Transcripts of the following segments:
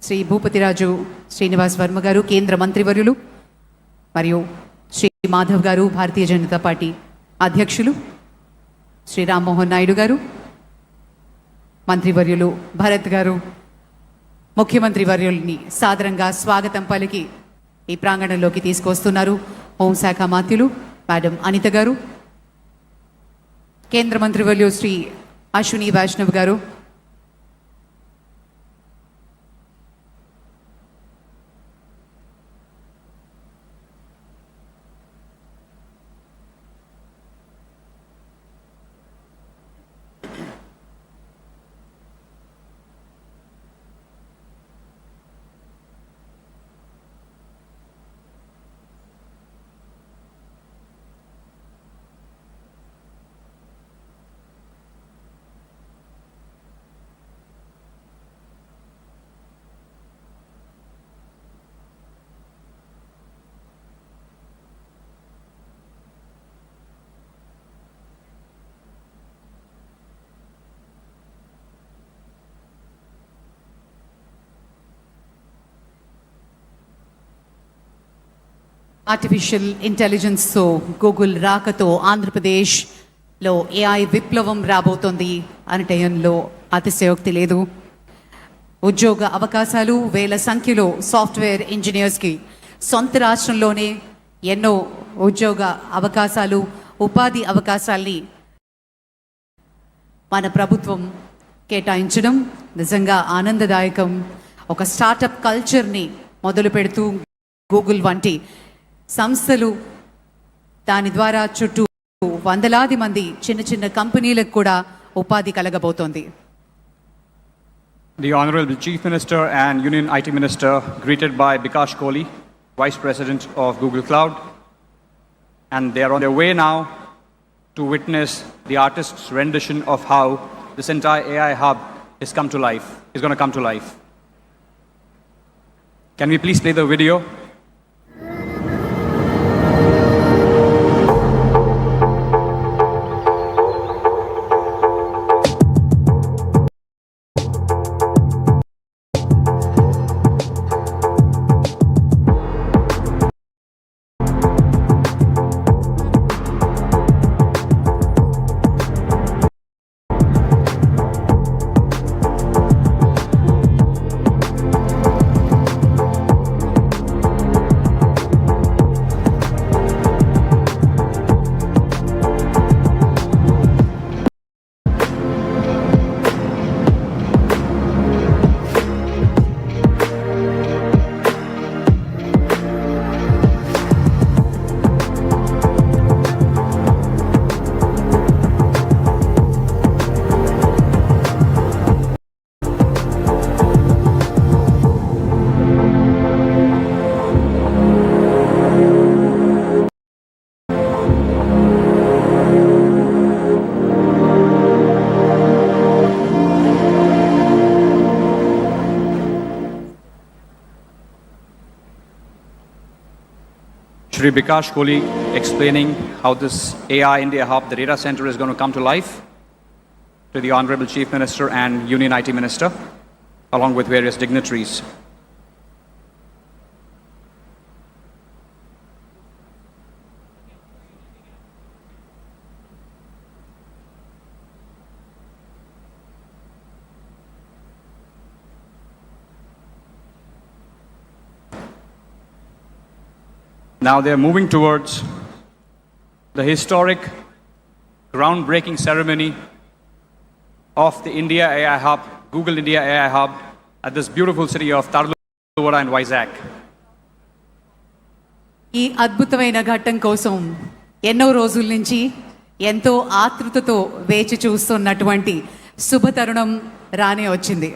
శ్రీ భూపతిరాజు శ్రీనివాస్ వర్మ గారు కేంద్ర మంత్రివర్యులు మరియు శ్రీ మాధవ్ గారు భారతీయ జనతా పార్టీ అధ్యక్షులు, శ్రీ రామ్మోహన్ నాయుడు గారు, మంత్రివర్యులు భరత్ గారు, ముఖ్యమంత్రి వర్యుల్ని సాదరంగా స్వాగతం పలికి ఈ ప్రాంగణంలోకి తీసుకొస్తున్నారు. హోంశాఖ మంత్రులు మేడం అనిత గారు, కేంద్ర మంత్రివర్యులు శ్రీ అశ్విని వైష్ణవ్ గారు, ఆర్టిఫిషియల్ ఇంటెలిజెన్స్తో గూగుల్ రాకతో ఆంధ్రప్రదేశ్లో ఏఐ విప్లవం రాబోతోంది అనటయంలో అతిశయోక్తి లేదు. ఉద్యోగ అవకాశాలు వేల సంఖ్యలో సాఫ్ట్వేర్ ఇంజనీర్స్కి సొంత రాష్ట్రంలోనే ఎన్నో ఉద్యోగ అవకాశాలు, ఉపాధి అవకాశాల్ని మన ప్రభుత్వం కేటాయించడం నిజంగా ఆనందదాయకం. ఒక స్టార్టప్ కల్చర్ని మొదలు పెడుతూ గూగుల్ వంటి సంస్థలు దాని ద్వారా చుట్టూ వందలాది మంది చిన్న చిన్న కంపెనీలకు కూడా ఉపాధి కలగబోతోంది. The Honorable Chief Minister and Union IT Minister, greeted by Bikash Kohli, Vice President of Google Cloud, and they are on their way now to witness the artist's rendition of how this entire AI hub is going to come to life. Can we please play the video? Shri Bikash Kohli explaining how this AI India Hub, the data center, is going to come to life, to the Honorable Chief Minister and Union IT Minister, along with various dignitaries. Now they are moving towards the historic groundbreaking ceremony of the India AI Hub, Google India AI Hub, at this beautiful city of Tarluvara and vizag. ఈ అద్భుతమైన ఘట్టం కోసం ఎన్నో రోజుల నుంచి ఎంతో ఆతృతతో వేచి చూస్తున్నటువంటి శుభతరుణం రానే వచ్చింది.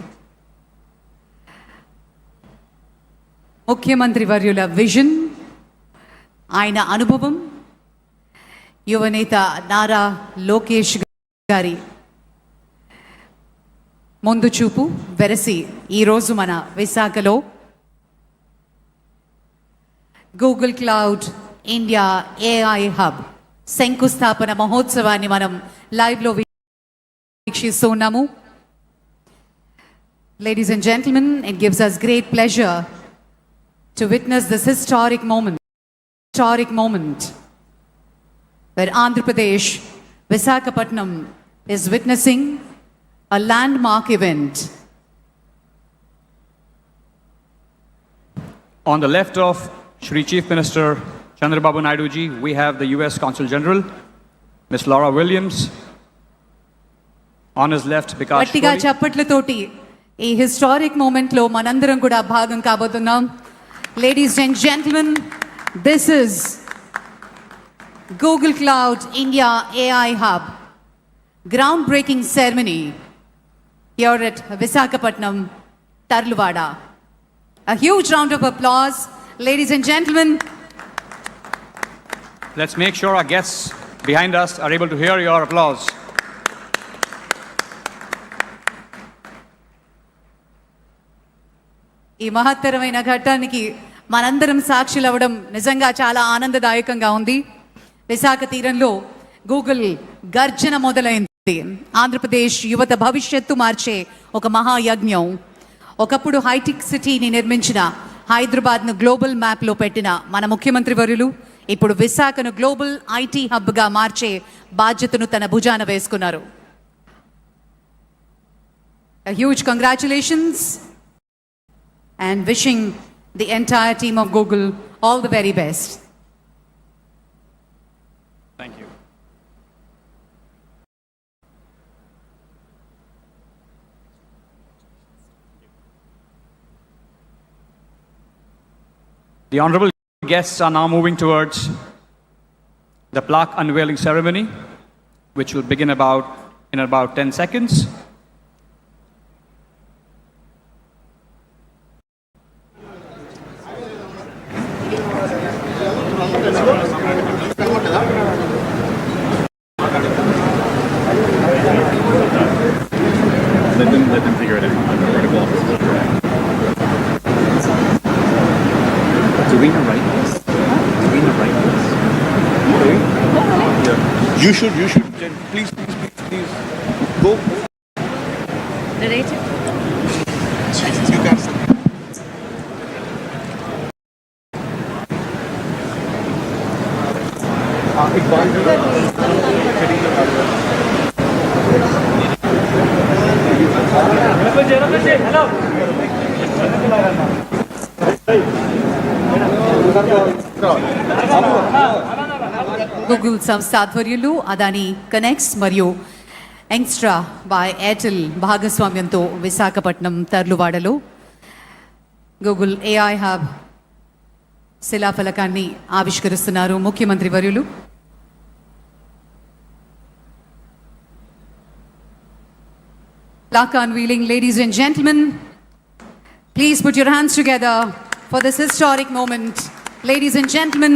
ముఖ్యమంత్రి వర్యుల విజన్, ఆయన అనుభవం, యువనేత నారా లోకేష్ గారి ముందు చూపు వెరసి ఈరోజు మన విశాఖలో Google cloud India AI hub శంకుస్థాపన మహోత్సవాన్ని మనం లైవ్లో వీక్షిస్తున్నాము. Ladies and gentlemen, it gives us great pleasure to witness this historic moment where Andhra Pradesh, Visakhapatnam is witnessing a landmark event. On the left of Shri Chief Minister Chandrababu Naidu ji, we have the US Consul General, Ms. Laura Williams. On his left, Bikash గట్టిగా Kohli. చప్పట్లతోటి ఈ historic moment లో మనందరం కూడా భాగం కాబోతున్నాం. Ladies and gentlemen, this is Google Cloud India AI Hub ground breaking ceremony here at Visakhapatnam, Tarluvada. A huge round of applause, ladies and gentlemen. Let's make sure our guests behind us are able to hear your applause. ఈ మహత్తరమైన ఘట్టానికి మనందరం సాక్షులు అవ్వడం నిజంగా చాలా ఆనందదాయకంగా ఉంది. విశాఖ తీరంలో గూగుల్ గర్జన మొదలైంది. ఆంధ్రప్రదేశ్ యువత భవిష్యత్తు మార్చే ఒక మహాయజ్ఞం. ఒకప్పుడు హైటెక్ సిటీని నిర్మించిన హైదరాబాద్ను గ్లోబల్ మ్యాప్లో పెట్టిన మన ముఖ్యమంత్రి వర్యులు ఇప్పుడు విశాఖను గ్లోబల్ ఐటీ హబ్గా మార్చే బాధ్యతను తన భుజాన వేసుకున్నారు. A huge congratulations and wishing the entire team of Google all the very best. Thank you. The honorable guests are now moving towards the plaque unveiling ceremony, which will begin in about 10 seconds. Let them figure it out. Do we know write this? Do we know write this? Yeah. You should, please, go. You can. Google సంస్థ ఆధ్వర్యంలో Adani connects మరియు యంగ్స్ట్రా by Airtel భాగస్వామ్యంతో Visakhapatnam తర్లువాడలో Google AI hub శిలాఫలకాన్ని ఆవిష్కరిస్తున్నారు ముఖ్యమంత్రి వర్యులు. Plaque unveiling, ladies and gentlemen. Please put your hands together for this historic moment. Ladies and gentlemen,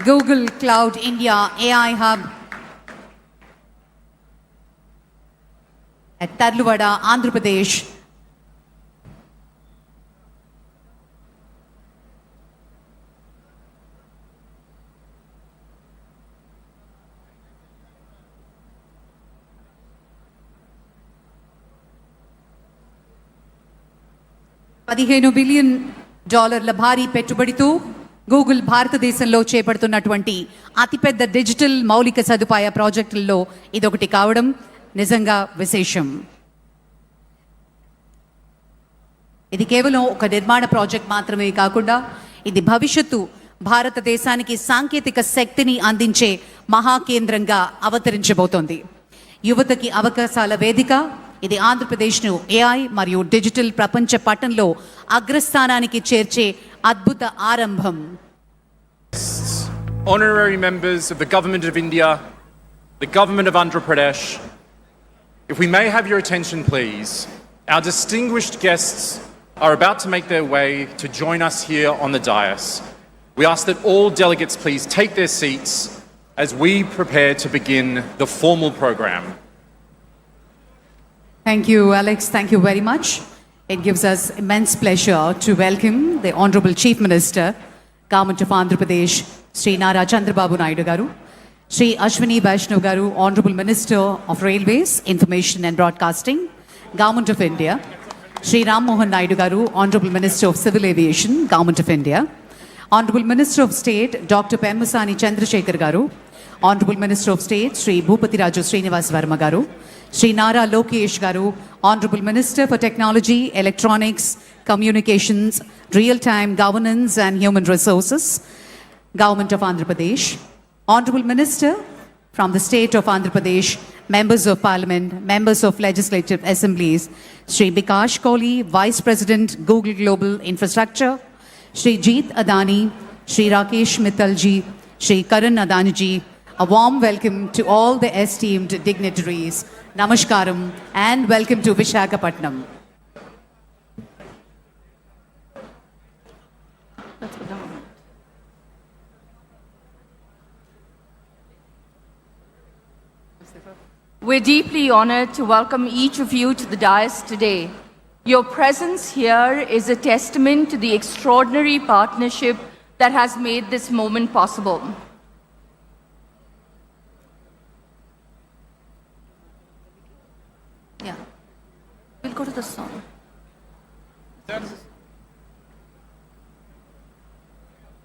Google Cloud India AI Hub at Tarluvada, Andhra Pradesh. $15 billion భారీ పెట్టుబడితో Google భారతదేశంలో చేపడుతున్నటువంటి అతిపెద్ద digital మౌలిక సదుపాయ ప్రాజెక్టుల్లో ఇదొకటి కావడం నిజంగా విశేషం. ఇది కేవలం ఒక నిర్మాణ ప్రాజెక్ట్ మాత్రమే కాకుండా ఇది భవిష్యత్తు భారతదేశానికి సాంకేతిక శక్తిని అందించే మహాకేంద్రంగా అవతరించబోతోంది. యువతకి అవకాశాల వేదిక. ఇది ఆంధ్రప్రదేశ్ను ఏఐ మరియు డిజిటల్ ప్రపంచ పటంలో అగ్రస్థానానికి చేర్చే అద్భుత ఆరంభం. Honorary members of the Government of India, the Government of Andhra Pradesh, if we may have your attention please, our distinguished guests are about to make their way to join us here on the dais. We ask that all delegates please take their seats as we prepare to begin the formal program. Thank you, Alex. Thank you very much. It gives us immense pleasure to welcome the Honorable Chief Minister, Government of Andhra Pradesh, Sri Nara Chandrababu Naidu Garu, Sri Ashwini Vaishnav Garu, Honorable Minister of Railways, Information and Broadcasting, Government of India. Shri Ram Mohan Naidu Garu, Honorable Minister of Civil Aviation, Government of India. Honorable Minister of State, Dr. Pemmasani Chandrasekhar Garu. Honorable Minister of State, Shri Bhupati Raju Srinivas Verma Garu. Shri Nara Lokesh Garu, Honorable Minister for Technology, Electronics, Communications, Real-Time Governance and Human Resources, Government of Andhra Pradesh. Honorable Minister from the State of Andhra Pradesh, Members of Parliament, Members of Legislative Assemblies, Shri Bikash Kohli, Vice President, Google Global Infrastructure, Shri Jeet Adani, Shri Rakesh Mittalji, Shri Karan Adaniji. A warm welcome to all the esteemed dignitaries. Namaskaram and welcome to Visakhapatnam. We're deeply honored to welcome each of you to the dais today. Your presence here is a testament to the extraordinary partnership that has made this moment possible. Yeah, we'll go to the song.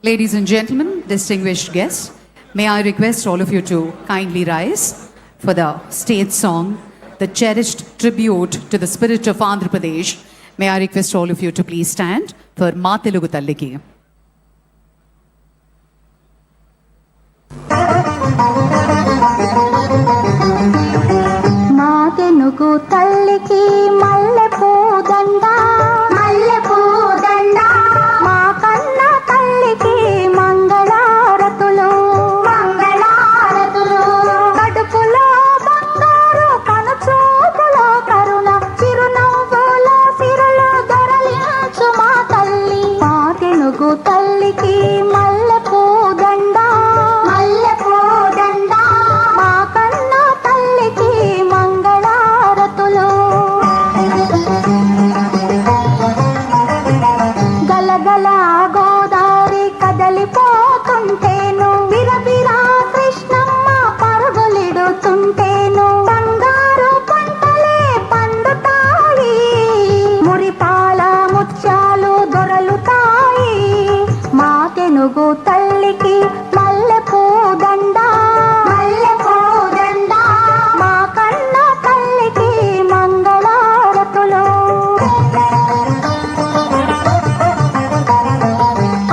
Ladies and gentlemen, distinguished guests, may I request all of you to kindly rise for the state song, the cherished tribute to the spirit of Andhra Pradesh. May I request all of you to please stand for Ma Telugu Talliki. మా తెనుగు తల్లికి మల్లెపూ దండ మల్లెపూ దండ మా కన్న తల్లికి మంగళారతులు మంగళారతులు కడుపులో బంగారు కనుచూపులో కరుణ చిరునవ్వులో సిరులు దొరలించు మా తల్లి మా తెనుగు తల్లికి మల్లెపూ దండ మల్లెపూ దండ మా కన్న తల్లికి మంగళారతులు గలగల గోదావరి కదలిపోతుంటేను బిరబిరా కృష్ణమ్మ పరుగులిడుతుంటేను బంగారు పంటలే పండుతాయి మురిపాల ముత్యాలు దొరలుతాయి మా తెనుగు తల్లికి మల్లెపూ దండ మల్లెపూ దండ మా కన్న తల్లికి మంగళారతులు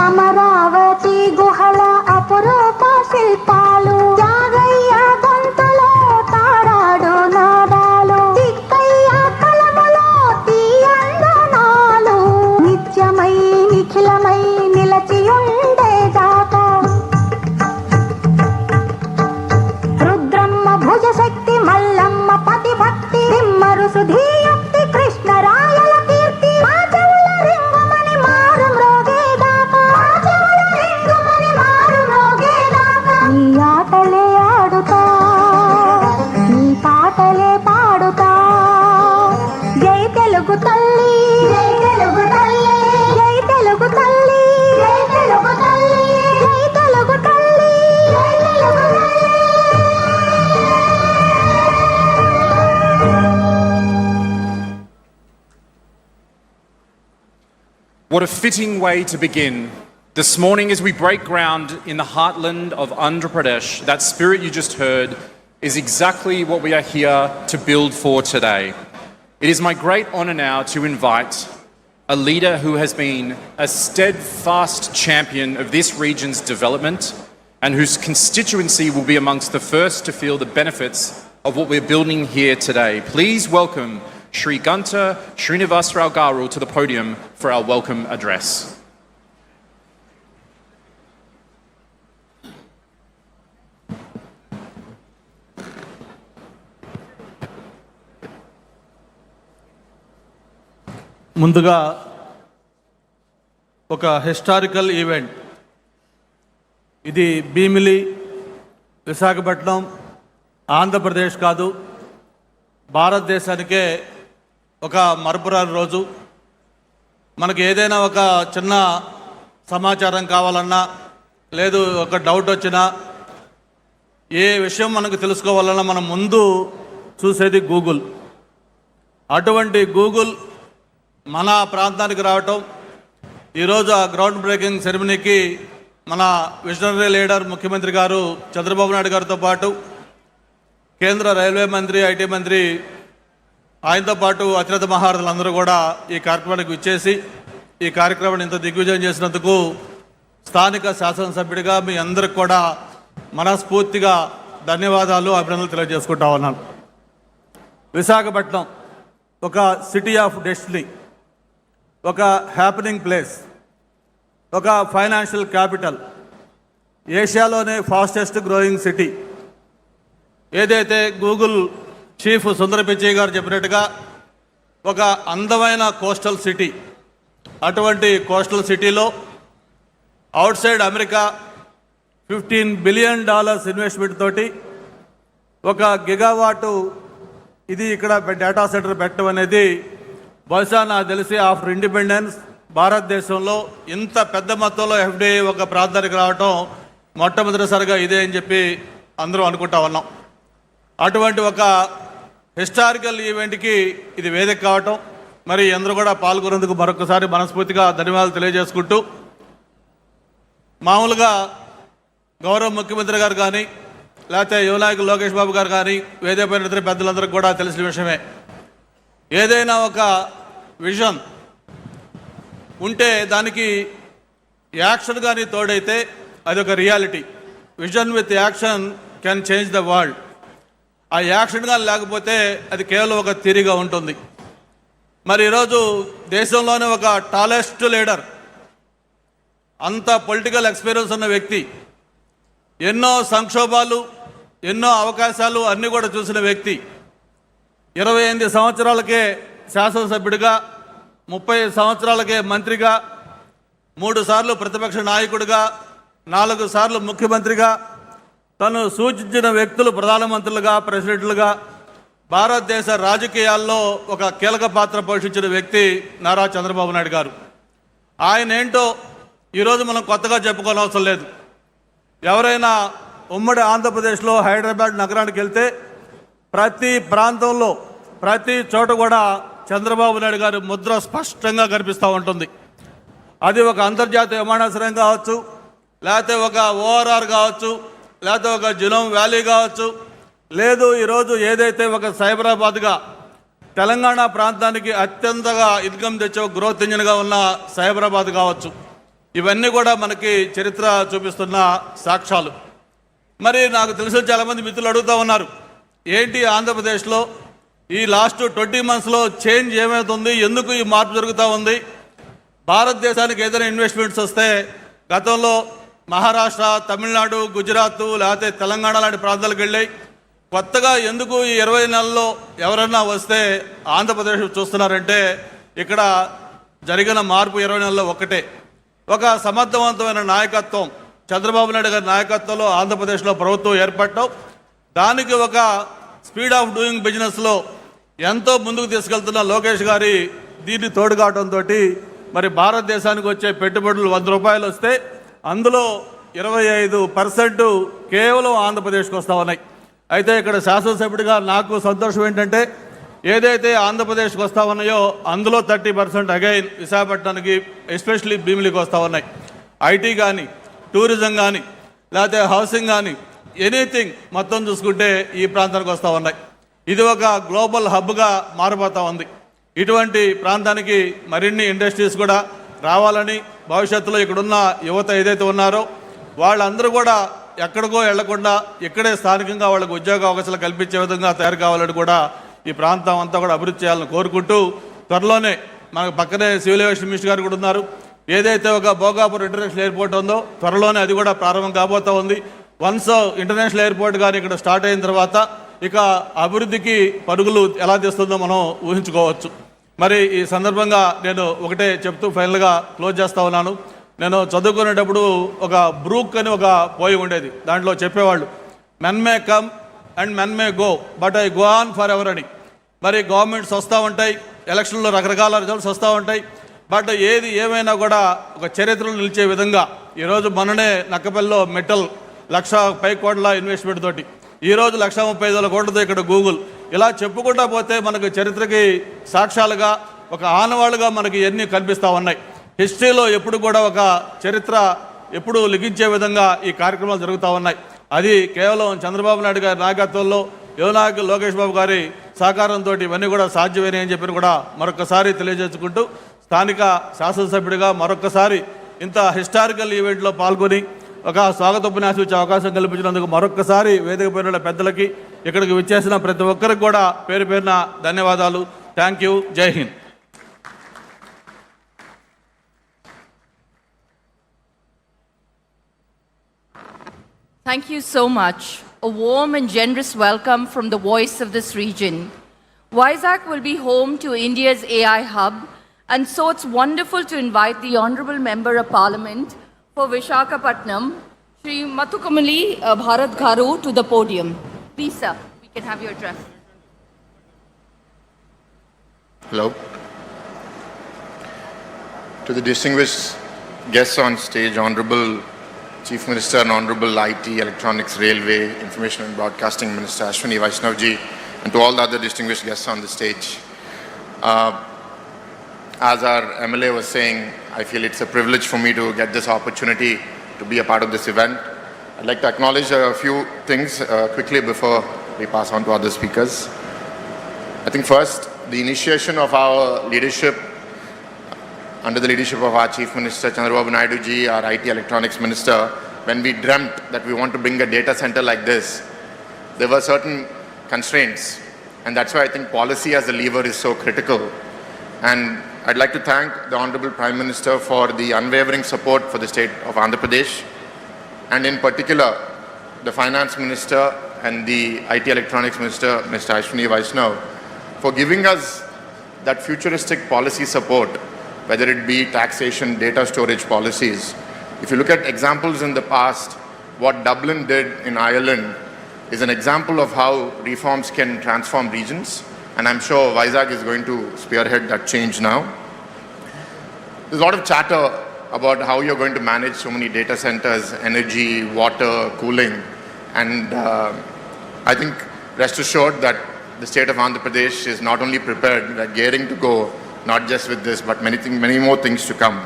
అమరావతి గుహల అపురూప శిల్పాలు యాగయ్య గొంతులో తారాడు నాదాలు తిక్కయ్య కలములో తీయందనాలు నిత్యమై నిఖిలమై నిలచియుండేదాకా రుద్రమ్మ భుజశక్తి మల్లమ్మ పతిభక్తి తిమ్మరు సుధీయుక్తి కృష్ణరాయల కీర్తి మా చెవుల రింగుమని మారు మ్రోగేదాకా మా చెవుల రింగుమని మారు మ్రోగేదాకా నీ ఆటలే ఆడుతా నీ పాటలే పాడుతా జై తెలుగు తల్లి జై తెలుగు తల్లి జై తెలుగు తల్లి జై తెలుగు తల్లి జై తెలుగు తల్లి జై తెలుగు తల్లి. What a fitting way to begin. This morning, as we break ground in the heartland of Andhra Pradesh, that spirit you just heard is exactly what we are here to build for today. It is my great honour now to invite a leader who has been a steadfast champion of this region's development and whose constituency will be amongst the first to feel the benefits of what we're building here today. Please welcome Shri Ganta Srinivasrao Garu to the podium for our welcome address. ముందుగా ఒక historical event ఇది భీమిలి విశాఖపట్నం ఆంధ్రప్రదేశ్ కాదు భారతదేశానికే ఒక మరపురాని రోజు. మనకి ఏదైనా ఒక చిన్న సమాచారం కావాలన్నా లేదు ఒక డౌట్ వచ్చినా ఏ విషయం మనకు తెలుసుకోవాలన్నా మనం ముందు చూసేది గూగుల్. అటువంటి గూగుల్ మన ప్రాంతానికి రావటం, ఈరోజు ఆ గ్రౌండ్ బ్రేకింగ్ సెరమనీకి మన విజనరీ లీడర్ ముఖ్యమంత్రి గారు చంద్రబాబు నాయుడు గారితో పాటు కేంద్ర రైల్వే మంత్రి, ఐటీ మంత్రి, ఆయనతో పాటు అతిరథ మహారథులందరూ కూడా ఈ కార్యక్రమానికి విచ్చేసి ఈ కార్యక్రమాన్ని ఇంత దిగ్విజయం చేసినందుకు స్థానిక శాసనసభ్యుడిగా మీ అందరికి కూడా మనస్ఫూర్తిగా ధన్యవాదాలు, అభినందనలు తెలియజేసుకుంటా ఉన్నాను. విశాఖపట్నం ఒక సిటీ ఆఫ్ డెస్టినీ, ఒక హ్యాపెనింగ్ ప్లేస్, ఒక ఫైనాన్షియల్ క్యాపిటల్, ఏషియాలోనే ఫాస్టెస్ట్ గ్రోయింగ్ సిటీ. ఏదైతే గూగుల్ చీఫ్ సుందర పిచ్చయ్య గారు చెప్పినట్టుగా ఒక అందమైన కోస్టల్ సిటీ, అటువంటి కోస్టల్ సిటీలో outside America $15 billion investment తోటి ఒక గిగావాటు ఇది ఇక్కడ డేటా సెంటర్ పెట్టడం అనేది బహుశా నాకు తెలిసి ఆఫ్టర్ ఇండిపెండెన్స్ భారతదేశంలో ఇంత పెద్ద మొత్తంలో ఎఫ్డిఐ ఒక ప్రాంతానికి రావటం మొట్టమొదటిసారిగా ఇదే అని చెప్పి అందరూ అనుకుంటా ఉన్నాం. అటువంటి ఒక హిస్టారికల్ ఈవెంట్కి ఇది వేదిక కావటం, మరి అందరూ కూడా పాల్గొనేందుకు మరొకసారి మనస్ఫూర్తిగా ధన్యవాదాలు తెలియజేసుకుంటూ, మామూలుగా గౌరవ ముఖ్యమంత్రి గారు కానీ లేకపోతే యువ నాయకులు లోకేష్ బాబు గారు కానీ వేదికపైన ఇతర పెద్దలందరికీ కూడా తెలిసిన విషయమే, ఏదైనా ఒక విజన్ ఉంటే దానికి యాక్షన్ కానీ తోడైతే అది ఒక reality. Vision with action can change the world. ఆ యాక్షన్ కానీ లేకపోతే అది కేవలం ఒక థియరీగా ఉంటుంది. మరి ఈరోజు దేశంలోనే ఒక టాలెస్ట్ లీడర్, అంత పొలిటికల్ ఎక్స్పీరియన్స్ ఉన్న వ్యక్తి, ఎన్నో సంక్షోభాలు, ఎన్నో అవకాశాలు అన్నీ కూడా చూసిన వ్యక్తి, 28 సంవత్సరాలకే శాసనసభ్యుడిగా, 30 సంవత్సరాలకే మంత్రిగా, 3 సార్లు ప్రతిపక్ష నాయకుడిగా, 4 సార్లు ముఖ్యమంత్రిగా, తను సూచించిన వ్యక్తులు ప్రధానమంత్రులుగా, ప్రెసిడెంట్లుగా భారతదేశ రాజకీయాల్లో ఒక కీలక పాత్ర పోషించిన వ్యక్తి నారా చంద్రబాబు నాయుడు గారు. ఆయన ఏంటో ఈరోజు మనం కొత్తగా చెప్పుకోనవసరం లేదు. ఎవరైనా ఉమ్మడి ఆంధ్రప్రదేశ్లో హైదరాబాద్ నగరానికి వెళ్తే ప్రతి ప్రాంతంలో ప్రతి చోట కూడా చంద్రబాబు నాయుడు గారి ముద్ర స్పష్టంగా కనిపిస్తూ ఉంటుంది. అది ఒక అంతర్జాతీయ విమానాశ్రయం కావచ్చు, లేకపోతే ఒక ఓఆర్ఆర్ కావచ్చు, లేకపోతే ఒక జినోమ్ వ్యాలీ కావచ్చు, లేదు ఈరోజు ఏదైతే ఒక సైబరాబాద్గా తెలంగాణ ప్రాంతానికి అత్యంతగా ఇన్కమ్ తెచ్చే గ్రోత్ ఇంజిన్గా ఉన్న సైబరాబాద్ కావచ్చు, ఇవన్నీ కూడా మనకి చరిత్ర చూపిస్తున్న సాక్ష్యాలు. మరి నాకు తెలిసిన చాలామంది మిత్రులు అడుగుతూ ఉన్నారు, ఏంటి ఆంధ్రప్రదేశ్లో ఈ లాస్ట్ 20 monthsలో చేంజ్ ఏమవుతుంది, ఎందుకు ఈ మార్పు జరుగుతూ ఉంది? భారతదేశానికి ఏదైనా ఇన్వెస్ట్మెంట్స్ వస్తే గతంలో మహారాష్ట్ర, తమిళనాడు, గుజరాత్ లేకపోతే తెలంగాణ లాంటి ప్రాంతాలకు వెళ్ళాయి. కొత్తగా ఎందుకు ఈ 20 నెలల్లో ఎవరన్నా వస్తే ఆంధ్రప్రదేశ్ చూస్తున్నారంటే ఇక్కడ జరిగిన మార్పు 20 నెలల్లో ఒక్కటే, ఒక సమర్థవంతమైన నాయకత్వం, చంద్రబాబు నాయుడు గారి నాయకత్వంలో ఆంధ్రప్రదేశ్లో ప్రభుత్వం ఏర్పడటం, దానికి ఒక స్పీడ్ ఆఫ్ డూయింగ్ బిజినెస్లో ఎంతో ముందుకు తీసుకెళ్తున్న లోకేష్ గారి దీన్ని తోడు కావడంతో మరి భారతదేశానికి వచ్చే పెట్టుబడులు ₹100 వస్తే అందులో 25% కేవలం ఆంధ్రప్రదేశ్కి వస్తూ ఉన్నాయి. అయితే ఇక్కడ శాసనసభ్యుడిగా నాకు సంతోషం ఏంటంటే ఏదైతే ఆంధ్రప్రదేశ్కి వస్తూ ఉన్నాయో అందులో 30% అగైన్ విశాఖపట్నానికి, ఎస్పెషలీ భీమిలికి వస్తూ ఉన్నాయి. ఐటీ కానీ, టూరిజం కానీ, లేకపోతే హౌసింగ్ కానీ, ఎనీథింగ్ మొత్తం చూసుకుంటే ఈ ప్రాంతానికి వస్తూ ఉన్నాయి. ఇది ఒక గ్లోబల్ హబ్గా మారిపోతూ ఉంది. ఇటువంటి ప్రాంతానికి మరిన్ని ఇండస్ట్రీస్ కూడా రావాలని, భవిష్యత్తులో ఇక్కడున్న యువత ఏదైతే ఉన్నారో వాళ్ళందరూ కూడా ఎక్కడికో వెళ్లకుండా ఇక్కడే స్థానికంగా వాళ్ళకు ఉద్యోగ అవకాశాలు కల్పించే విధంగా తయారు కావాలని కూడా ఈ ప్రాంతం అంతా కూడా అభివృద్ధి చేయాలని కోరుకుంటూ, త్వరలోనే మనకు పక్కనే సివిల్ ఏవియేషన్ మినిస్టర్ గారు కూడా ఉన్నారు, ఏదైతే ఒక భోగాపురం ఇంటర్నేషనల్ ఎయిర్పోర్ట్ ఉందో త్వరలోనే అది కూడా ప్రారంభం కాబోతూ ఉంది. వన్స్ ఇంటర్నేషనల్ ఎయిర్పోర్ట్ కానీ ఇక్కడ స్టార్ట్ అయిన తర్వాత ఇక అభివృద్ధికి పరుగులు ఎలా తీస్తుందో మనం ఊహించుకోవచ్చు. మరి ఈ సందర్భంగా నేను ఒకటే చెప్తూ ఫైనల్గా క్లోజ్ చేస్తూ ఉన్నాను. నేను చదువుకునేటప్పుడు ఒక బ్రూక్ అని ఒక పోయి ఉండేది, దాంట్లో చెప్పేవాళ్ళు men may come and men may go but I go on for ever అని. మరి గవర్నమెంట్స్ వస్తూ ఉంటాయి, ఎలక్షన్లో రకరకాల రిజల్ట్స్ వస్తూ ఉంటాయి, బట్ ఏది ఏమైనా కూడా ఒక చరిత్రలో నిలిచే విధంగా ఈరోజు మొన్ననే నక్కపల్లిలో మెటల్ 1,00,000 కోట్ల ఇన్వెస్ట్మెంట్ తోటి, ఈరోజు 1,35,000 కోట్లతో ఇక్కడ గూగుల్, ఇలా చెప్పుకుంటా పోతే మనకు చరిత్రకి సాక్ష్యాలుగా ఒక ఆనవాళ్ళుగా మనకి ఎన్ని కనిపిస్తూ ఉన్నాయి. హిస్టరీలో ఎప్పుడు కూడా ఒక చరిత్ర ఎప్పుడు లిఖించే విధంగా ఈ కార్యక్రమాలు జరుగుతూ ఉన్నాయి. అది కేవలం చంద్రబాబు నాయుడు గారి నాయకత్వంలో యువనాయకులు లోకేష్ బాబు గారి సహకారంతో ఇవన్నీ కూడా సాధ్యమేనని అని చెప్పి కూడా మరొకసారి తెలియజేసుకుంటూ స్థానిక శాసనసభ్యుడిగా మరొకసారి ఇంత హిస్టారికల్ ఈవెంట్లో పాల్గొని ఒక స్వాగతోపన్యాసం ఇచ్చే అవకాశం కల్పించినందుకు మరొకసారి వేదిక పైన పెద్దలకి ఇక్కడికి విచ్చేసిన ప్రతి ఒక్కరికి కూడా పేరు పేరున ధన్యవాదాలు. Thank you. జై Hind. Thank you so much. A warm and generous welcome from the voice of this region. Vizag will be home to India's AI hub, and so it's wonderful to invite the Honorable Member of Parliament for Visakhapatnam, Shri Mathukamali Bharat Garu, to the podium. Please, sir, we can have your address. Hello. To the distinguished guests on stage, Honorable Chief Minister and Honorable IT, Electronics, Railway, Information and Broadcasting Minister Ashwini Vaishnavji, and to all the other distinguished guests on the stage. As our MLA was saying, I feel it's a privilege for me to get this opportunity to be a part of this event. I'd like to acknowledge a few things quickly before we pass on to other speakers. I think first, the initiation of our leadership under the leadership of our Chief Minister Chandrababu Naidu ji, our IT Electronics Minister, when we dreamt that we want to bring a data center like this, there were certain constraints, and that's why I think policy as a lever is so critical. And I'd like to thank the Honorable Prime Minister for the unwavering support for the state of Andhra Pradesh, and in particular the Finance Minister and the IT Electronics Minister, Mr. Ashwini Vaishnav, for giving us that futuristic policy support, whether it be taxation, data storage policies. If you look at examples in the past, what Dublin did in Ireland is an example of how reforms can transform regions, and I'm sure Vizag is going to spearhead that change now. There's a lot of chatter about how you're going to manage so many data centers, energy, water, cooling, and I think rest assured that the state of Andhra Pradesh is not only prepared, we're gearing to go, not just with this, but many more things to come.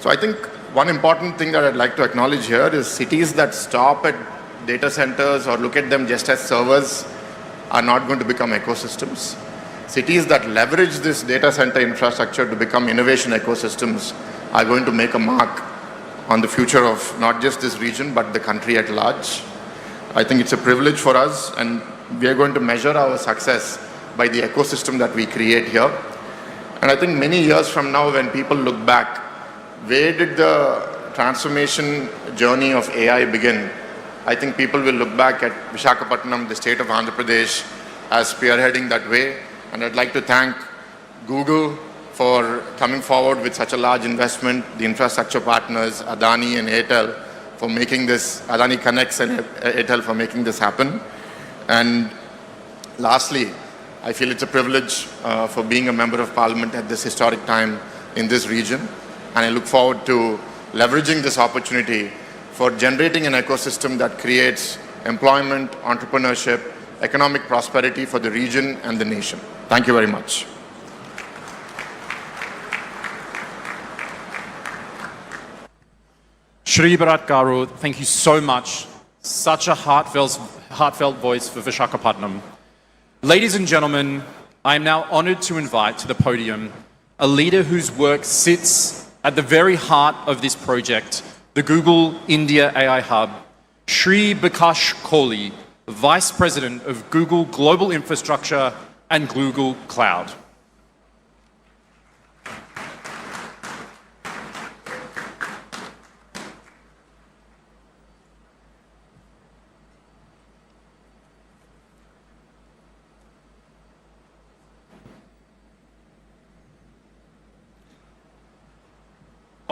So I think one important thing that I'd like to acknowledge here is cities that stop at data centers or look at them just as servers are not going to become ecosystems. Cities that leverage this data center infrastructure to become innovation ecosystems are going to make a mark on the future of not just this region, but the country at large. I think it's a privilege for us, and we are going to measure our success by the ecosystem that we create here. And I think many years from now, when people look back, where did the transformation journey of AI begin? I think people will look back at Visakhapatnam, the state of Andhra Pradesh, as spearheading that way. And I'd like to thank Google for coming forward with such a large investment, the infrastructure partners, Adani and Airtel, for making this, Adani Connects and Airtel for making this happen. And lastly, I feel it's a privilege for being a member of parliament at this historic time in this region. And I look forward to leveraging this opportunity for generating an ecosystem that creates employment, entrepreneurship, economic prosperity for the region and the nation. Thank you very much. Shri Bharat Garu, thank you so much. Such a heartfelt voice for Visakhapatnam. Ladies and gentlemen, I am now honoured to invite to the podium a leader whose work sits at the very heart of this project, the Google India AI Hub, Shri Bikash Kohli, Vice President of Google Global Infrastructure and Google Cloud.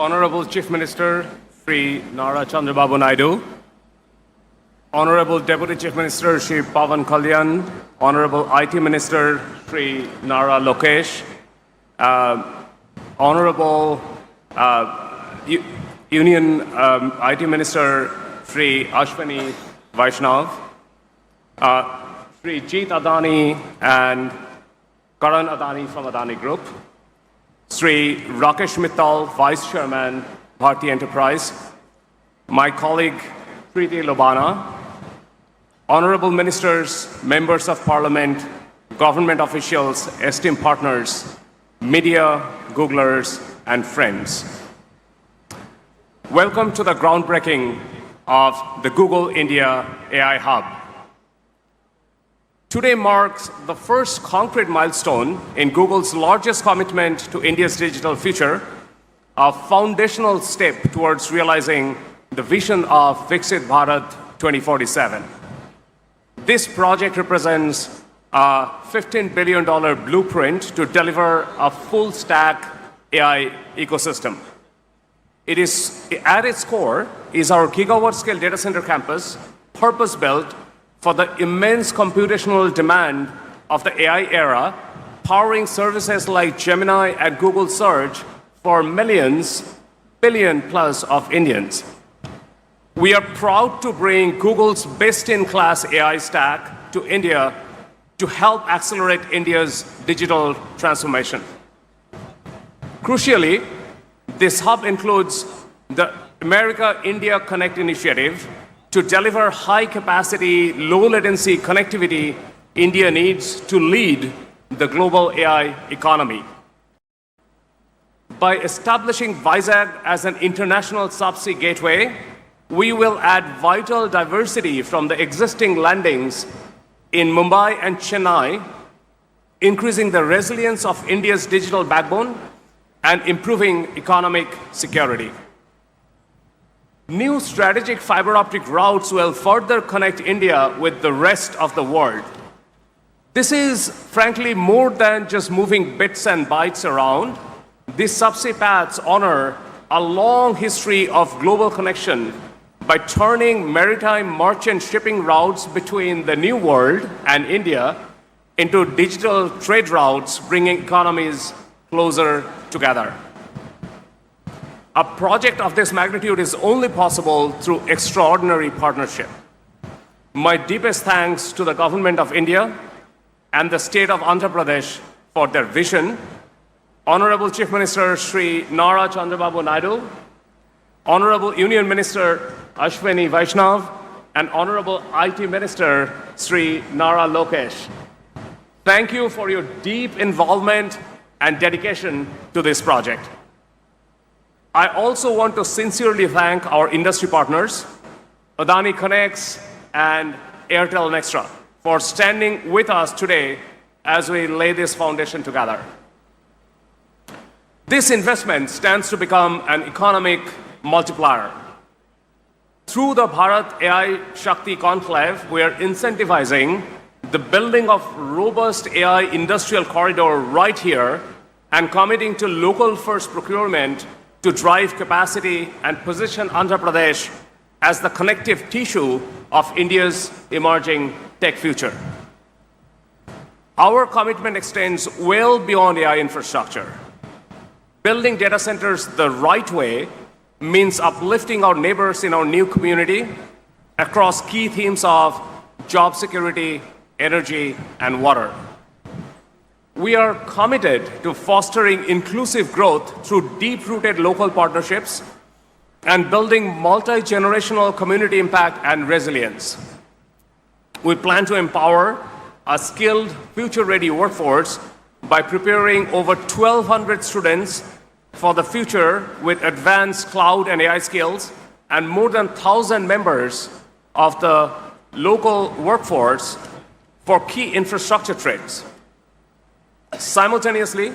Honorable Chief Minister Sri Nara Chandrababu Naidu, Honorable Deputy Chief Minister Sri Pawan Kalyan, Honorable IT Minister Sri Nara Lokesh, Honorable Union IT Minister Sri Ashwini Vaishnav, Sri Jeet Adani and Karan Adani from Adani Group, Sri Rakesh Mittal, Vice Chairman, Bharti Enterprise, my colleague Preeti Lobana, Honorable Ministers, Members of Parliament, government officials, esteemed partners, media, Googlers, and friends. Welcome to the groundbreaking of the Google India AI Hub. Today marks the first concrete milestone in Google's largest commitment to India's digital future, a foundational step towards realizing the vision of Viksit Bharat 2047. This project represents a $15 billion blueprint to deliver a full-stack AI ecosystem. At its core is our gigawatt-scale data center campus, purpose-built for the immense computational demand of the AI era, powering services like Gemini and Google Search for millions, billion plus of Indians. We are proud to bring Google's best-in-class AI stack to India to help accelerate India's digital transformation. Crucially, this hub includes the America-India Connect initiative to deliver high-capacity, low-latency connectivity India needs to lead the global AI economy. By establishing vizag as an international subsea gateway, we will add vital diversity from the existing landings in Mumbai and Chennai, increasing the resilience of India's digital backbone and improving economic security. New strategic fiber optic routes will further connect India with the rest of the world. This is, frankly, more than just moving bits and bytes around. These subsea paths honor a long history of global connection by turning maritime merchant shipping routes between the New World and India into digital trade routes, bringing economies closer together. A project of this magnitude is only possible through extraordinary partnership. My deepest thanks to the Government of India and the State of Andhra Pradesh for their vision. Honorable Chief Minister Sri Nara Chandrababu Naidu, Honorable Union Minister Ashwini Vaishnav, and Honorable IT Minister Sri Nara Lokesh. Thank you for your deep involvement and dedication to this project. I also want to sincerely thank our industry partners, Adani Connects and Airtel Nextra, for standing with us today as we lay this foundation together. This investment stands to become an economic multiplier. Through the Bharat AI Shakti Conclave, we are incentivizing the building of robust AI industrial corridor right here and committing to local first procurement to drive capacity and position Andhra Pradesh as the connective tissue of India's emerging tech future. Our commitment extends well beyond AI infrastructure. Building data centers the right way means uplifting our neighbors in our new community across key themes of job security, energy, and water. We are committed to fostering inclusive growth through deep-rooted local partnerships and building multi-generational community impact and resilience. We plan to empower a skilled, future-ready workforce by preparing over 1,200 students for the future with advanced cloud and AI skills and more than 1,000 members of the local workforce for key infrastructure trades. Simultaneously,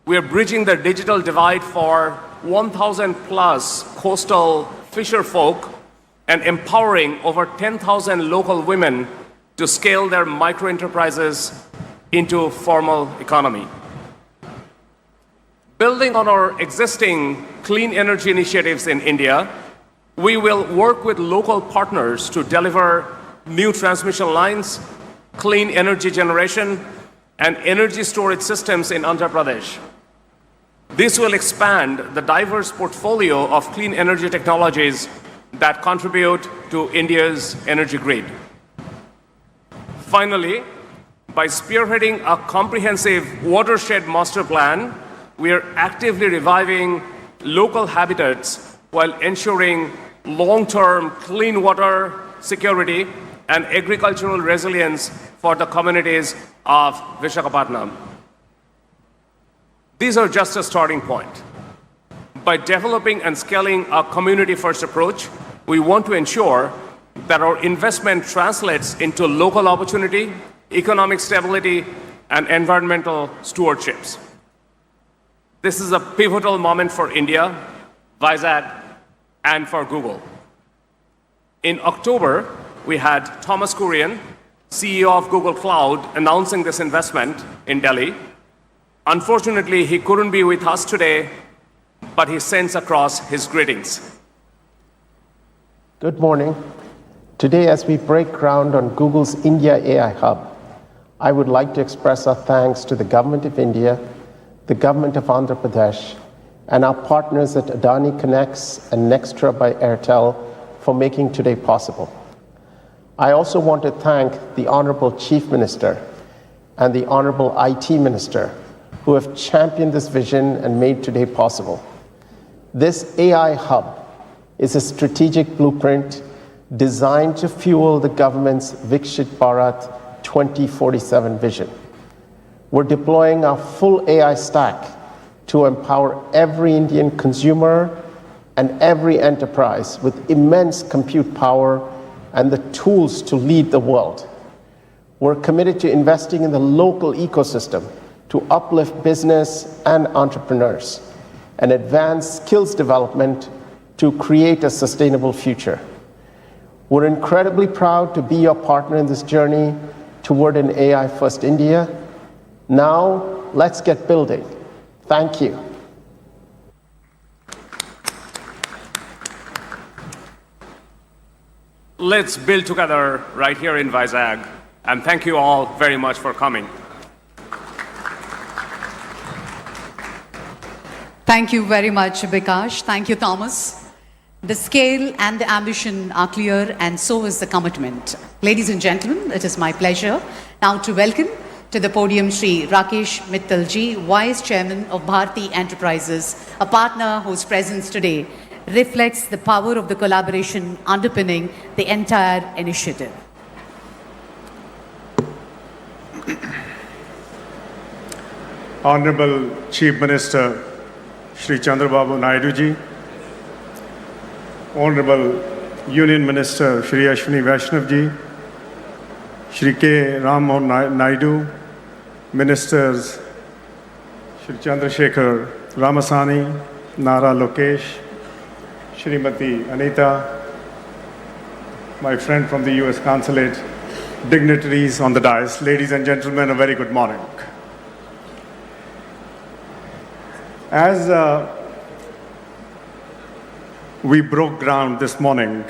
we are bridging the digital divide for 1,000 plus coastal fisher folk and empowering over 10,000 local women to scale their micro-enterprises into formal economy. Building on our existing clean energy initiatives in India, we will work with local partners to deliver new transmission lines, clean energy generation, and energy storage systems in Andhra Pradesh. This will expand the diverse portfolio of clean energy technologies that contribute to India's energy grid. Finally, by spearheading a comprehensive watershed master plan, we are actively reviving local habitats while ensuring long-term clean water security and agricultural resilience for the communities of Visakhapatnam. These are just a starting point. By developing and scaling a community-first approach, we want to ensure that our investment translates into local opportunity, economic stability, and environmental stewardships. This is a pivotal moment for India, Vizag, and for Google. In October, we had Thomas Kurian, CEO of Google Cloud, announcing this investment in Delhi. Unfortunately, he couldn't be with us today, but he sends across his greetings. Good morning. Today, as we break ground on Google's India AI Hub, I would like to express our thanks to the Government of India, the Government of Andhra Pradesh, and our partners at Adani Connects and Nextra by Airtel for making today possible. I also want to thank the Honorable Chief Minister and the Honorable IT Minister who have championed this vision and made today possible. This AI hub is a strategic blueprint designed to fuel the government's BHARAT 2047 vision. We're deploying our full AI stack to empower every Indian consumer and every enterprise with immense compute power and the tools to lead the world. We're committed to investing in the local ecosystem to uplift business and entrepreneurs and advance skills development to create a sustainable future. We're incredibly proud to be your partner in this journey toward an AI-first India. Now, let's get building. Thank you. Let's build together right here in Vizag. And thank you all very much for coming. Thank you very much, Bikash. Thank you, Thomas. The scale and the ambition are clear, and so is the commitment. Ladies and gentlemen, it is my pleasure now to welcome to the podium Sri Rakesh Mittalji, Vice Chairman of Bharti Enterprises, a partner whose presence today reflects the power of the collaboration underpinning the entire initiative. Honorable Chief Minister Shri Chandrababu Naidu ji, Honorable Union Minister Shri Ashwini Vaishnav ji, Shri K. Ram Mohan Naidu, Ministers Shri Chandrasekhar Ramasani, Nara Lokesh, Shrimati Anita, my friend from the US Consulate, dignitaries on the dais, ladies and gentlemen, a very good morning. As we broke ground this morning,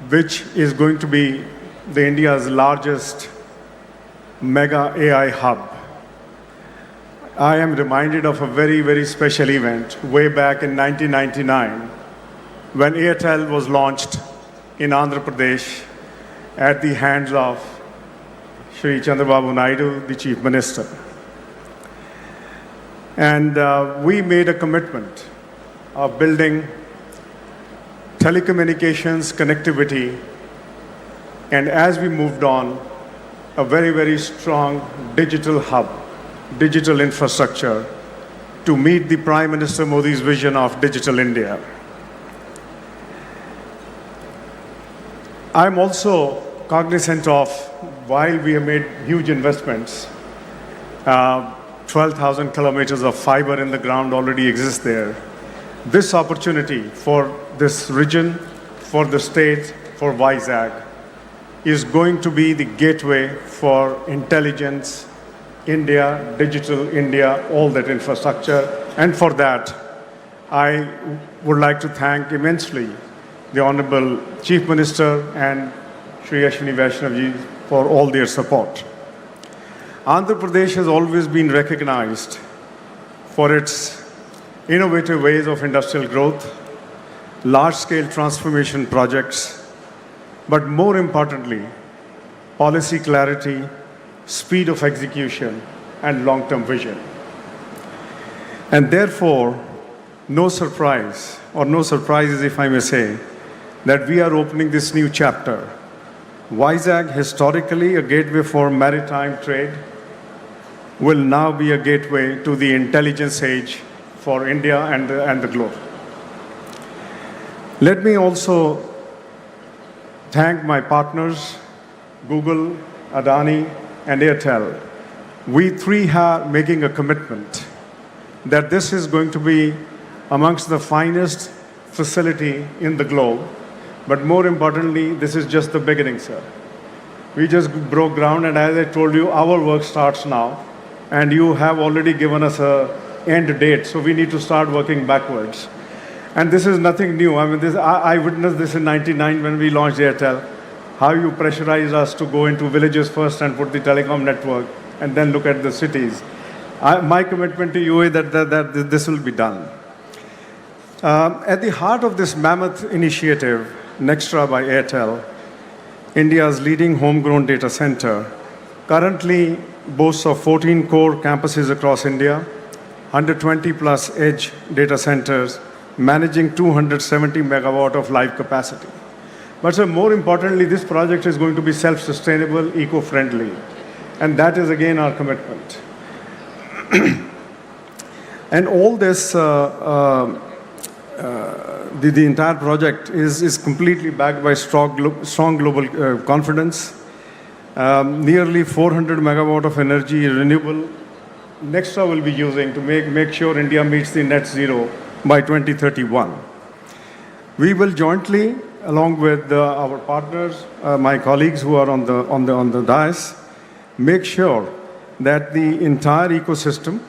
which is going to be the India's largest mega AI hub, I am reminded of a very, very special event way back in 1999 when Airtel was launched in Andhra Pradesh at the hands of Shri Chandrababu Naidu, the Chief Minister. And we made a commitment of building telecommunications connectivity, and as we moved on, a very, very strong digital hub, digital infrastructure to meet the Prime Minister Modi's vision of Digital India. I'm also cognizant of, while we have made huge investments, 12,000 kilometers of fiber in the ground already exists there. This opportunity for this region, for the state, for Vizag, is going to be the gateway for intelligence, India, digital India, all that infrastructure. And for that, I would like to thank immensely the Honorable Chief Minister and Shri Ashwini Vaishnav ji for all their support. Andhra Pradesh has always been recognized for its innovative ways of industrial growth, large-scale transformation projects, but more importantly, policy clarity, speed of execution, and long-term vision. And therefore, no surprises, if I may say, that we are opening this new chapter. Vizag, historically a gateway for maritime trade, will now be a gateway to the intelligence age for India and the globe. Let me also thank my partners, Google, Adani, and Airtel. We three are making a commitment that this is going to be amongst the finest facility in the globe. But more importantly, this is just the beginning, sir. We just broke ground, and as I told you, our work starts now. And you have already given us an end date, so we need to start working backwards. And this is nothing new. I mean, I witnessed this in '99 when we launched Airtel, how you pressurized us to go into villages first and put the telecom network, and then look at the cities. My commitment to you is that this will be done. At the heart of this mammoth initiative, Nextra by Airtel, India's leading homegrown data center, currently boasts of 14 core campuses across India, 120 plus edge data centers, managing 270 megawatt of live capacity. But sir, more importantly, this project is going to be self-sustainable, eco-friendly. And that is again our commitment. And all this, the entire project is completely backed by strong global confidence. Nearly 400 megawatt of energy renewable Nextra will be using to make sure India meets the net zero by 2031. We will jointly, along with our partners, my colleagues who are on the dais, make sure that the entire ecosystem,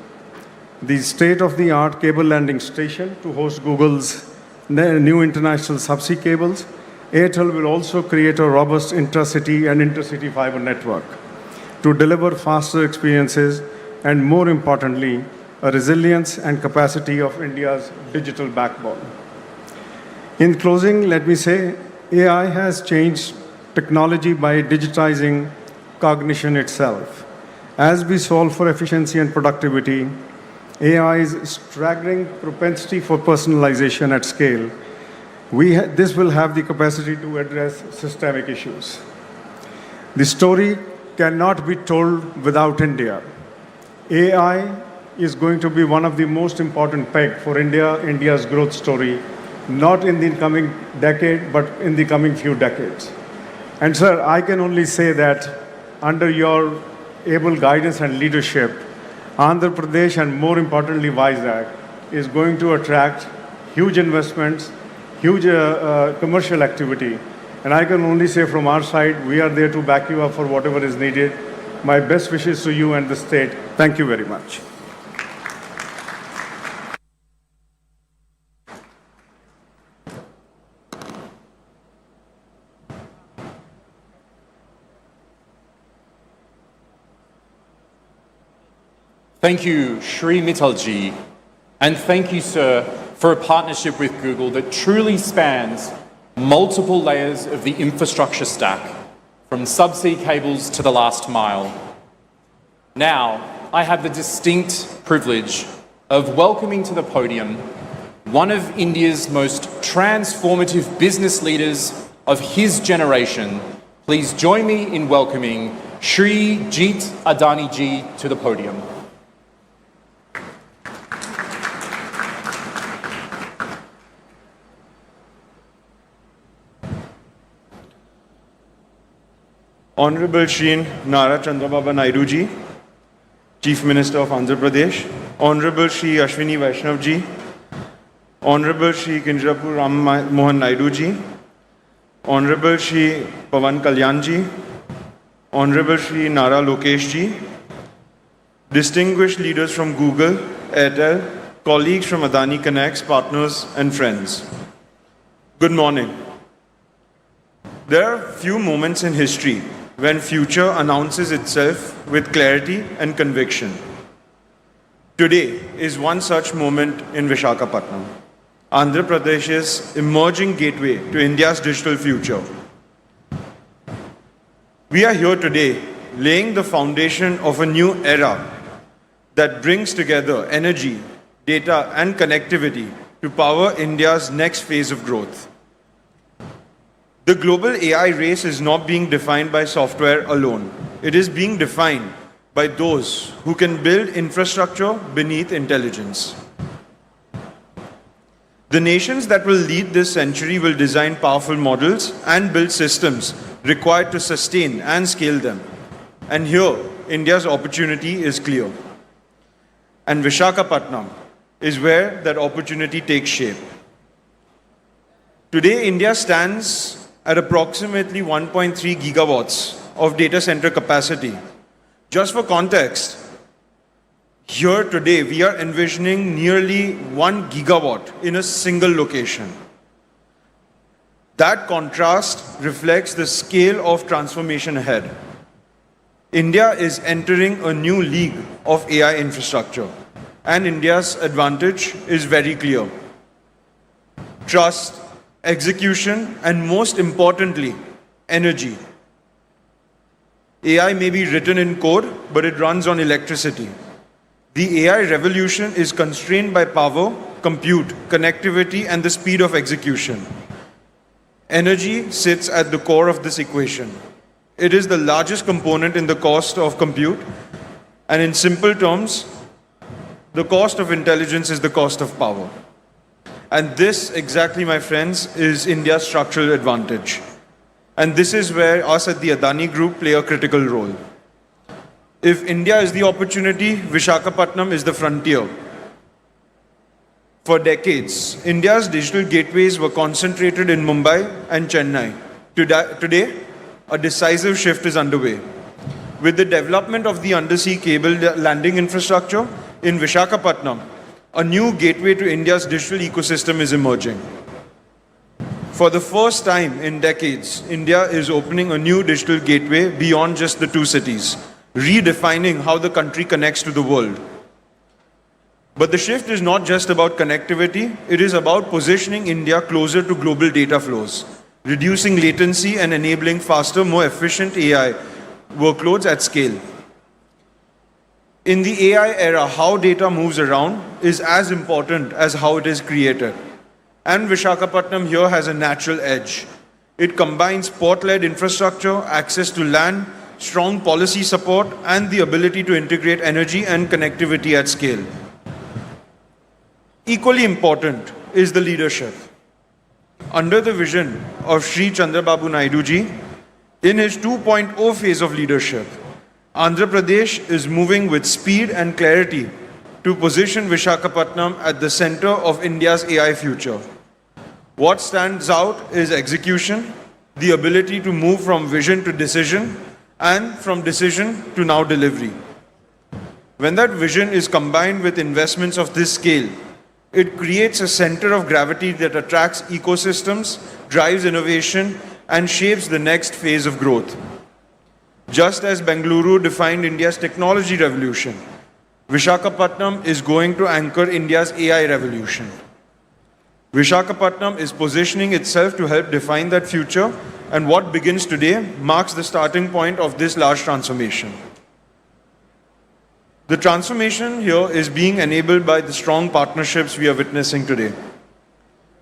the state-of-the-art cable landing station to host Google's new international subsea cables, Airtel will also create a robust intracity and intercity fiber network to deliver faster experiences and, more importantly, a resilience and capacity of India's digital backbone. In closing, let me say, AI has changed technology by digitizing cognition itself. As we solve for efficiency and productivity, AI's staggering propensity for personalization at scale, this will have the capacity to address systemic issues. The story cannot be told without India. AI is going to be one of the most important pegs for India's growth story, not in the coming decade, but in the coming few decades. And sir, I can only say that under your able guidance and leadership, Andhra Pradesh and more importantly Vizag is going to attract huge investments, huge commercial activity. And I can only say from our side, we are there to back you up for whatever is needed. My best wishes to you and the state. Thank you very much. Thank you, Shri Mittalji, and thank you, sir, for a partnership with Google that truly spans multiple layers of the infrastructure stack, from subsea cables to the last mile. Now, I have the distinct privilege of welcoming to the podium one of India's most transformative business leaders of his generation. Please join me in welcoming Shri Jeet Adani ji to the podium. Honorable Shri Nara Chandrababa Naidu ji, Chief Minister of Andhra Pradesh, Honorable Shri Ashwini Vaishnav ji, Honorable Shri Kinjapur Ram Mohan Naidu ji, Honorable Shri Pawan Kalyan ji, Honorable Shri Nara Lokesh ji, distinguished leaders from Google, Airtel, colleagues from Adani Connects, partners and friends. Good morning. There are few moments in history when future announces itself with clarity and conviction. Today is one such moment in Visakhapatnam, Andhra Pradesh's emerging gateway to India's digital future. We are here today laying the foundation of a new era that brings together energy, data, and connectivity to power India's next phase of growth. The global AI race is not being defined by software alone. It is being defined by those who can build infrastructure beneath intelligence. The nations that will lead this century will design powerful models and build systems required to sustain and scale them. And here, India's opportunity is clear. And Visakhapatnam is where that opportunity takes shape. Today, India stands at approximately 1.3 gigawatts of data center capacity. Just for context, here today we are envisioning nearly 1 gigawatt in a single location. That contrast reflects the scale of transformation ahead. India is entering a new league of AI infrastructure, and India's advantage is very clear. Trust, execution, and most importantly, energy. AI may be written in code, but it runs on electricity. The AI revolution is constrained by power, compute, connectivity, and the speed of execution. Energy sits at the core of this equation. It is the largest component in the cost of compute, and in simple terms, the cost of intelligence is the cost of power. And this, exactly, my friends, is India's structural advantage. And this is where us at the Adani Group play a critical role. If India is the opportunity, Visakhapatnam is the frontier. For decades, India's digital gateways were concentrated in Mumbai and Chennai. Today, a decisive shift is underway. With the development of the undersea cable landing infrastructure in Visakhapatnam, a new gateway to India's digital ecosystem is emerging. For the first time in decades, India is opening a new digital gateway beyond just the two cities, redefining how the country connects to the world. But the shift is not just about connectivity, it is about positioning India closer to global data flows, reducing latency and enabling faster, more efficient AI workloads at scale. In the AI era, how data moves around is as important as how it is created. And Visakhapatnam here has a natural edge. It combines port-led infrastructure, access to land, strong policy support, and the ability to integrate energy and connectivity at scale. Equally important is the leadership. Under the vision of Sri Chandrababu Naidu ji, in his 2.0 phase of leadership, Andhra Pradesh is moving with speed and clarity to position Visakhapatnam at the center of India's AI future. What stands out is execution, the ability to move from vision to decision, and from decision to now delivery. When that vision is combined with investments of this scale, it creates a center of gravity that attracts ecosystems, drives innovation, and shapes the next phase of growth. Just as Bengaluru defined India's technology revolution, Visakhapatnam is going to anchor India's AI revolution. Visakhapatnam is positioning itself to help define that future, and what begins today marks the starting point of this large transformation. The transformation here is being enabled by the strong partnerships we are witnessing today.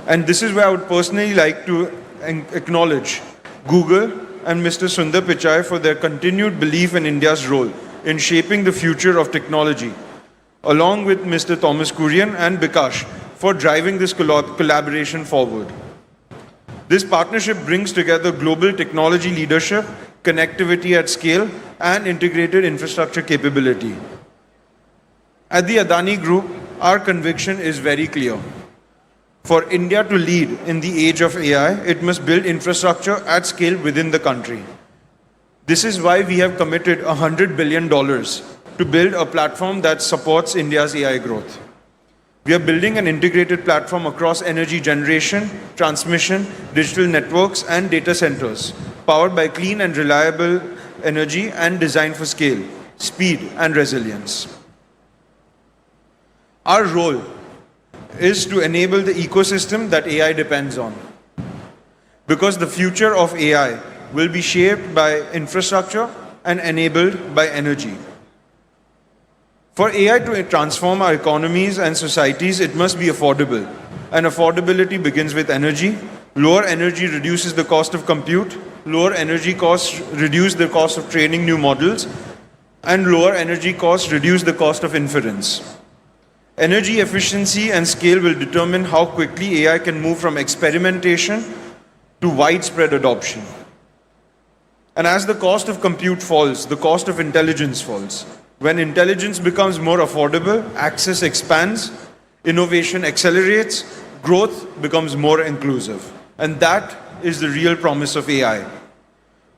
And this is where I would personally like to acknowledge Google and Mr. Sundar Pichai for their continued belief in India's role in shaping the future of technology, along with Mr. Thomas Kurian and Bikash for driving this collaboration forward. This partnership brings together global technology leadership, connectivity at scale, and integrated infrastructure capability. At the Adani Group, our conviction is very clear. For India to lead in the age of AI, it must build infrastructure at scale within the country. This is why we have committed $100 billion to build a platform that supports India's AI growth. We are building an integrated platform across energy generation, transmission, digital networks, and data centers, powered by clean and reliable energy and designed for scale, speed, and resilience. Our role is to enable the ecosystem that AI depends on. Because the future of AI will be shaped by infrastructure and enabled by energy. For AI to transform our economies and societies, it must be affordable. And affordability begins with energy. Lower energy reduces the cost of compute. Lower energy costs reduce the cost of training new models. And lower energy costs reduce the cost of inference. Energy efficiency and scale will determine how quickly AI can move from experimentation to widespread adoption. And as the cost of compute falls, the cost of intelligence falls. When intelligence becomes more affordable, access expands, innovation accelerates, growth becomes more inclusive. And that is the real promise of AI.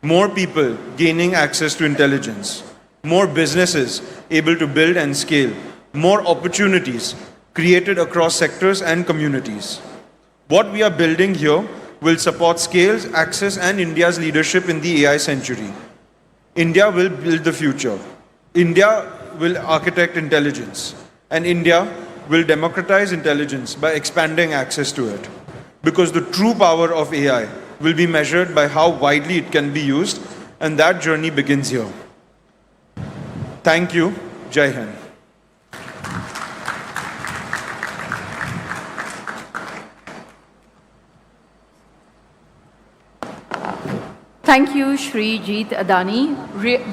More people gaining access to intelligence, more businesses able to build and scale, more opportunities created across sectors and communities. What we are building here will support scale, access, and India's leadership in the AI century. India will build the future. India will architect intelligence. And India will democratize intelligence by expanding access to it. Because the true power of AI will be measured by how widely it can be used, and that journey begins here. Thank you. Jai Hind. Thank you, Shri Jeet Adani.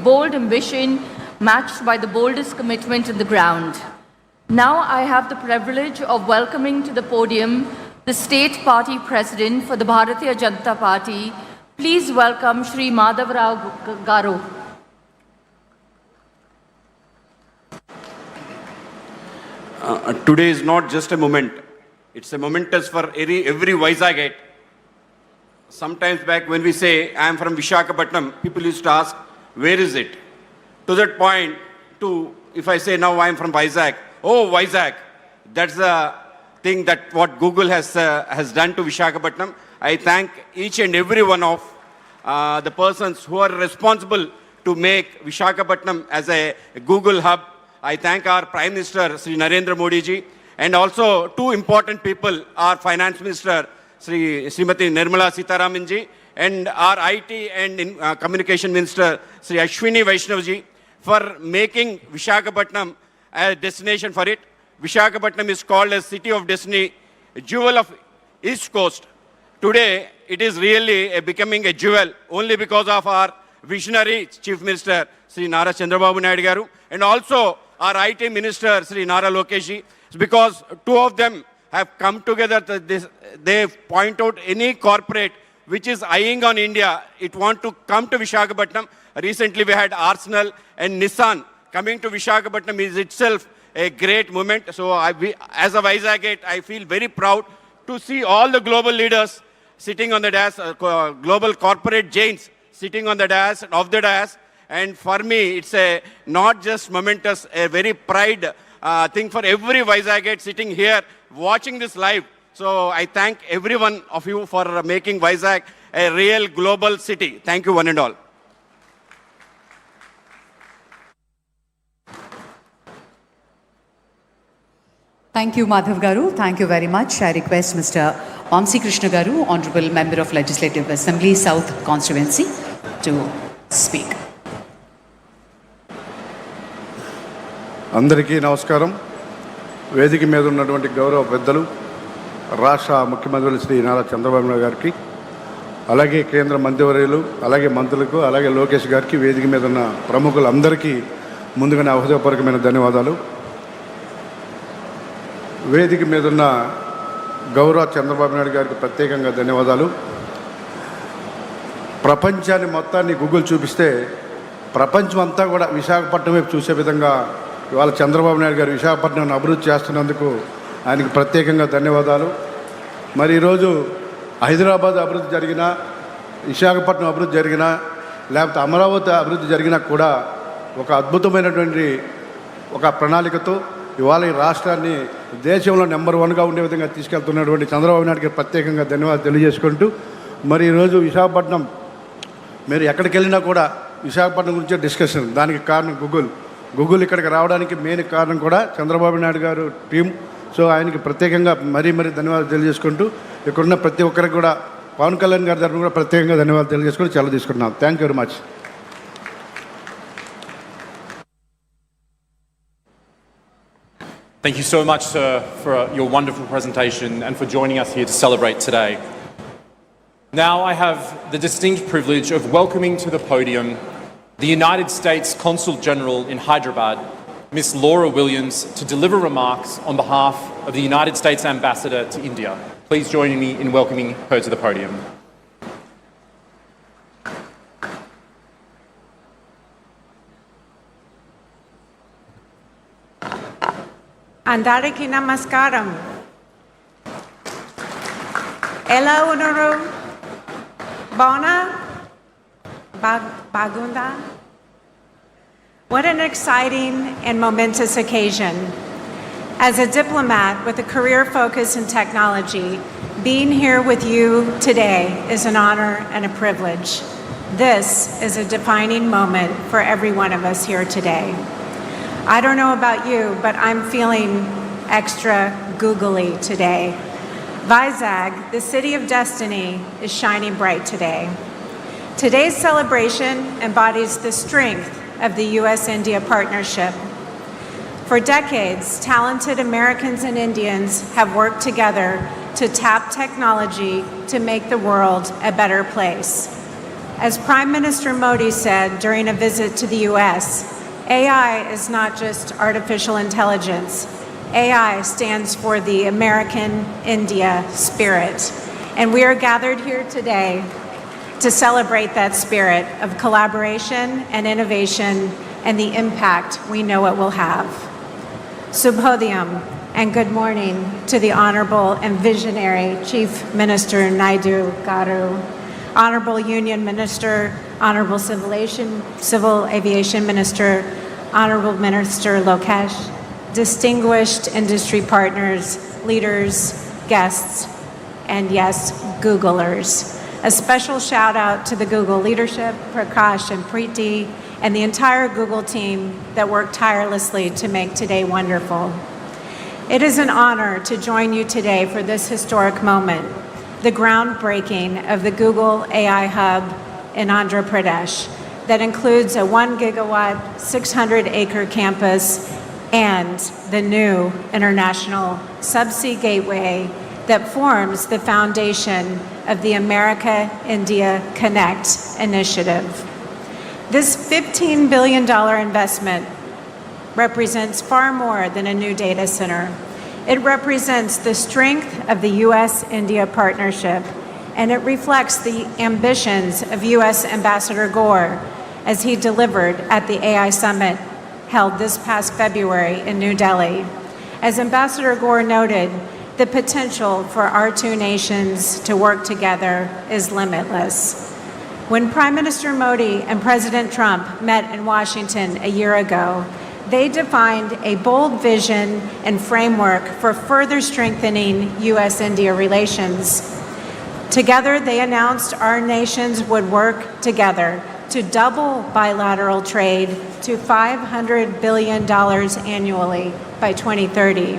Bold ambition matched by the boldest commitment on the ground. Now I have the privilege of welcoming to the podium the State Party President for the Bharatiya Janata Party. Please welcome Shri Madhav Rao Garu. Today is not just a moment. It's a momentous for every Vizagite. Sometimes back when we say, I am from Visakhapatnam, people used to ask, where is it? To that point, if I say now I am from Vizag, oh, Vizag, that's the thing that what Google has done to Visakhapatnam. I thank each and every one of the persons who are responsible to make Visakhapatnam as a Google hub. I thank our Prime Minister, Sri Narendra Modi ji, and also two important people, our Finance Minister, Srimati Nirmala Sitharaman ji, and our IT and Communication Minister, Sri Ashwini Vaishnav ji, for making Visakhapatnam a destination for it. Visakhapatnam is called as City of Destiny, a jewel of East Coast. Today, it is really becoming a jewel only because of our visionary Chief Minister, Sri Nara Chandrababu Naidu garu, and also our IT Minister, Sri Nara Lokesh ji, because two of them have come together. They point out any corporate which is eyeing on India, it want to come to Visakhapatnam. Recently, we had Arsenal and Nissan coming to Visakhapatnam is itself a great moment. So as a Vizagite, I feel very proud to see all the global leaders sitting on the dais, global corporate giants sitting on the dais, of the dais. And for me, it's a not just momentous, a very pride thing for every Vizagite sitting here watching this live. So I thank every one of you for making Vizag a real global city. Thank you one and all. Thank you, Madhav Garu. Thank you very much. I request Mr. Vamsi Krishna Garu, Honorable Member of Legislative Assembly, South Constituency, to speak. అందరికీ నమస్కారం. వేదిక మీద ఉన్నటువంటి గౌరవ పెద్దలు రాష్ట్ర ముఖ్యమంత్రులు శ్రీ నారా చంద్రబాబు నాయుడు గారికి, అలాగే కేంద్ర మంత్రివర్యులు, అలాగే మంత్రులకు, అలాగే లోకేష్ గారికి, వేదిక మీద ఉన్న ప్రముఖులందరికీ ముందుగానే హృదయపూర్వకమైన ధన్యవాదాలు. వేదిక మీద ఉన్న గౌరవ చంద్రబాబు నాయుడు గారికి ప్రత్యేకంగా ధన్యవాదాలు. ప్రపంచాన్ని మొత్తాన్ని గూగుల్ చూపిస్తే ప్రపంచం అంతా కూడా విశాఖపట్నం వైపు చూసే విధంగా ఇవాళ చంద్రబాబు నాయుడు గారు విశాఖపట్నం అభివృద్ధి చేస్తున్నందుకు ఆయనకు ప్రత్యేకంగా ధన్యవాదాలు. మరి ఈరోజు హైదరాబాద్ అభివృద్ధి జరిగినా, విశాఖపట్నం అభివృద్ధి జరిగినా, లేకపోతే అమరావతి అభివృద్ధి జరిగినా కూడా ఒక అద్భుతమైనటువంటి ఒక ప్రణాళికతో ఇవాళ ఈ రాష్ట్రాన్ని దేశంలో నెంబర్ 1గా ఉండే విధంగా తీసుకెళ్తున్నటువంటి చంద్రబాబు నాయుడుకి ప్రత్యేకంగా ధన్యవాదాలు తెలియజేసుకుంటూ, మరి ఈరోజు విశాఖపట్నం మీరు ఎక్కడికి వెళ్ళినా కూడా విశాఖపట్నం గురించే డిస్కషన్. దానికి కారణం గూగుల్ ఇక్కడికి రావడానికి మెయిన్ కారణం కూడా చంద్రబాబు నాయుడు గారు టీం. సో ఆయనకి ప్రత్యేకంగా మరీ ధన్యవాదాలు తెలియజేసుకుంటూ, ఇక్కడున్న ప్రతి ఒక్కరికి కూడా పవన్ కళ్యాణ్ గారి తరఫున కూడా ప్రత్యేకంగా ధన్యవాదాలు తెలియజేసుకొని సెలవు తీసుకుంటున్నాం. Thank you very much. Thank you so much, sir, for your wonderful presentation and for joining us here to celebrate today. Now I have the distinct privilege of welcoming to the podium the United States Consul General in Hyderabad, Miss Laura Williams, to deliver remarks on behalf of the United States Ambassador to India. Please join me in welcoming her to the podium. Andariki namaskaram. Ela unaru. Bona. Bagunda. What an exciting and momentous occasion. As a diplomat with a career focus in technology, being here with you today is an honor and a privilege. This is a defining moment for every one of us here today. I don't know about you, but I'm feeling extra googly today. Vizag, the city of destiny, is shining bright today. Today's celebration embodies the strength of the U.S.-India partnership. For decades, talented Americans and Indians have worked together to tap technology to make the world a better place. As Prime Minister Modi said during a visit to the U.S., AI is not just artificial intelligence. AI stands for the American India spirit. And we are gathered here today to celebrate that spirit of collaboration and innovation and the impact we know it will have. Subhodhyam and good morning to the Honorable and Visionary Chief Minister Naidu Garu, Honorable Union Minister, Honorable Civil Aviation Minister, Honorable Minister Lokesh, distinguished industry partners, leaders, guests, and yes, Googlers. A special shout out to the Google leadership, Prakash and Preeti, and the entire Google team that worked tirelessly to make today wonderful. It is an honor to join you today for this historic moment, the groundbreaking of the Google AI Hub in Andhra Pradesh that includes a 1 gigawatt, 600-acre campus and the new international subsea gateway that forms the foundation of the America-India Connect initiative. This $15 billion investment represents far more than a new data center. It represents the strength of the U.S.-India partnership, and it reflects the ambitions of U.S. Ambassador Gore as he delivered at the AI Summit held this past February in New Delhi. As Ambassador Gore noted, the potential for our two nations to work together is limitless. When Prime Minister Modi and President Trump met in Washington a year ago, they defined a bold vision and framework for further strengthening U.S.-India relations. Together, they announced our nations would work together to double bilateral trade to $500 billion annually by 2030.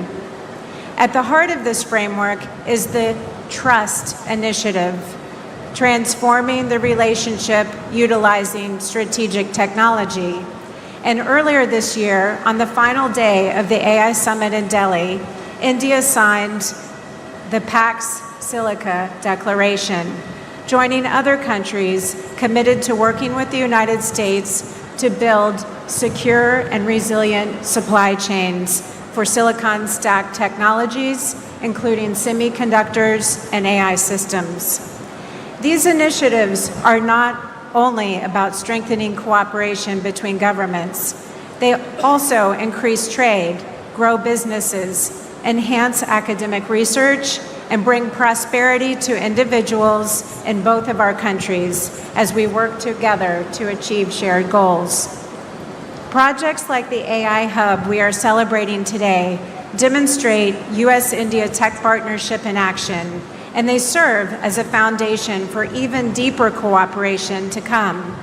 At the heart of this framework is the Trust Initiative, transforming the relationship utilizing strategic technology. And earlier this year, on the final day of the AI Summit in Delhi, India signed the Pax Silica Declaration, joining other countries committed to working with the United States to build secure and resilient supply chains for silicon stack technologies, including semiconductors and AI systems. These initiatives are not only about strengthening cooperation between governments, they also increase trade, grow businesses, enhance academic research, and bring prosperity to individuals in both of our countries as we work together to achieve shared goals. Projects like the AI Hub we are celebrating today demonstrate U.S.-India tech partnership in action, and they serve as a foundation for even deeper cooperation to come.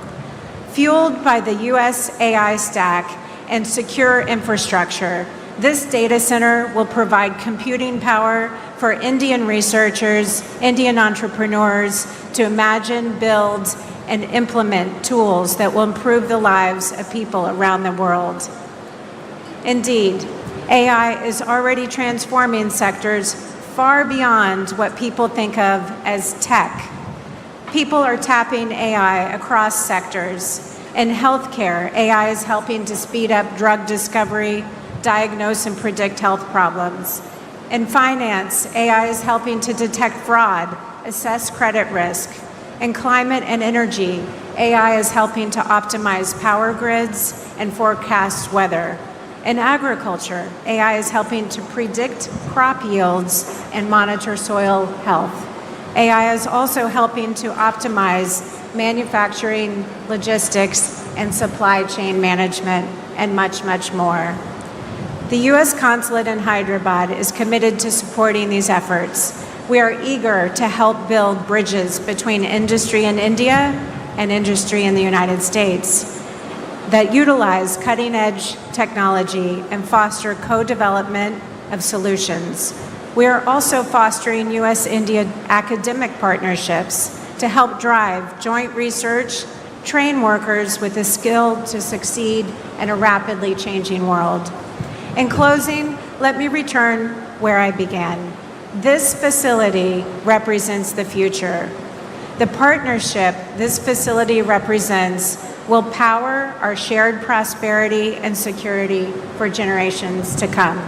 Fueled by the U.S. AI stack and secure infrastructure, this data center will provide computing power for Indian researchers, Indian entrepreneurs to imagine, build, and implement tools that will improve the lives of people around the world. Indeed, AI is already transforming sectors far beyond what people think of as tech. People are tapping AI across sectors. In healthcare, AI is helping to speed up drug discovery, diagnose and predict health problems. In finance, AI is helping to detect fraud, assess credit risk. In climate and energy, AI is helping to optimize power grids and forecast weather. In agriculture, AI is helping to predict crop yields and monitor soil health. AI is also helping to optimize manufacturing, logistics, and supply chain management, and much, much more. The U.S. Consulate in Hyderabad is committed to supporting these efforts. We are eager to help build bridges between industry in India and industry in the United States that utilize cutting-edge technology and foster co-development of solutions. We are also fostering U.S.-India academic partnerships to help drive joint research, train workers with the skill to succeed in a rapidly changing world. In closing, let me return where I began. This facility represents the future. The partnership this facility represents will power our shared prosperity and security for generations to come.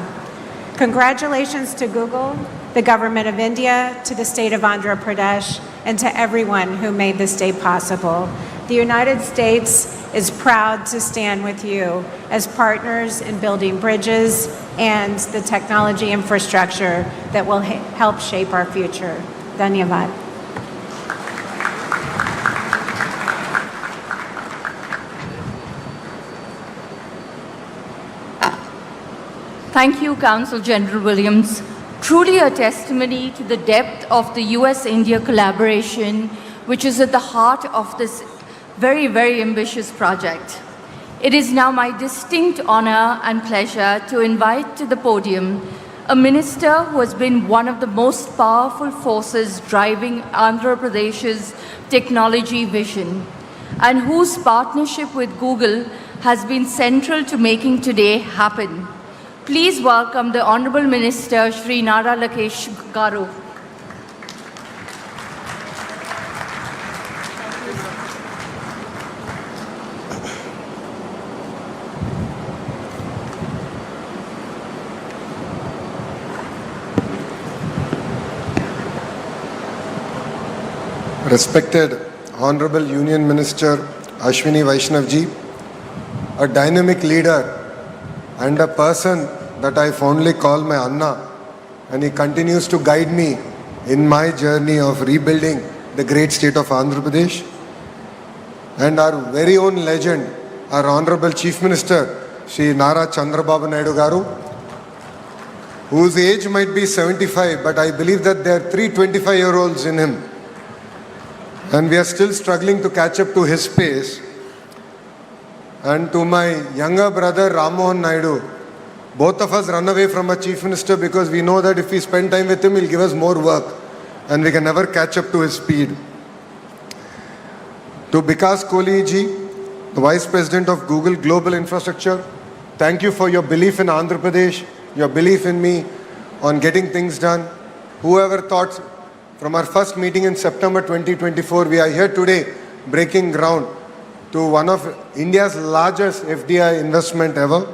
Congratulations to Google, the Government of India, to the State of Andhra Pradesh, and to everyone who made this day possible. The United States is proud to stand with you as partners in building bridges and the technology infrastructure that will help shape our future. Dhanyavad. Thank you, Counsel General Williams. Truly a testimony to the depth of the US-India collaboration, which is at the heart of this very, very ambitious project. It is now my distinct honor and pleasure to invite to the podium a minister who has been one of the most powerful forces driving Andhra Pradesh's technology vision, and whose partnership with Google has been central to making today happen. Please welcome the Honorable Minister, Shri Nara Lakesh Garu. Respected Honorable Union Minister Ashwini Vaishnav ji, a dynamic leader and a person that I fondly call my Anna, and he continues to guide me in my journey of rebuilding the great state of Andhra Pradesh. And our very own legend, our Honorable Chief Minister, Shri Nara Chandrababu Naidu Garu, whose age might be 75, but I believe that there are 3 25-year-olds in him. And we are still struggling to catch up to his pace. And to my younger brother, Ram Mohan Naidu, both of us run away from a chief minister because we know that if we spend time with him, he'll give us more work and we can never catch up to his speed. To Vikas Kohli ji, the Vice President of Google Global Infrastructure, thank you for your belief in Andhra Pradesh, your belief in me on getting things done. Whoever thought from our first meeting in September 2024, we are here today breaking ground to one of India's largest FDI investment ever.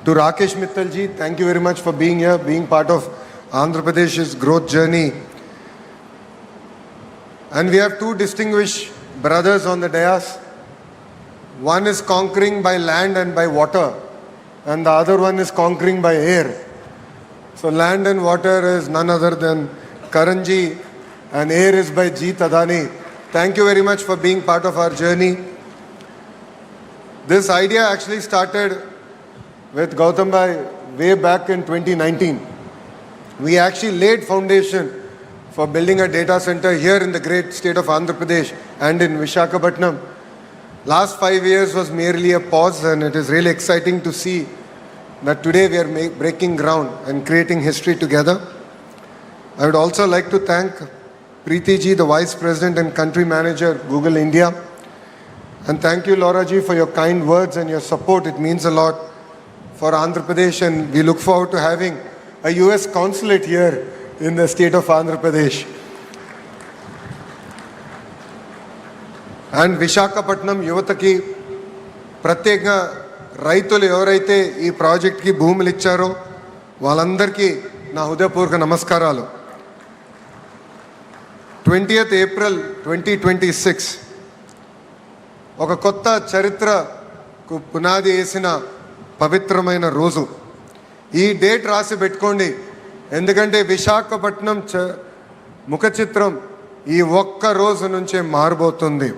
To Rakesh Mittal ji, thank you very much for being here, being part of Andhra Pradesh's growth journey. And we have 2 distinguished brothers on the dais. One is conquering by land and by water, and the other one is conquering by air. So land and water is none other than Karan ji, and air is by Jeet Adani. Thank you very much for being part of our journey. This idea actually started with Gautam Bhai way back in 2019. We actually laid foundation for building a data center here in the great state of Andhra Pradesh and in Visakhapatnam. Last 5 years was merely a pause, and it is really exciting to see that today we are breaking ground and creating history together. I would also like to thank Preeti ji, the Vice President and Country Manager, Google India. And thank you, Laura ji, for your kind words and your support. It means a lot for Andhra Pradesh, and we look forward to having a US consulate here in the state of Andhra Pradesh. And Vishakhapatnam యువతకి ప్రత్యేకంగా రైతులు ఎవరైతే ఈ ప్రాజెక్ట్కి భూములు ఇచ్చారో వాళ్ళందరికీ నా హృదయపూర్వక నమస్కారాలు. 20th April 2026 ఒక కొత్త చరిత్రకు పునాది వేసిన పవిత్రమైన రోజు. ఈ డేట్ రాసి పెట్టుకోండి, ఎందుకంటే విశాఖపట్నం ముఖ చిత్రం ఈ ఒక్క రోజు నుంచే మారబోతుంది.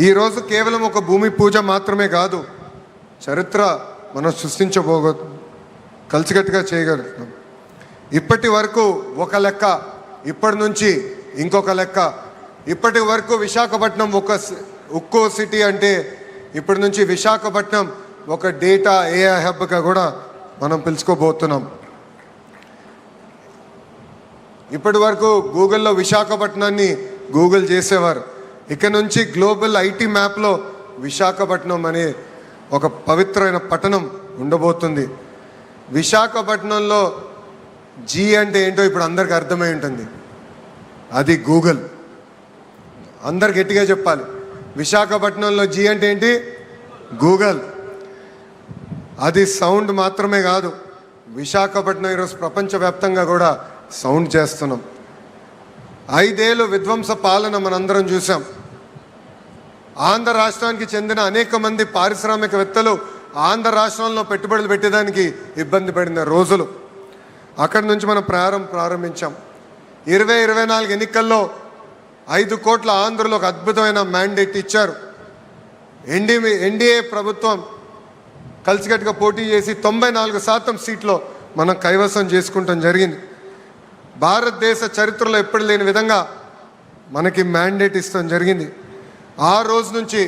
ఈరోజు కేవలం ఒక భూమి పూజ మాత్రమే కాదు, చరిత్ర మనం కలిసికట్టుగా చేయగలుగుతాం. ఇప్పటి వరకు ఒక లెక్క, ఇప్పటి నుంచి ఇంకొక లెక్క. ఇప్పటి వరకు విశాఖపట్నం ఒక ఉక్కో సిటీ అంటే ఇప్పటి నుంచి విశాఖపట్నం ఒక డేటా ఏఐ హబ్గా కూడా మనం పిలుచుకోబోతున్నాం. ఇప్పటి వరకు గూగుల్లో విశాఖపట్నాన్ని గూగుల్ చేసేవారు. ఇక నుంచి గ్లోబల్ ఐటీ మ్యాప్లో విశాఖపట్నం అనే ఒక పవిత్రమైన పట్టణం ఉండబోతుంది. విశాఖపట్నంలో జీ అంటే ఏంటో ఇప్పుడు అందరికి అర్థమై ఉంటుంది, అది గూగుల్. అందరు గట్టిగా చెప్పాలి, విశాఖపట్నంలో జీ అంటే ఏంటి? గూగుల్. అది సౌండ్ మాత్రమే కాదు, విశాఖపట్నం ఈరోజు ప్రపంచవ్యాప్తంగా కూడా సౌండ్ చేస్తున్నాం. 5 ఏళ్ళు విధ్వంస పాలన మనందరం చూసాం. ఆంధ్ర రాష్ట్రానికి చెందిన అనేక మంది పారిశ్రామికవేత్తలు ఆంధ్ర రాష్ట్రంలో పెట్టుబడులు పెట్టేదానికి ఇబ్బంది పడిన రోజులు. అక్కడి నుంచి మనం ప్రారంభించాం. 2024 ఎన్నికల్లో 5 కోట్ల ఆంధ్రలో ఒక అద్భుతమైన మ్యాండేట్ ఇచ్చారు. ఎన్డీఏ ప్రభుత్వం కలిసికట్టుగా పోటీ చేసి 94% సీట్లో మనం కైవసం చేసుకుంటాం జరిగింది. భారతదేశ చరిత్రలో ఎప్పుడు లేని విధంగా మనకి మ్యాండేట్ ఇస్తాం జరిగింది. ఆ రోజు నుంచి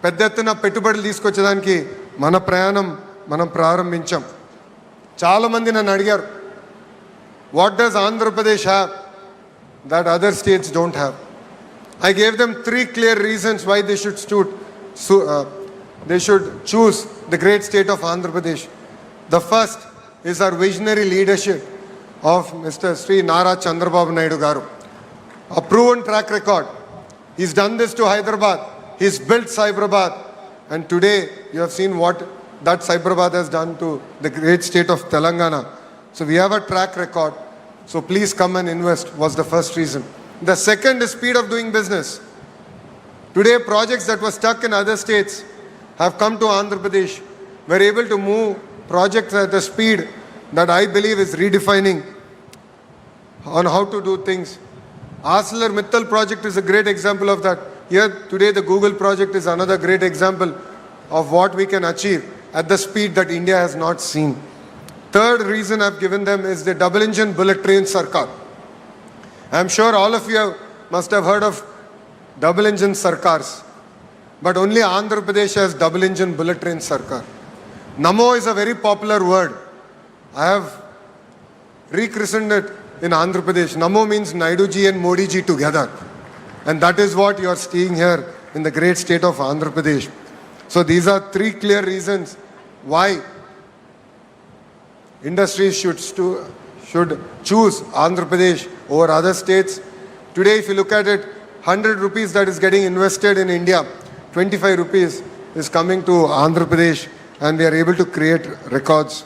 పెద్ద ఎత్తున పెట్టుబడులు తీసుకొచ్చేదానికి మన ప్రయాణం మనం ప్రారంభించాం. చాలామంది నన్ను అడిగారు, what does Andhra Pradesh have that other states don't have? I gave them 3 clear reasons why they should choose the great state of Andhra Pradesh. The first is our visionary leadership of Mr. Sri Nara Chandrababu Naidu Garu. A proven track record. He's done this to Hyderabad. He's built Cyberabad. And today you have seen what that Cyberabad has done to the great state of Telangana. So we have a track record. So please come and invest was the first reason. The second is speed of doing business. Today projects that were stuck in other states have come to Andhra Pradesh. We're able to move projects at a speed that I believe is redefining on how to do things. ArcelorMittal project is a great example of that. Here today the Google project is another great example of what we can achieve at the speed that India has not seen. Third reason I've given them is the double engine bullet train Sarkar. I'm sure all of you must have heard of double engine Sarkars, but only Andhra Pradesh has double engine bullet train Sarkar. Namo is a very popular word. I have rechristened it in Andhra Pradesh. Namo means Naidu ji and Modi ji together, and that is what you are seeing here in the great state of Andhra Pradesh. So these are 3 clear reasons why industries should choose Andhra Pradesh over other states. Today, if you look at it, 100 rupees that is getting invested in India, 25 rupees is coming to Andhra Pradesh, and we are able to create records.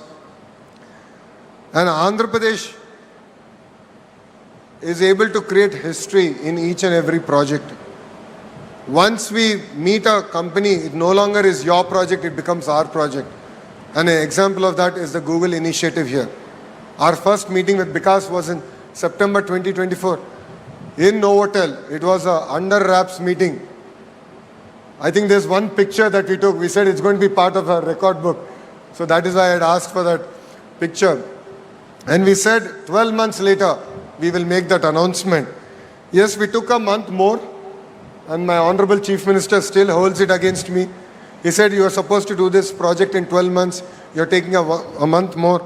And Andhra Pradesh is able to create history in each and every project. Once we meet a company, it no longer is your project, it becomes our project. And an example of that is the Google initiative here. Our first meeting with Vikas was in September 2024 in Novotel. It was a under wraps meeting. I think there's one picture that we took. We said it's going to be part of our record book. So that is why I had asked for that picture. And we said 12 months later, we will make that announcement. Yes, we took a month more, and my Honorable Chief Minister still holds it against me. He said, you are supposed to do this project in 12 months. You're taking a month more.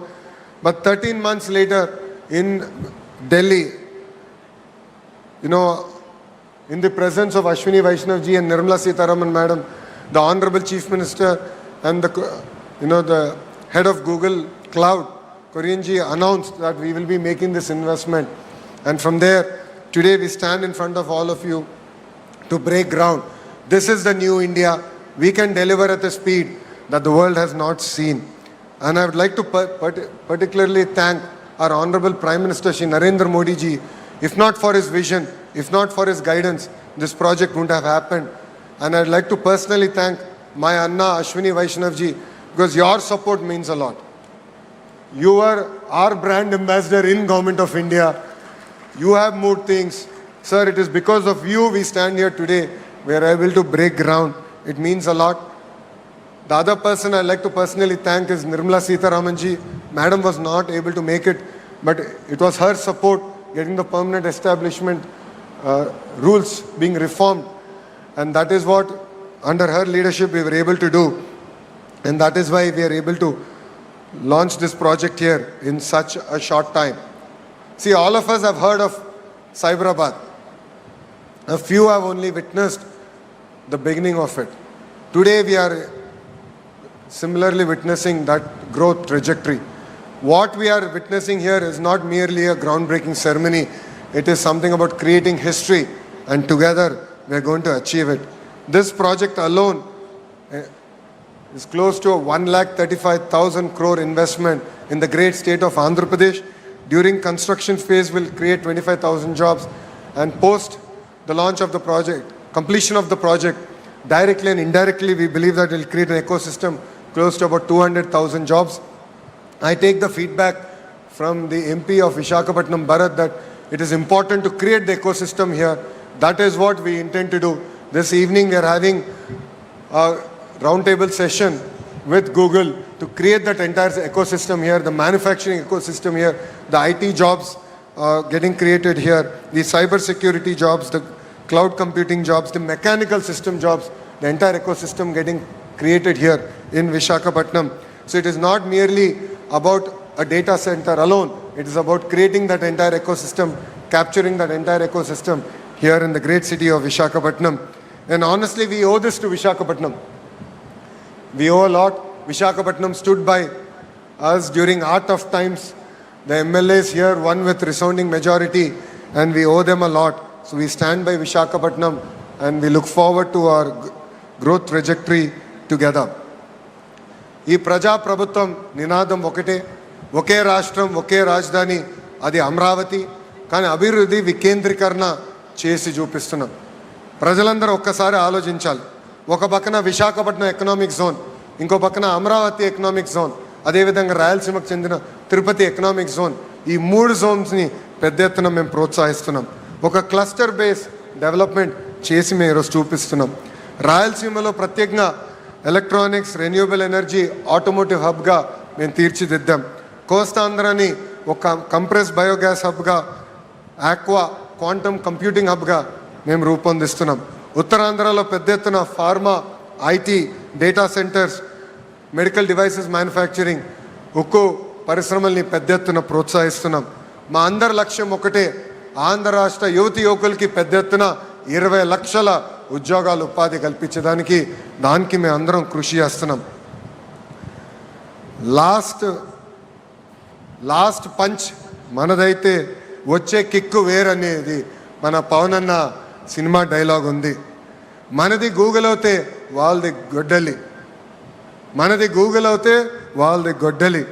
But 13 months later, in Delhi, in the presence of Ashwini Vaishnav ji and Nirmala Sitharaman madam, the Honorable Chief Minister and the head of Google Cloud, Korean ji, announced that we will be making this investment. And from there, today we stand in front of all of you to break ground. This is the new India. We can deliver at a speed that the world has not seen. And I would like to particularly thank our Honorable Prime Minister Shri Narendra Modi ji. If not for his vision, if not for his guidance, this project wouldn't have happened. And I'd like to personally thank my Anna Ashwini Vaishnav ji, because your support means a lot. You are our brand ambassador in Government of India. You have moved things. Sir, it is because of you we stand here today. We are able to break ground. It means a lot. The other person I'd like to personally thank is Nirmala Sitharaman ji. Madam was not able to make it, but it was her support getting the permanent establishment rules being reformed. And that is what, under her leadership, we were able to do. And that is why we are able to launch this project here in such a short time. See, all of us have heard of Cyberabad. A few have only witnessed the beginning of it. Today we are similarly witnessing that growth trajectory. What we are witnessing here is not merely a groundbreaking ceremony. It is something about creating history, and together we are going to achieve it. This project alone is close to a 1,35,000 crore investment in the great state of Andhra Pradesh. During construction phase will create 25,000 jobs, and post the launch of the project, completion of the project, directly and indirectly we believe that it will create an ecosystem close to about 200,000 jobs. I take the feedback from the MP of Visakhapatnam, Bharat, that it is important to create the ecosystem here. That is what we intend to do. This evening we are having a roundtable session with Google to create that entire ecosystem here, the manufacturing ecosystem here, the IT jobs getting created here, the cyber security jobs, the cloud computing jobs, the mechanical system jobs, the entire ecosystem getting created here in Visakhapatnam. So it is not merely about a data center alone. It is about creating that entire ecosystem, capturing that entire ecosystem here in the great city of Visakhapatnam. And honestly, we owe this to Visakhapatnam. We owe a lot. Visakhapatnam stood by us during our tough times. The MLAs here won with resounding majority, and we owe them a lot. So we stand by Visakhapatnam, and we look forward to our growth trajectory together. ఈ ప్రజా ప్రభుత్వం నినాదం ఒకటే, ఒకే రాష్ట్రం ఒకే రాజధాని, అది అమరావతి. కానీ అభివృద్ధి వికేంద్రీకరణ చేసి చూపిస్తున్నాం. ప్రజలందరూ ఒక్కసారి ఆలోచించాలి. ఒక పక్కన విశాఖపట్నం ఎకనామిక్ జోన్, ఇంకో పక్కన అమరావతి ఎకనామిక్ జోన్, అదేవిధంగా రాయలసీమకు చెందిన తిరుపతి ఎకనామిక్ జోన్. ఈ 3 జోన్స్ని పెద్ద ఎత్తున మేము ప్రోత్సహిస్తున్నాం. ఒక క్లస్టర్ బేస్ డెవలప్మెంట్ చేసి మేము ఈరోజు చూపిస్తున్నాం. రాయలసీమలో ప్రత్యేకంగా ఎలక్ట్రానిక్స్, రెన్యూవబుల్ ఎనర్జీ, ఆటోమోటివ్ హబ్గా మేము తీర్చిదిద్దాం. కోస్తాంధ్రని ఒక కంప్రెస్ బయోగ్యాస్ హబ్గా, ఆక్వా క్వాంటమ్ కంప్యూటింగ్ హబ్గా మేము రూపొందిస్తున్నాం. ఉత్తరాంధ్రలో పెద్ద ఎత్తున pharma, IT, data centres, medical devices manufacturing, ఉక్కు పరిశ్రమల్ని పెద్ద ఎత్తున ప్రోత్సహిస్తున్నాం. మా అందరి లక్ష్యం ఒకటే, ఆంధ్ర రాష్ట్ర యువతి యువకులకి పెద్ద ఎత్తున 20 లక్షల ఉద్యోగాలు, ఉపాధి కల్పించడానికి దానికి మేము అందరం కృషి చేస్తున్నాం. లాస్ట్ పంచ్ మనదైతే వచ్చే కిక్కు వేరనేది మన పవన్ అన్న సినిమా డైలాగ్ ఉంది. మనది గూగుల్ అవుతే వాళ్ళది గొడ్డలి, మనది గూగుల్ అవుతే వాళ్ళది గొడ్డలి.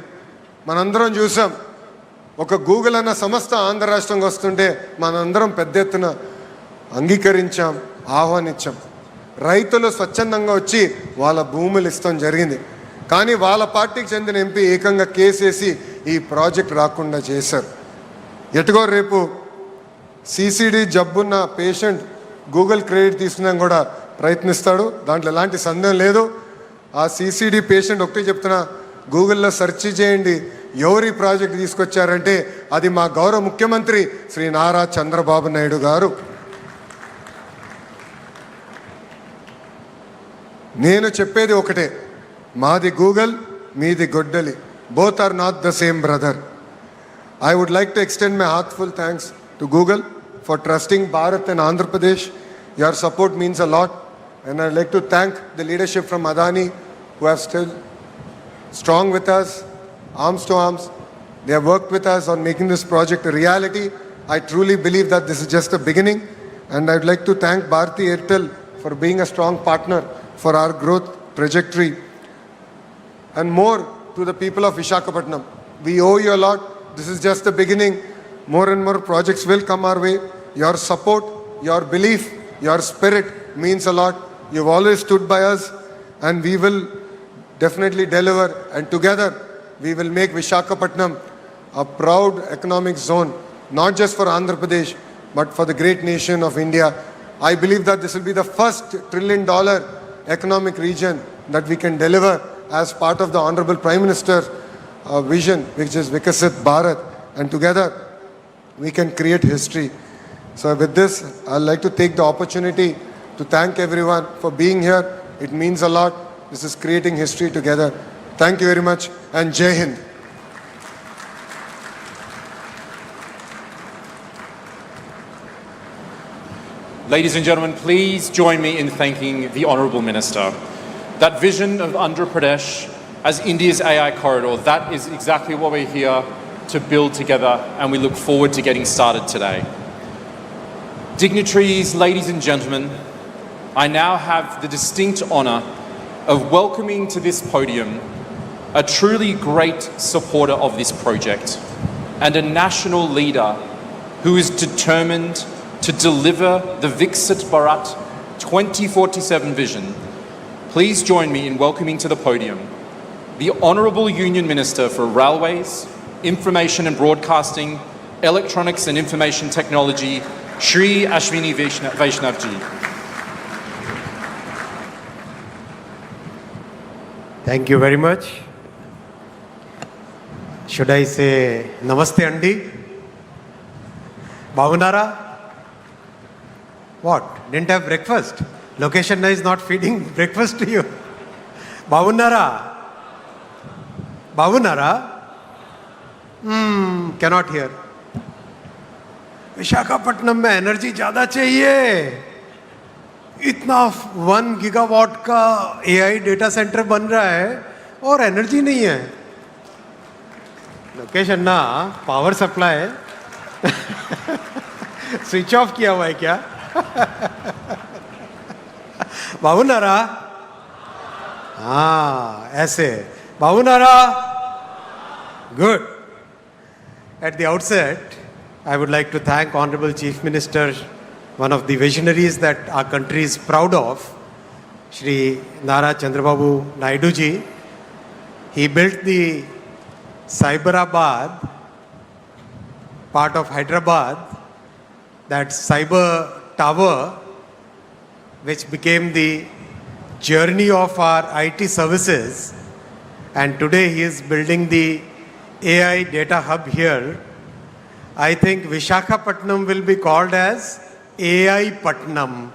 మనందరం చూసాం, ఒక గూగుల్ అన్న సంస్థ ఆంధ్ర రాష్ట్రంగా వస్తుంటే మనందరం పెద్ద ఎత్తున అంగీకరించాం, ఆహ్వానించాం. రైతులు స్వచ్ఛందంగా వచ్చి వాళ్ళ భూములు ఇస్తాం జరిగింది. కానీ వాళ్ళ పార్టీకి చెందిన ఎంపీ ఏకంగా కేసేసి ఈ ప్రాజెక్ట్ రాకుండా చేశారు. ఎటుగో రేపు సిసిడి జబ్బున్న పేషెంట్ గూగుల్ క్రెడిట్ తీసుకున్నాం కూడా ప్రయత్నిస్తాడు, దాంట్లో ఎలాంటి సందేహం లేదు. ఆ సిసిడి పేషెంట్ ఒకటే చెప్తున్నా, గూగుల్లో సెర్చ్ చేయండి ఎవరి ప్రాజెక్ట్ తీసుకొచ్చారంటే అది మా గౌరవ ముఖ్యమంత్రి శ్రీ నారా చంద్రబాబు నాయుడు గారు. నేను చెప్పేది ఒకటే, మాది గూగుల్, మీది గొడ్డలి. Both are not the same brother. I would like to extend my heartfelt thanks to Google for trusting Bharat and Andhra Pradesh. Your support means a lot. And I'd like to thank the leadership from Adani who have still strong with us, arms to arms. They have worked with us on making this project a reality. I truly believe that this is just a beginning. And I'd like to thank Bharti Airtel for being a strong partner for our growth trajectory. And more to the people of Visakhapatnam. We owe you a lot. This is just the beginning. More and more projects will come our way. Your support, your belief, your spirit means a lot. You've always stood by us, and we will definitely deliver. And together, we will make Visakhapatnam a proud economic zone, not just for Andhra Pradesh, but for the great nation of India. I believe that this will be the first $1 trillion economic region that we can deliver as part of the Honorable Prime Minister's vision, which is Vikasit Bharat. And together, we can create history. So with this, I'd like to take the opportunity to thank everyone for being here. It means a lot. This is creating history together. Thank you very much, and Jai Hind. Ladies and gentlemen, please join me in thanking the Honourable Minister. That vision of Andhra Pradesh as India's AI corridor, that is exactly what we're here to build together, and we look forward to getting started today. Dignitaries, ladies and gentlemen, I now have the distinct honour of welcoming to this podium a truly great supporter of this project and a national leader who is determined to deliver the Viksit Bharat 2047 vision. Please join me in welcoming to the podium the Honourable Union Minister for Railways, Information and Broadcasting, Electronics and Information Technology, Shri Ashwini Vaishnav ji. Thank you very much. Should I say Namaste Andi? Bhavunara? What? Didn't have breakfast? Location is not feeding breakfast to you. Bhavunara? Bhavunara? Cannot hear. Visakhapatnam में energy ज़्यादा चाहिए. इतना 1 gigawatt का AI data centre बन रहा है और energy नहीं है. लोकेशन ना पावर सप्लाई स्विच ऑफ किया हुआ है क्या? बाबूनारा? हाँ ऐसे. बाबूनारा? Good. At the outset, I would like to thank Honorable Chief Minister, one of the visionaries that our country is proud of, Shri Nara Chandrababu Naidu ji. He built the Cyberabad, part of Hyderabad, that cyber tower, which became the journey of our IT services. And today he is building the AI data hub here. I think Visakhapatnam will be called as AI Patnam.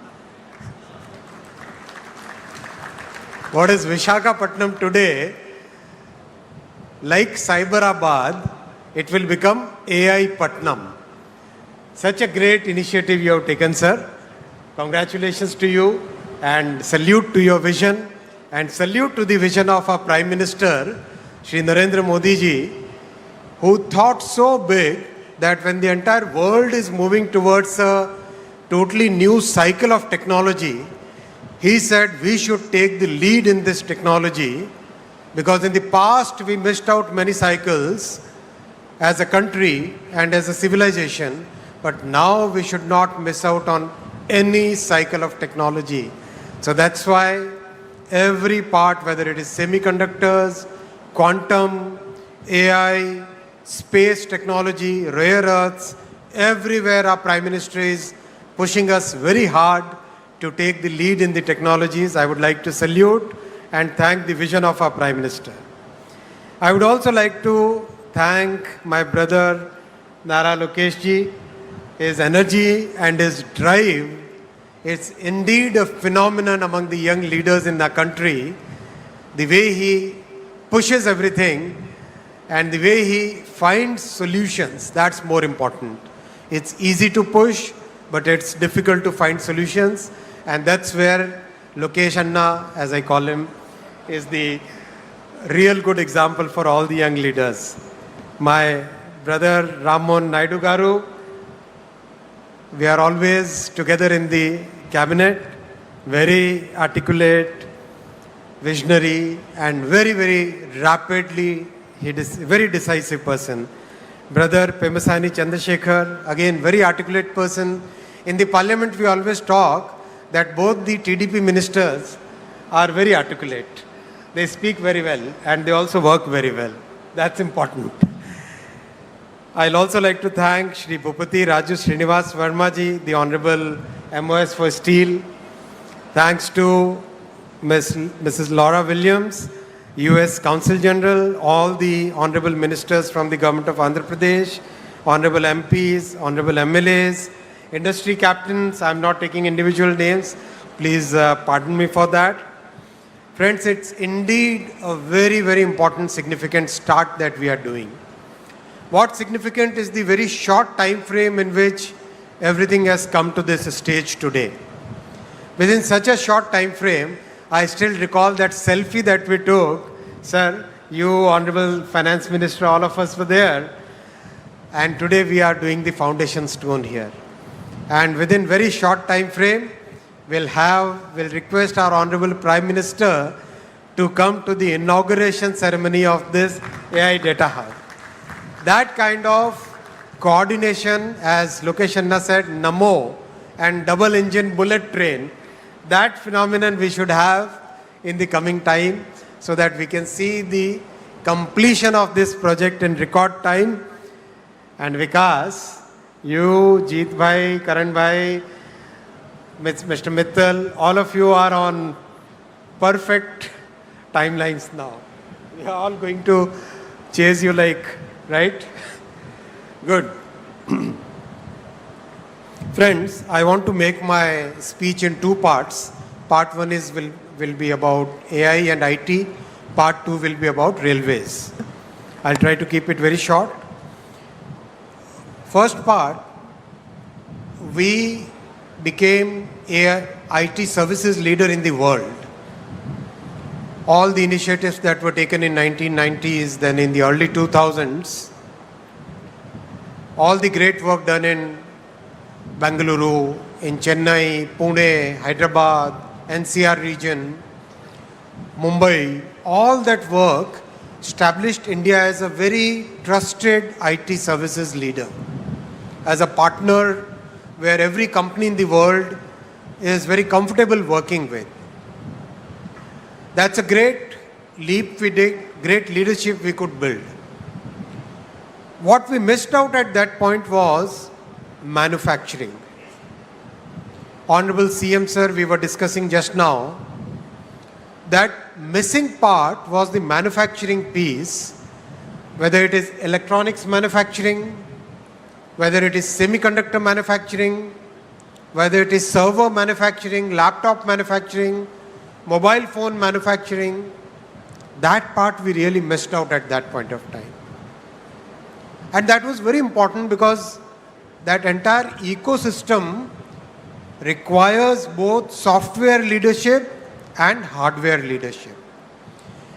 What is Visakhapatnam today? Like Cyberabad, it will become AI Patnam. Such a great initiative you have taken, sir. Congratulations to you and salute to your vision and salute to the vision of our Prime Minister, Shri Narendra Modi ji, who thought so big that when the entire world is moving towards a totally new cycle of technology, he said we should take the lead in this technology, because in the past we missed out many cycles as a country and as a civilization, but now we should not miss out on any cycle of technology. So that's why every part, whether it is semiconductors, quantum, AI, space technology, rare earths, everywhere our Prime Minister is pushing us very hard to take the lead in the technologies. I would like to salute and thank the vision of our Prime Minister. I would also like to thank my brother Nara Lokesh ji. His energy and his drive, it's indeed a phenomenon among the young leaders in our country. The way he pushes everything, and the way he finds solutions, that's more important. It's easy to push, but it's difficult to find solutions, and that's where Lokesh Anna, as I call him, is the real good example for all the young leaders. My brother Ramon Naidu Garu, we are always together in the cabinet, very articulate, visionary, and very, very rapidly, he is a very decisive person. Brother Pemasani Chandrasekhar, again, very articulate person. In the parliament, we always talk that both the TDP ministers are very articulate. They speak very well, and they also work very well. That's important. I'll also like to thank Shri Bhupati Raju Srinivas Verma-ji, the Honorable MOS for Steel. Thanks to Mrs. Laura Williams, US Consul General, all the Honorable Ministers from the Government of Andhra Pradesh, Honorable MPs, Honorable MLAs, industry captains. I'm not taking individual names. Please pardon me for that. Friends, it's indeed a very, very important, significant start that we are doing. What's significant is the very short time frame in which everything has come to this stage today. Within such a short time frame, I still recall that selfie that we took. Sir, you, Honorable Finance Minister, all of us were there. And today we are doing the foundation stone here. And within very short time frame, we'll request our Honorable Prime Minister to come to the inauguration ceremony of this AI Data Hub. That kind of coordination, as Lokesh Anna said, Namo and double engine bullet train, that phenomenon we should have in the coming time so that we can see the completion of this project in record time. And Vikas, you, Jeet Bhai, Karan Bhai, Mr. Mittal, all of you are on perfect timelines now. We are all going to chase you like, right? Good. Friends, I want to make my speech in two parts. Part one will be about AI and IT. Part two will be about railways. I'll try to keep it very short. First part, we became a IT services leader in the world. All the initiatives that were taken in 1990s, then in the early 2000s, all the great work done in Bengaluru, in Chennai, Pune, Hyderabad, NCR region, Mumbai, all that work established India as a very trusted IT services leader, as a partner where every company in the world is very comfortable working with. That's a great leap we did, great leadership we could build. What we missed out at that point was manufacturing. Honorable CM Sir, we were discussing just now, that missing part was the manufacturing piece, whether it is electronics manufacturing, whether it is semiconductor manufacturing, whether it is server manufacturing, laptop manufacturing, mobile phone manufacturing. That part we really missed out at that point of time. And that was very important because that entire ecosystem requires both software leadership and hardware leadership.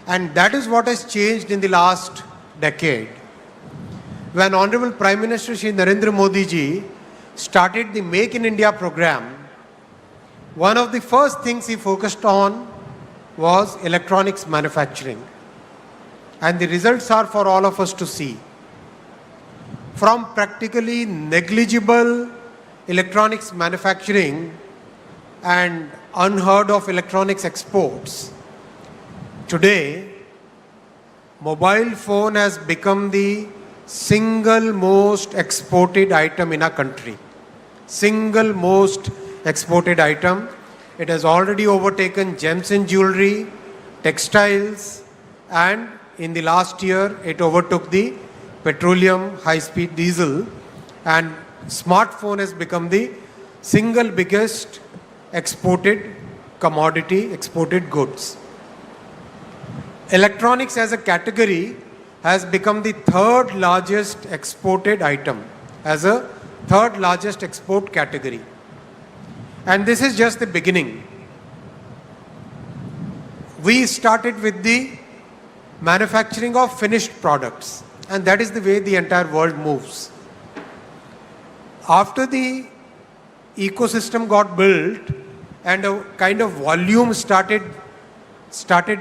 And that is what has changed in the last decade. When Honorable Prime Minister Shri Narendra Modi ji started the Make in India program, one of the first things he focused on was electronics manufacturing. And the results are for all of us to see. From practically negligible electronics manufacturing and unheard of electronics exports, today, mobile phone has become the single most exported item in our country. Single most exported item. It has already overtaken gems and jewelry, textiles, and in the last year, it overtook the petroleum high-speed diesel, and smartphone has become the single biggest exported commodity, exported goods. Electronics as a category has become the third largest exported item, as a third largest export category. And this is just the beginning. We started with the manufacturing of finished products, and that is the way the entire world moves. After the ecosystem got built and a kind of volume started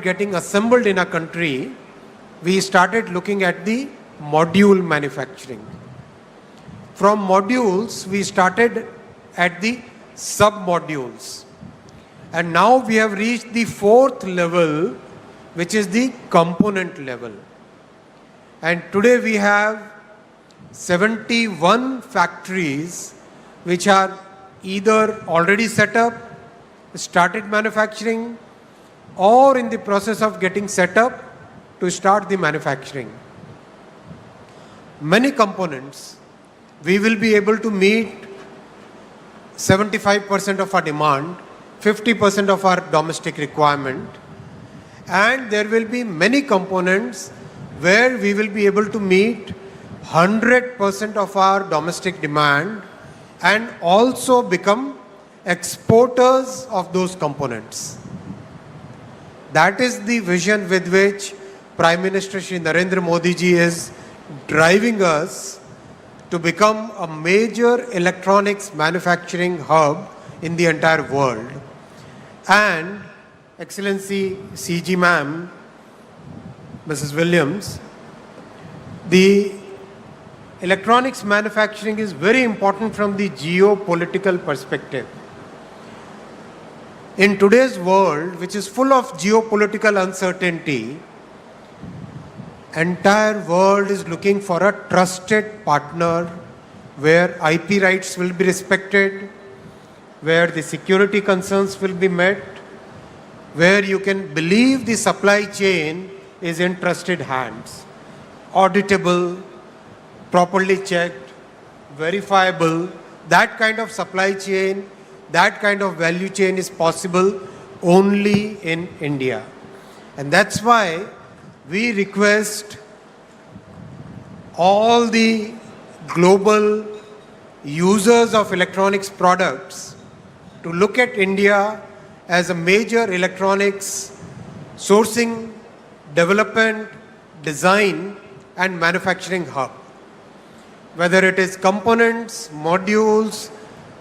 getting assembled in a country, we started looking at the module manufacturing. From modules, we started at the sub-modules. And now we have reached the fourth level, which is the component level. And today we have 71 factories which are either already set up, started manufacturing, or in the process of getting set up to start the manufacturing. Many components, we will be able to meet 75% of our demand, 50% of our domestic requirement, and there will be many components where we will be able to meet 100% of our domestic demand and also become exporters of those components. That is the vision with which Prime Minister Shri Narendra Modi ji is driving us to become a major electronics manufacturing hub in the entire world. And Excellency CG Ma'am, Mrs. Williams, the electronics manufacturing is very important from the geopolitical perspective. In today's world, which is full of geopolitical uncertainty, entire world is looking for a trusted partner where IP rights will be respected, where the security concerns will be met, where you can believe the supply chain is in trusted hands, auditable, properly checked, verifiable. That kind of supply chain, that kind of value chain is possible only in India. And that's why we request all the global users of electronics products to look at India as a major electronics sourcing, development, design and manufacturing hub. Whether it is components, modules,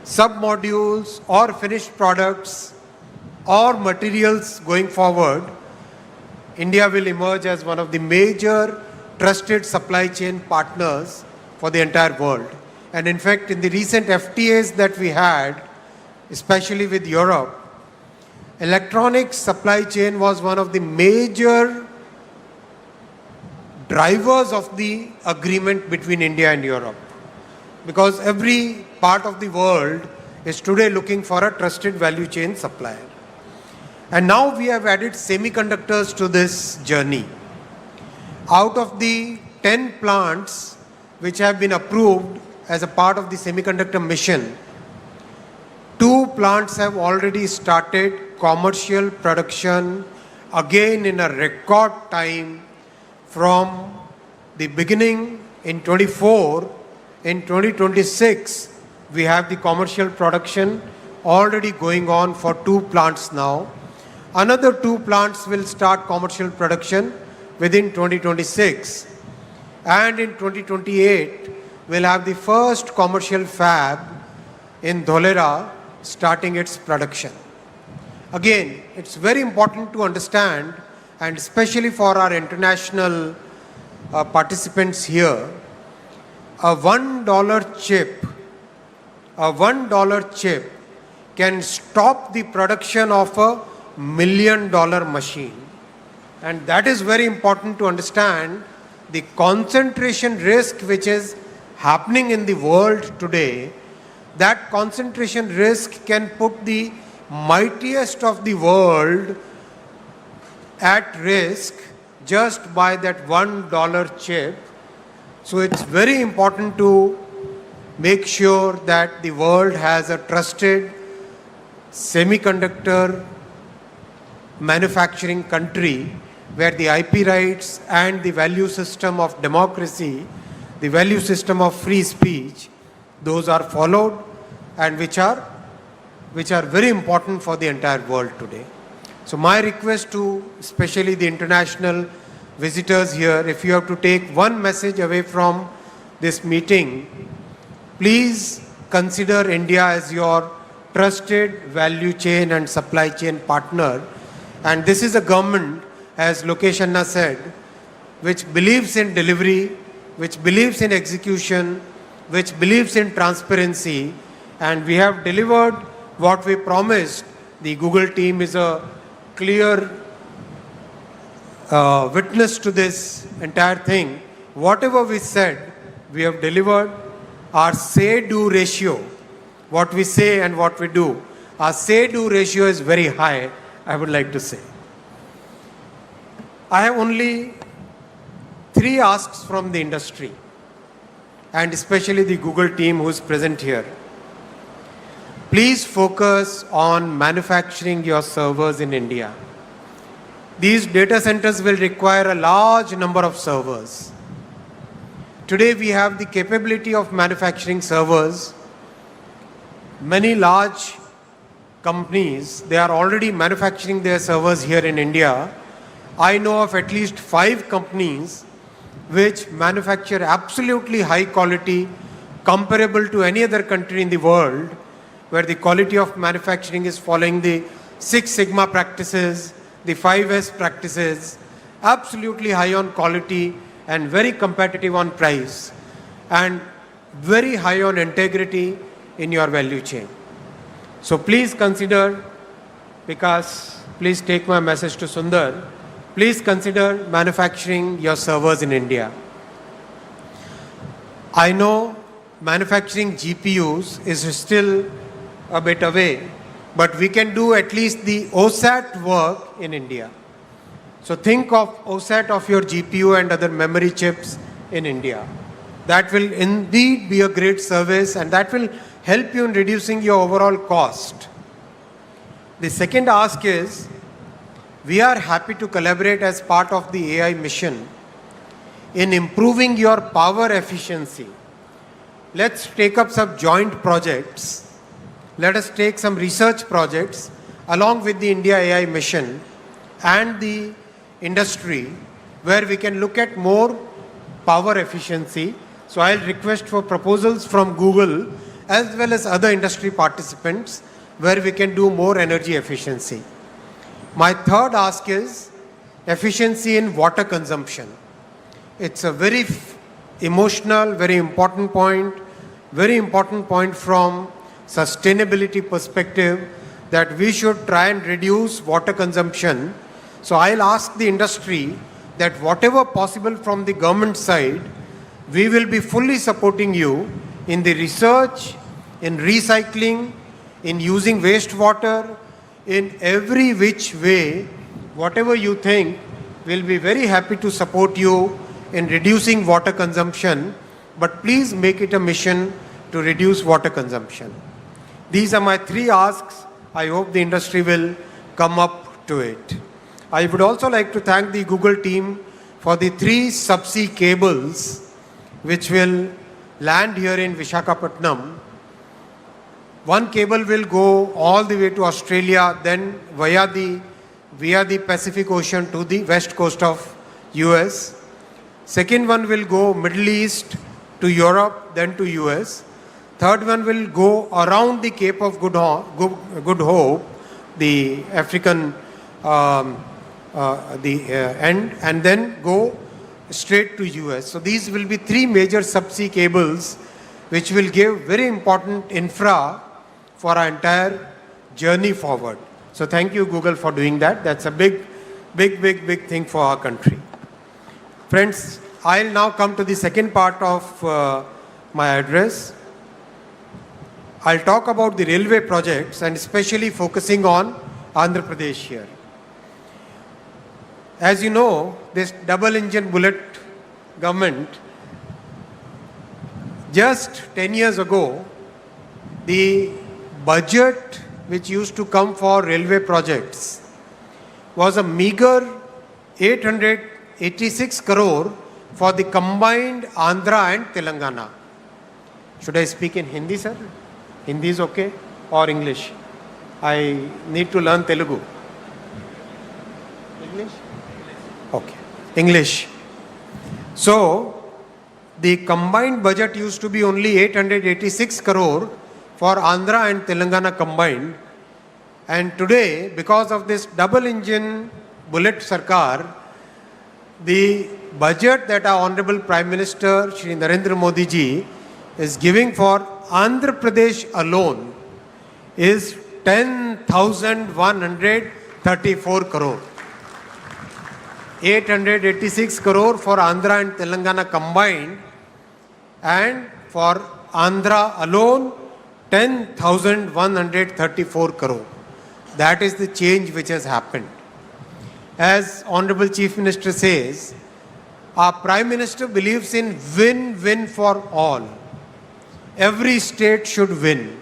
sub-modules or finished products or materials going forward, India will emerge as one of the major trusted supply chain partners for the entire world. And in fact, in the recent FTAs that we had, especially with Europe, electronics supply chain was one of the major drivers of the agreement between India and Europe. Because every part of the world is today looking for a trusted value chain supplier. And now we have added semiconductors to this journey. Out of the 10 plants which have been approved as a part of the semiconductor mission, 2 plants have already started commercial production again in a record time from the beginning in 24. In 2026, we have the commercial production already going on for 2 plants now. Another 2 plants will start commercial production within 2026. And in 2028, we'll have the first commercial fab in Dholera starting its production. Again, it's very important to understand, and especially for our international participants here, a $1 chip can stop the production of a $1 million machine. And that is very important to understand the concentration risk which is happening in the world today. That concentration risk can put the mightiest of the world at risk just by that $1 chip. So it's very important to make sure that the world has a trusted semiconductor manufacturing country where the IP rights and the value system of democracy, the value system of free speech, those are followed and which are very important for the entire world today. So my request to especially the international visitors here, if you have to take one message away from this meeting, please consider India as your trusted value chain and supply chain partner. And this is a government, as Lokesh Anna said, which believes in delivery, which believes in execution, which believes in transparency, and we have delivered what we promised. The Google team is a clear witness to this entire thing. Whatever we said, we have delivered. Our say-do ratio, what we say and what we do, our say-do ratio is very high, I would like to say. I have only 3 asks from the industry, and especially the Google team who is present here. Please focus on manufacturing your servers in India. These data centers will require a large number of servers. Today we have the capability of manufacturing servers. Many large companies, they are already manufacturing their servers here in India. I know of at least 5 companies which manufacture absolutely high quality, comparable to any other country in the world, where the quality of manufacturing is following the 6 Sigma practices, the 5S practices, absolutely high on quality and very competitive on price, and very high on integrity in your value chain. So please consider, because please take my message to Sundar, please consider manufacturing your servers in India. I know manufacturing GPUs is still a bit away, but we can do at least the OSAT work in India. So think of OSAT of your GPU and other memory chips in India. That will indeed be a great service, and that will help you in reducing your overall cost. The second ask is, we are happy to collaborate as part of the AI mission in improving your power efficiency. Let's take up some joint projects. Let us take some research projects along with the India AI mission and the industry, where we can look at more power efficiency. So I'll request for proposals from Google as well as other industry participants where we can do more energy efficiency. My third ask is efficiency in water consumption. It's a very emotional, very important point from sustainability perspective, that we should try and reduce water consumption. So I'll ask the industry that whatever possible from the government side, we will be fully supporting you in the research, in recycling, in using wastewater, in every which way, whatever you think, we'll be very happy to support you in reducing water consumption, but please make it a mission to reduce water consumption. These are my 3 asks. I hope the industry will come up to it. I would also like to thank the Google team for the 3 subsea cables which will land here in Visakhapatnam. One cable will go all the way to Australia, then via the Pacific Ocean to the west coast of US. Second one will go Middle East to Europe, then to US. Third one will go around the Cape of Good Hope, the African end, and then go straight to US. So these will be 3 major subsea cables which will give very important infra for our entire journey forward. So thank you, Google, for doing that. That's a big thing for our country. Friends, I'll now come to the second part of my address. I'll talk about the railway projects and especially focusing on Andhra Pradesh here. As you know, this double-engine bullet government, just 10 years ago, the budget which used to come for railway projects was a meager 886 crore for the combined Andhra and Telangana. Should I speak in Hindi, sir? Hindi is okay? Or English? I need to learn Telugu. English? Okay. English. So, the combined budget used to be only 886 crore for Andhra and Telangana combined. And today, because of this double engine bullet Sarkar, the budget that our Honorable Prime Minister Shri Narendra Modi ji is giving for Andhra Pradesh alone is 10,134 crore. 886 crore for Andhra and Telangana combined, and for Andhra alone 10,134 crore. That is the change which has happened. As Honorable Chief Minister says, our Prime Minister believes in win-win for all. Every state should win.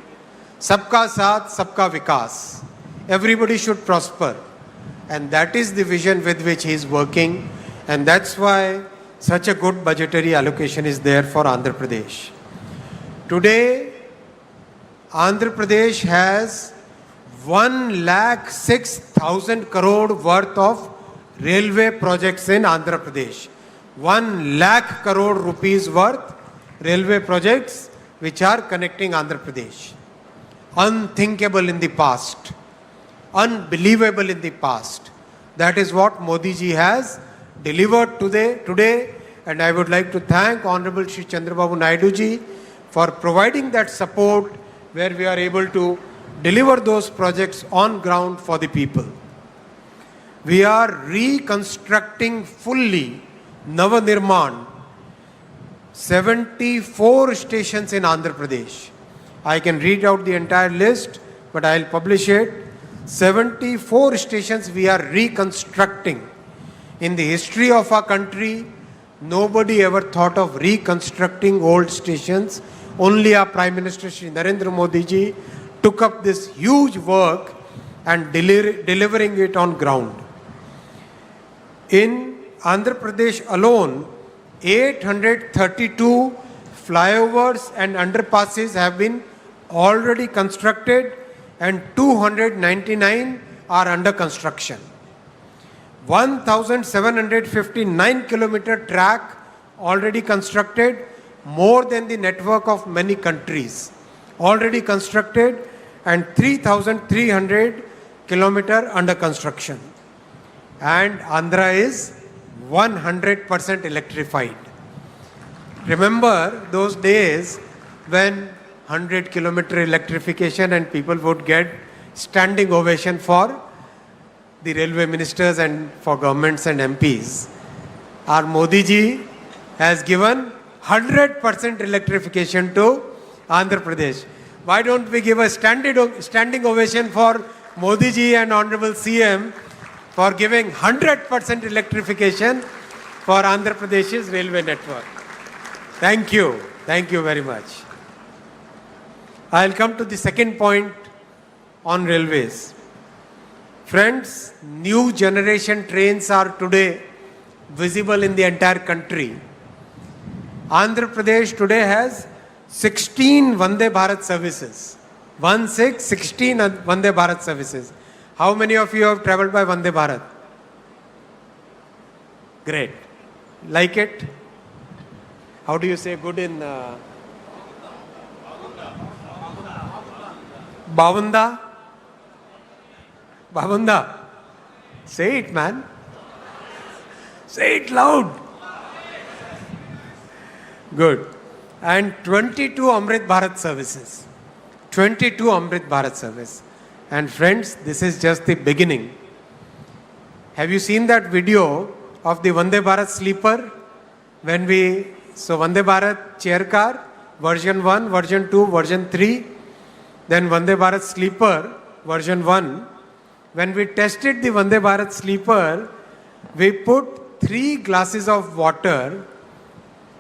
Sabka saath, sabka vikas. Everybody should prosper. And that is the vision with which he is working. And that's why such a good budgetary allocation is there for Andhra Pradesh. Today, Andhra Pradesh has 1,06,000 crore worth of railway projects in Andhra Pradesh. 1 lakh crore rupees worth railway projects which are connecting Andhra Pradesh. Unthinkable in the past. Unbelievable in the past. That is what Modi ji has delivered today, and I would like to thank Honorable Shri Chandrababu Naidu ji for providing that support where we are able to deliver those projects on ground for the people. We are reconstructing fully Navanirman 74 stations in Andhra Pradesh. I can read out the entire list, but I'll publish it. 74 stations we are reconstructing. In the history of our country, nobody ever thought of reconstructing old stations. Only our Prime Minister Shri Narendra Modi ji took up this huge work and delivering it on ground. In Andhra Pradesh alone, 832 flyovers and underpasses have been already constructed and 299 are under construction. 1,759 kilometer track already constructed, more than the network of many countries already constructed, and 3,300 kilometer under construction. And Andhra is 100% electrified. Remember those days when 100 kilometer electrification and people would get standing ovation for the railway ministers and for governments and MPs. Our Modi ji has given 100% electrification to Andhra Pradesh. Why don't we give a standing ovation for Modi ji and Honorable CM for giving 100% electrification for Andhra Pradesh's railway network. Thank you. Thank you very much. I'll come to the second point on railways. Friends, new generation trains are today visible in the entire country. Andhra Pradesh today has 16 Vande Bharat services. 16 Vande Bharat services. How many of you have traveled by Vande Bharat? Great. Like it? How do you say good in Bavunda? Bavunda. Say it, man. Say it loud. Good. And 22 Amrit Bharat services. 22 Amrit Bharat service. And friends, this is just the beginning. Have you seen that video of the Vande Bharat sleeper? So Vande Bharat chair car, version 1, version 2, version 3. Then Vande Bharat sleeper, version 1. When we tested the Vande Bharat sleeper, we put 3 glasses of water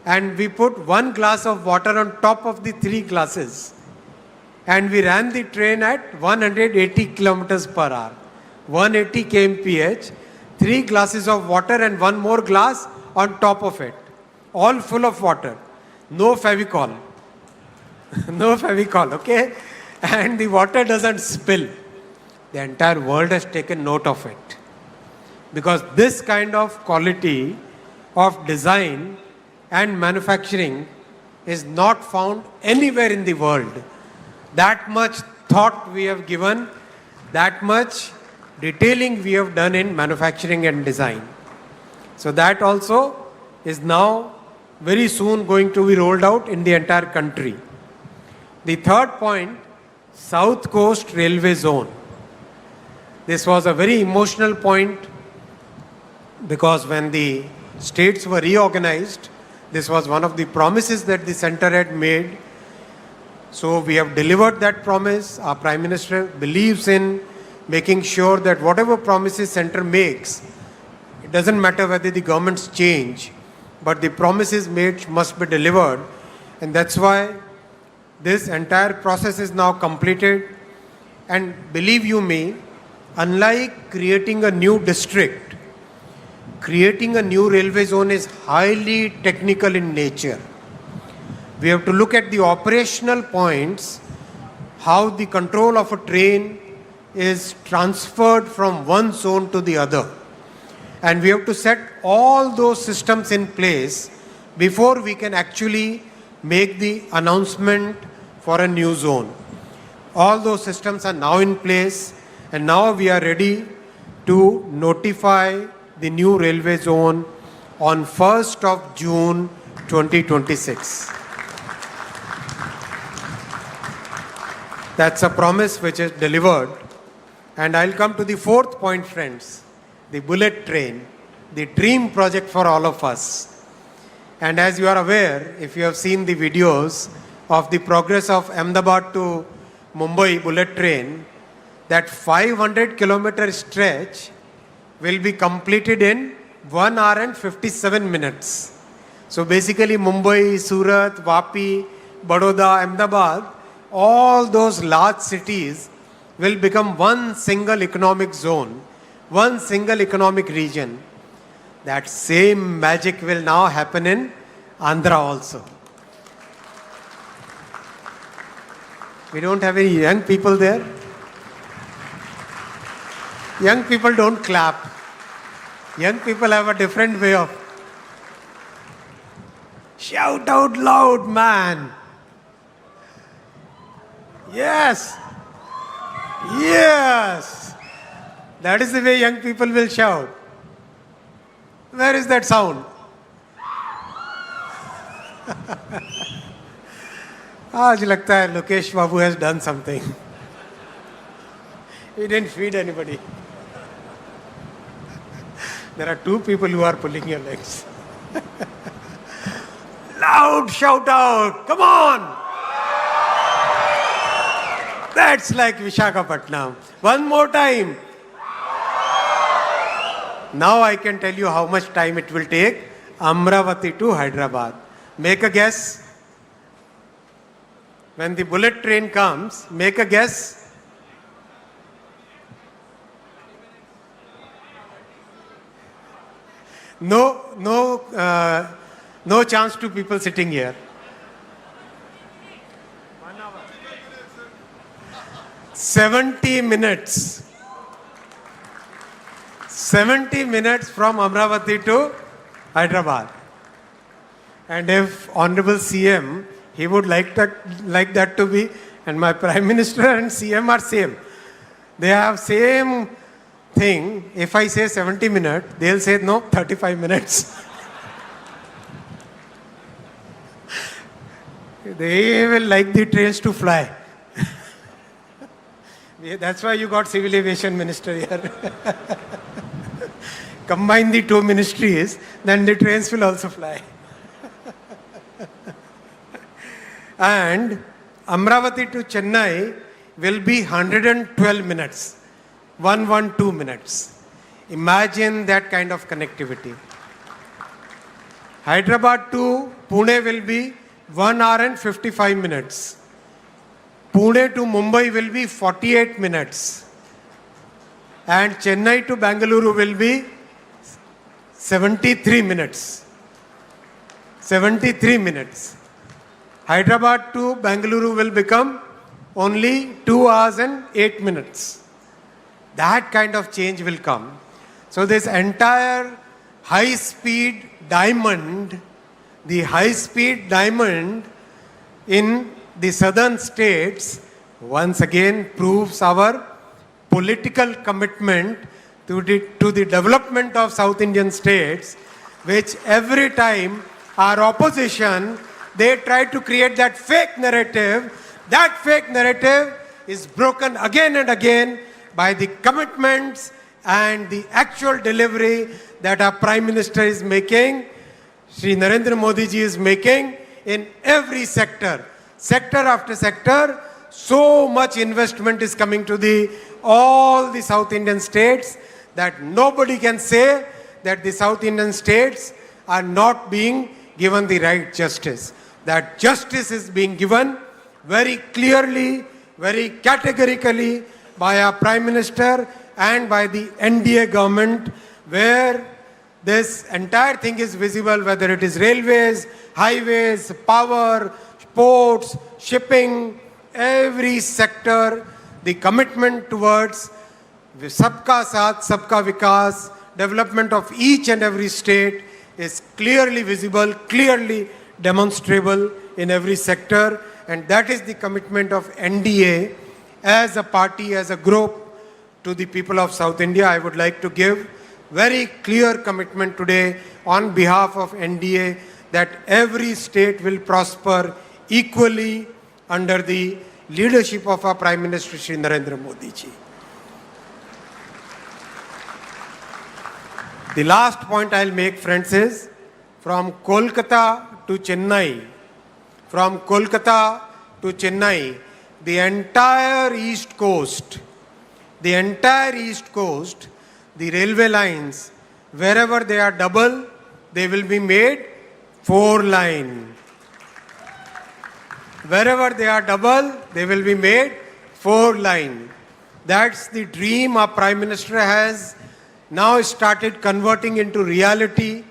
and we put 1 glass of water on top of the 3 glasses. And we ran the train at 180 kilometers per hour. 180 kmph, 3 glasses of water and 1 more glass on top of it, all full of water. No Fevicol. No Fevicol, okay? And the water doesn't spill. The entire world has taken note of it. Because this kind of quality of design and manufacturing is not found anywhere in the world. That much thought we have given, that much detailing we have done in manufacturing and design. So that also is now very soon going to be rolled out in the entire country. The third point, South Coast Railway Zone. This was a very emotional point because when the states were reorganized, this was one of the promises that the center had made. So we have delivered that promise. Our Prime Minister believes in making sure that whatever promises center makes, it doesn't matter whether the governments change, but the promises made must be delivered. And that's why this entire process is now completed. And believe you me, unlike creating a new district, creating a new railway zone is highly technical in nature. We have to look at the operational points, how the control of a train is transferred from one zone to the other. And we have to set all those systems in place before we can actually make the announcement for a new zone. All those systems are now in place, and now we are ready to notify the new railway zone on 1st of June 2026. That's a promise which is delivered. And I'll come to the fourth point, friends, the bullet train, the dream project for all of us. And as you are aware, if you have seen the videos of the progress of Ahmedabad to Mumbai bullet train, that 500-kilometer stretch will be completed in 1 hour and 57 minutes. So basically Mumbai, Surat, Vapi, Baroda, Ahmedabad, all those large cities will become one single economic zone, one single economic region. That same magic will now happen in Andhra also. We don't have any young people there. Young people don't clap. Young people have a different way of shout out loud, man. Yes. Yes. That is the way young people will shout. Where is that sound? आज लगता है लोकेश बाबू has done something. He didn't feed anybody. There are 2 people who are pulling your legs. Loud shout out. Come on. That's like Visakhapatnam. One more time. Now I can tell you how much time it will take. Amravati to Hyderabad. Make a guess. When the bullet train comes, make a guess. No chance to people sitting here. 70 minutes. 70 minutes from Amravati to Hyderabad. And if Honorable CM, he would like that to be, and my Prime Minister and CM are same. They have same thing. If I say 70 minutes, they'll say no, 35 minutes. They will like the trains to fly. That's why you got Civil Aviation Minister here. Combine the 2 ministries, then the trains will also fly. And Amravati to Chennai will be 112 minutes. 112 minutes. Imagine that kind of connectivity. Hyderabad to Pune will be 1 hour and 55 minutes. Pune to Mumbai will be 48 minutes. And Chennai to Bangalore will be 73 minutes. 73 minutes. Hyderabad to Bengaluru will become only 2 hours and 8 minutes. That kind of change will come. So this entire high-speed diamond, the high-speed diamond in the southern states once again proves our political commitment to the development of South Indian states, which every time our opposition, they try to create that fake narrative. That fake narrative is broken again and again by the commitments and the actual delivery that our Prime Minister is making, Shri Narendra Modi ji is making in every sector. Sector after sector, so much investment is coming to all the South Indian states that nobody can say that the South Indian states are not being given the right justice. That justice is being given very clearly, very categorically by our Prime Minister and by the NDA government, where this entire thing is visible, whether it is railways, highways, power, ports, shipping, every sector, the commitment towards Sabka Saath, Sabka Vikas, development of each and every state is clearly visible, clearly demonstrable in every sector, and that is the commitment of NDA as a party, as a group to the people of South India. I would like to give very clear commitment today on behalf of NDA that every state will prosper equally under the leadership of our Prime Minister Shri Narendra Modi ji. The last point I'll make, friends, is from Kolkata to Chennai, the entire East Coast, the railway lines, wherever they are double, they will be made 4-line. Wherever they are double, they will be made 4-line. That's the dream our Prime Minister has now started converting into reality.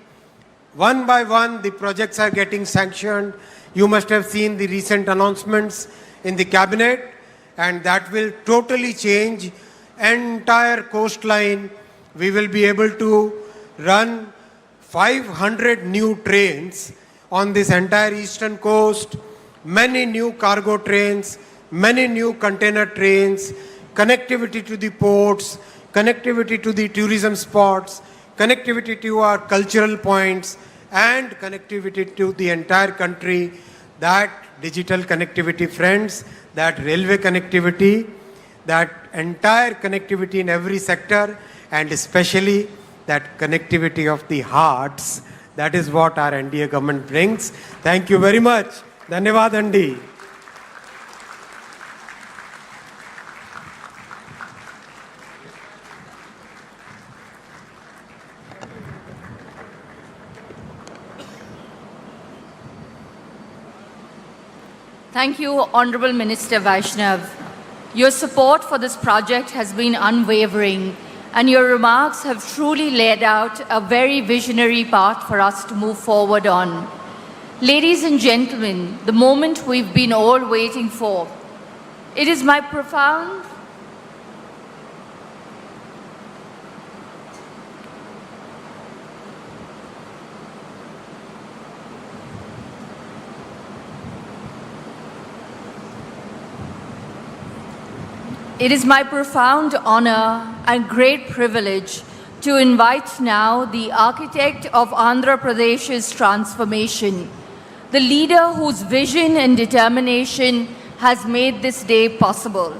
One by one, the projects are getting sanctioned. You must have seen the recent announcements in the cabinet, and that will totally change entire coastline. We will be able to run 500 new trains on this entire eastern coast, many new cargo trains, many new container trains, connectivity to the ports, connectivity to the tourism spots, connectivity to our cultural points, and connectivity to the entire country. That digital connectivity, friends, that railway connectivity, that entire connectivity in every sector, and especially that connectivity of the hearts, that is what our NDA government brings. Thank you very much. Dhanyavad Andi. Thank you, Honorable Minister Vaishnav. Your support for this project has been unwavering, and your remarks have truly laid out a very visionary path for us to move forward on. Ladies and gentlemen, the moment we've been all waiting for. It is my profound It is my profound honor and great privilege to invite now the architect of Andhra Pradesh's transformation, the leader whose vision and determination has made this day possible,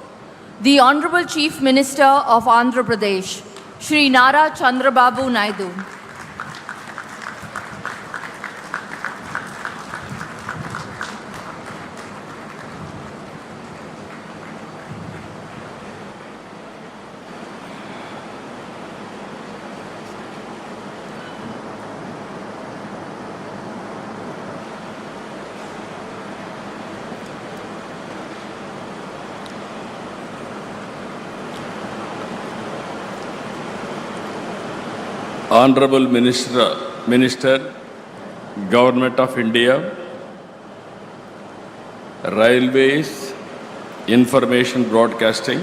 the Honorable Chief Minister of Andhra Pradesh, Shri Nara Chandrababu Naidu. Honorable Minister, Government of India, Railways, Information Broadcasting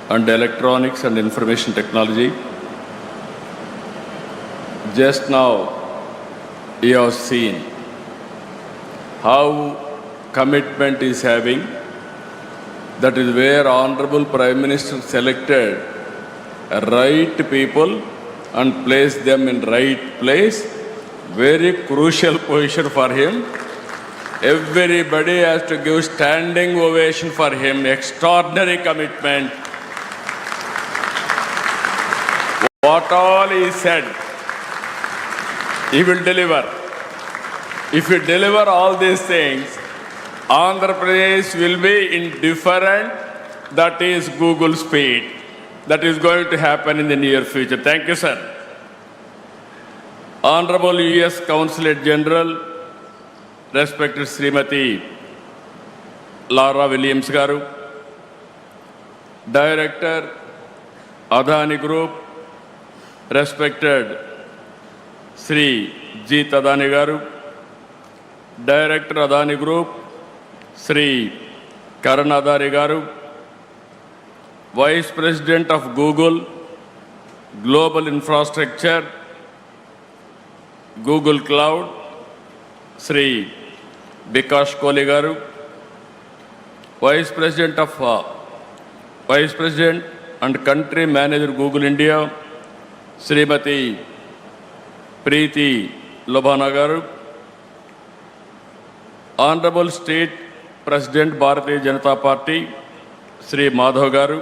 and Electronics and Information Technology. Just now, you have seen how commitment is having. That is where Honorable Prime Minister selected right people and placed them in right place. Very crucial position for him. Everybody has to give standing ovation for him. Extraordinary commitment. What all he said, he will deliver. If you deliver all these things, Andhra Pradesh will be indifferent. That is Google speed. That is going to happen in the near future. Thank you, sir. Honorable U.S. Consulate General, respected Srimati Laura Williams Garu, Director, Adani Group, respected Sri G. Adani Garu, Director Adani Group, Sri Karan Adani Garu, Vice President of Google Global Infrastructure, Google Cloud, Sri Bikash Kohli Garu, Vice President and Country Manager Google India, Srimati Preeti Lobhana Garu, Honorable State President Bharatiya Janata Party, Sri Madhav Garu,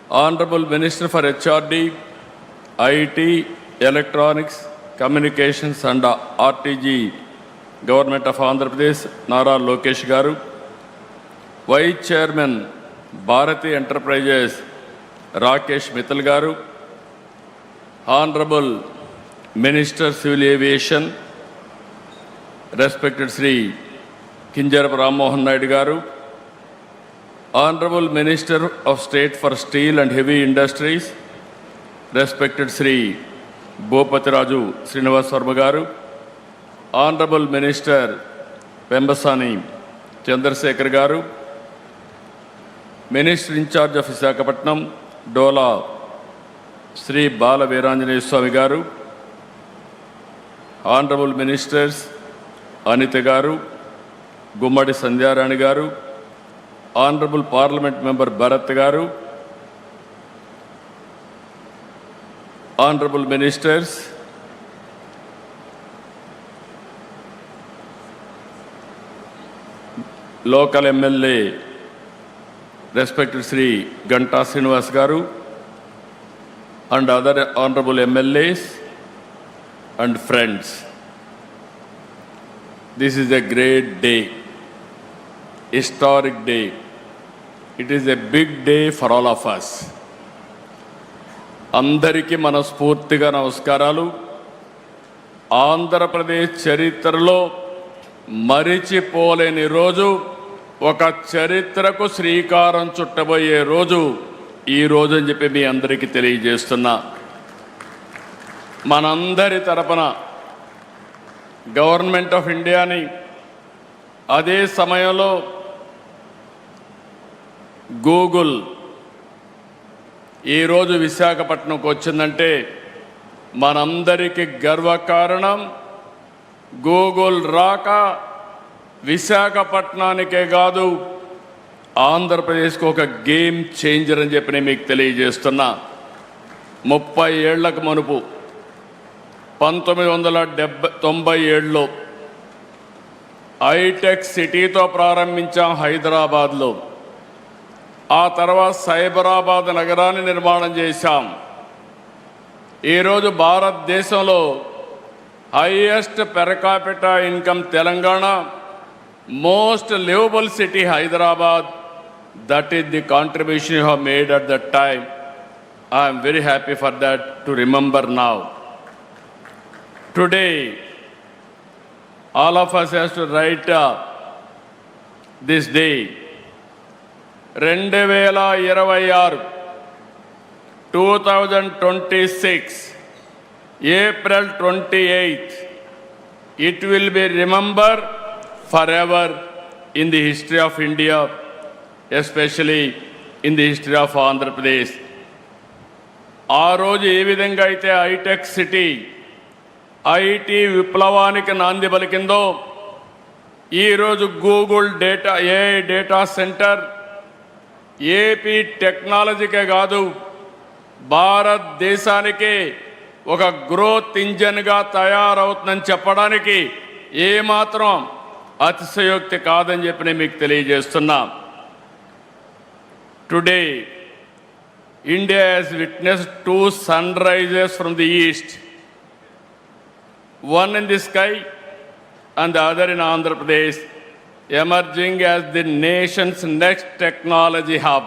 Honorable Minister for HRD, IT, Electronics, Communications and RTG, Government of Andhra Pradesh, Nara Lokesh Garu, Vice Chairman, Bharati Enterprises, Rakesh Mittal Garu, Honorable Minister Civil Aviation, respected Sri Kinjarap Ram Mohan Naidu Garu, Honorable Minister of State for Steel and Heavy Industries, respected Sri Bhopati Raju Srinivas Varma Garu, Honorable Minister Pembasani Chandrasekhar Garu, Minister in charge of Visakhapatnam, Dola Sri Bala Veeranjaneya Swami Garu, Honorable Ministers Anita Garu, Gummadi Sandhyarani Garu, Honorable Parliament Member Bharat Garu, Honorable Ministers, local MLA, respected Sri Ganta Srinivas Garu, and other honorable MLAs and friends. This is a great day, historic day. It is a big day for all of us. అందరికీ మనస్ఫూర్తిగా నమస్కారాలు. ఆంధ్రప్రదేశ్ చరిత్రలో మరిచిపోలేని రోజు, ఒక చరిత్రకు శ్రీకారం చుట్టబోయే రోజు ఈ రోజు అని చెప్పి మీ అందరికీ తెలియజేస్తున్నా. మనందరి తరపున గవర్నమెంట్ ఆఫ్ ఇండియాని, అదే సమయంలో గూగుల్ ఈరోజు విశాఖపట్నంకు వచ్చిందంటే మనందరికీ గర్వకారణం. గూగుల్ రాక విశాఖపట్నానికే కాదు, ఆంధ్రప్రదేశ్కి ఒక గేమ్ చేంజర్ అని చెప్పి నేను మీకు తెలియజేస్తున్నా. 30 ఏళ్లకు మునుపు 1997లో హైటెక్ సిటీతో ప్రారంభించాం హైదరాబాద్లో. ఆ తర్వాత సైబరాబాద్ నగరాన్ని నిర్మాణం చేశాం. ఈరోజు భారతదేశంలో highest per capita income Telangana, most liveable city Hyderabad. That is the contribution you have made at that time. I am very happy for that to remember now. Today, all of us has to write this day. 2026 April 28th, it will be remembered forever in the history of India, especially in the history of Andhra Pradesh. ఆ రోజు ఏ విధంగా అయితే hitech city IT విప్లవానికి నాంది పలికిందో ఈరోజు Google AI data centre AP టెక్నాలజీకే కాదు భారతదేశానికి ఒక గ్రోత్ ఇంజన్గా తయారవుతుందని చెప్పడానికి ఏమాత్రం అతిశయోక్తి కాదని చెప్పి నేను మీకు తెలియజేస్తున్నా. Today India has witnessed two sunrises from the east, one in the sky and the other in Andhra Pradesh, emerging as the nation's next technology hub.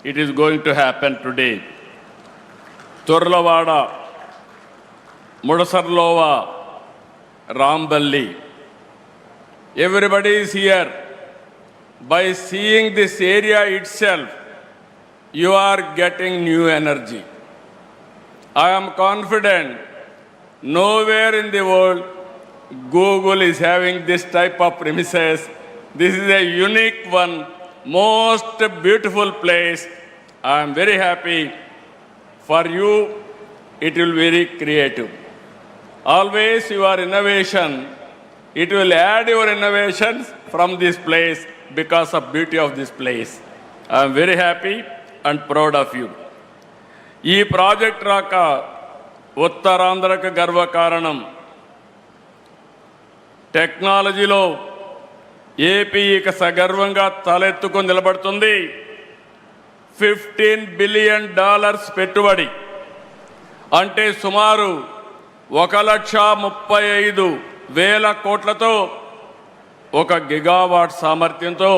It is going to happen today. Turlavada, Mudasarlova, Ramballi. Everybody is here. By seeing this area itself, you are getting new energy. I am confident nowhere in the world Google is having this type of premises. This is a unique one, most beautiful place. I am very happy. For you, it will be very creative. Always your innovation, it will add your innovations from this place because of beauty of this place. I am very happy and proud of you. ఈ project రాక ఉత్తరాంధ్రకు గర్వకారణం. టెక్నాలజీలో AP ఇక సగర్వంగా తలెత్తుకొని నిలబడుతుంది. $15 billion పెట్టుబడి అంటే సుమారు 1,35,000 కోట్లతో 1 గిగావాట్ సామర్థ్యంతో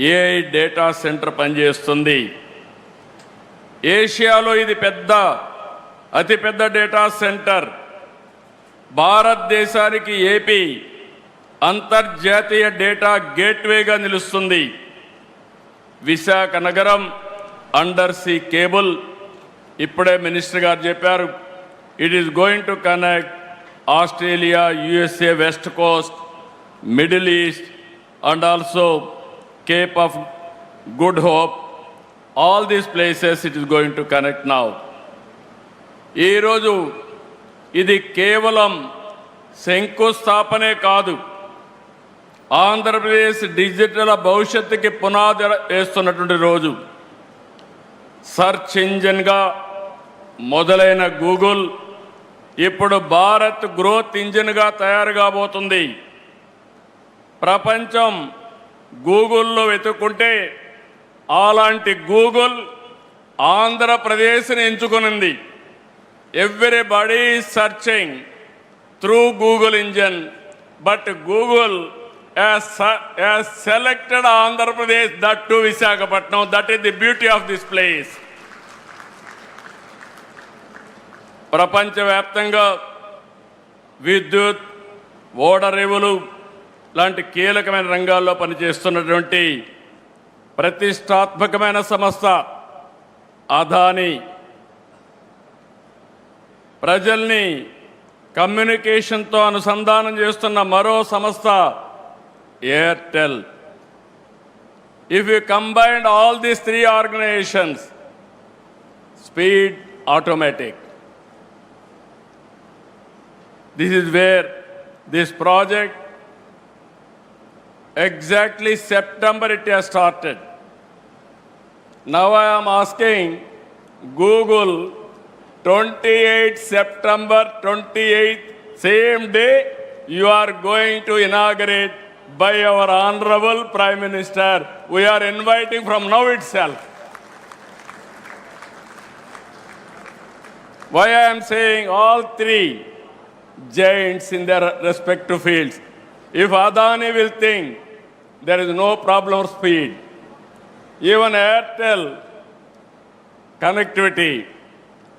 ఏఐ డేటా సెంటర్ పనిచేస్తుంది. ఏషియాలో ఇది అతిపెద్ద డేటా సెంటర్. భారతదేశానికి ఏపీ అంతర్జాతీయ డేటా గేట్వేగా నిలుస్తుంది. విశాఖ నగరం అండర్ సీ కేబుల్, ఇప్పుడే మినిస్టర్ గారు చెప్పారు, it is going to connect Australia, USA west Coast, middle east and also Cape of Good Hope, all these places it is going to connect now. ఈ రోజు ఇది కేవలం శంకుస్థాపనే కాదు, ఆంధ్రప్రదేశ్ డిజిటల్ భవిష్యత్తుకి పునాది వేస్తున్నటువంటి రోజు. సర్చ్ ఇంజిన్గా మొదలైన గూగుల్ ఇప్పుడు భారత్ గ్రోత్ ఇంజిన్గా తయారు కాబోతుంది. ప్రపంచం గూగుల్లో వెతుక్కుంటే అలాంటి గూగుల్ ఆంధ్రప్రదేశ్ని ఎంచుకునింది. Everybody is searching through Google engine, but Google has selected Andhra Pradesh, that too Visakhapatnam. That is the beauty of this place. ప్రపంచవ్యాప్తంగా విద్యుత్, ఓడరేవులు లాంటి కీలకమైన రంగాల్లో పనిచేస్తున్నటువంటి ప్రతిష్టాత్మకమైన సంస్థ అదానీ. ప్రజల్ని కమ్యూనికేషన్తో అనుసంధానం చేస్తున్న మరో సంస్థ Airtel. If you combined all these three organizations, speed, automatic. This is where this project, exactly September it has started. Now I am asking Google, 28 September 28th, same day, you are going to inaugurate by our Honorable Prime Minister. We are inviting from now itself. Why I am saying all three giants in their respective fields. If Adani will think there is no problem of speed, even Airtel connectivity,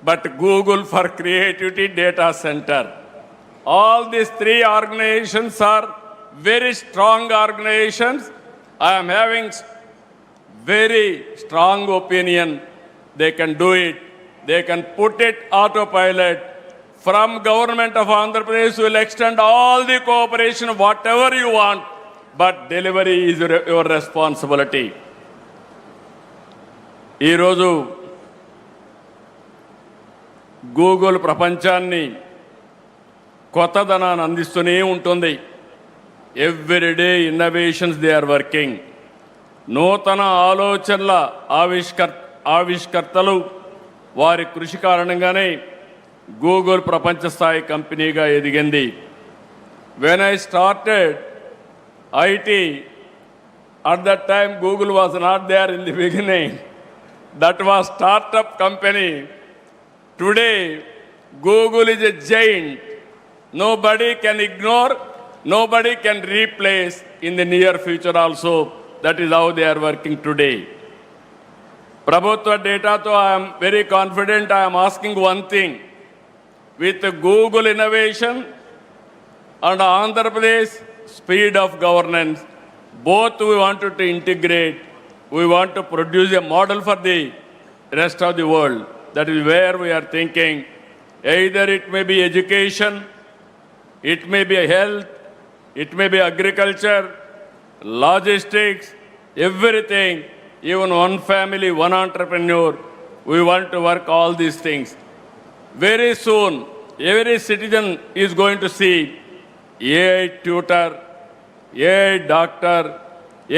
but Google for creativity data center. All these three organizations are very strong organizations. I am having very strong opinion. They can do it. They can put it autopilot from government of Andhra Pradesh will extend all the cooperation, whatever you want, but delivery is your responsibility. ఈరోజు Google ప్రపంచాన్ని కొత్తదనాన్ని అందిస్తూనే ఉంటుంది. Everyday innovations they are working. నూతన ఆలోచనల ఆవిష్కర్తలు వారి కృషి కారణంగానే గూగుల్ ప్రపంచ స్థాయి కంపెనీగా ఎదిగింది. When I started IT, at that time Google was not there in the beginning. That was startup company. Today Google is a giant. Nobody can ignore, nobody can replace in the near future also. That is how they are working today. Prabhutva data to I am very confident. I am asking one thing. With the Google innovation and Andhra Pradesh speed of governance, both we wanted to integrate. We want to produce a model for the rest of the world. That is where we are thinking. Either it may be education, it may be health, it may be agriculture, logistics, everything, even one family, one entrepreneur. We want to work all these things. Very soon, every citizen is going to see AI tutor, AI doctor,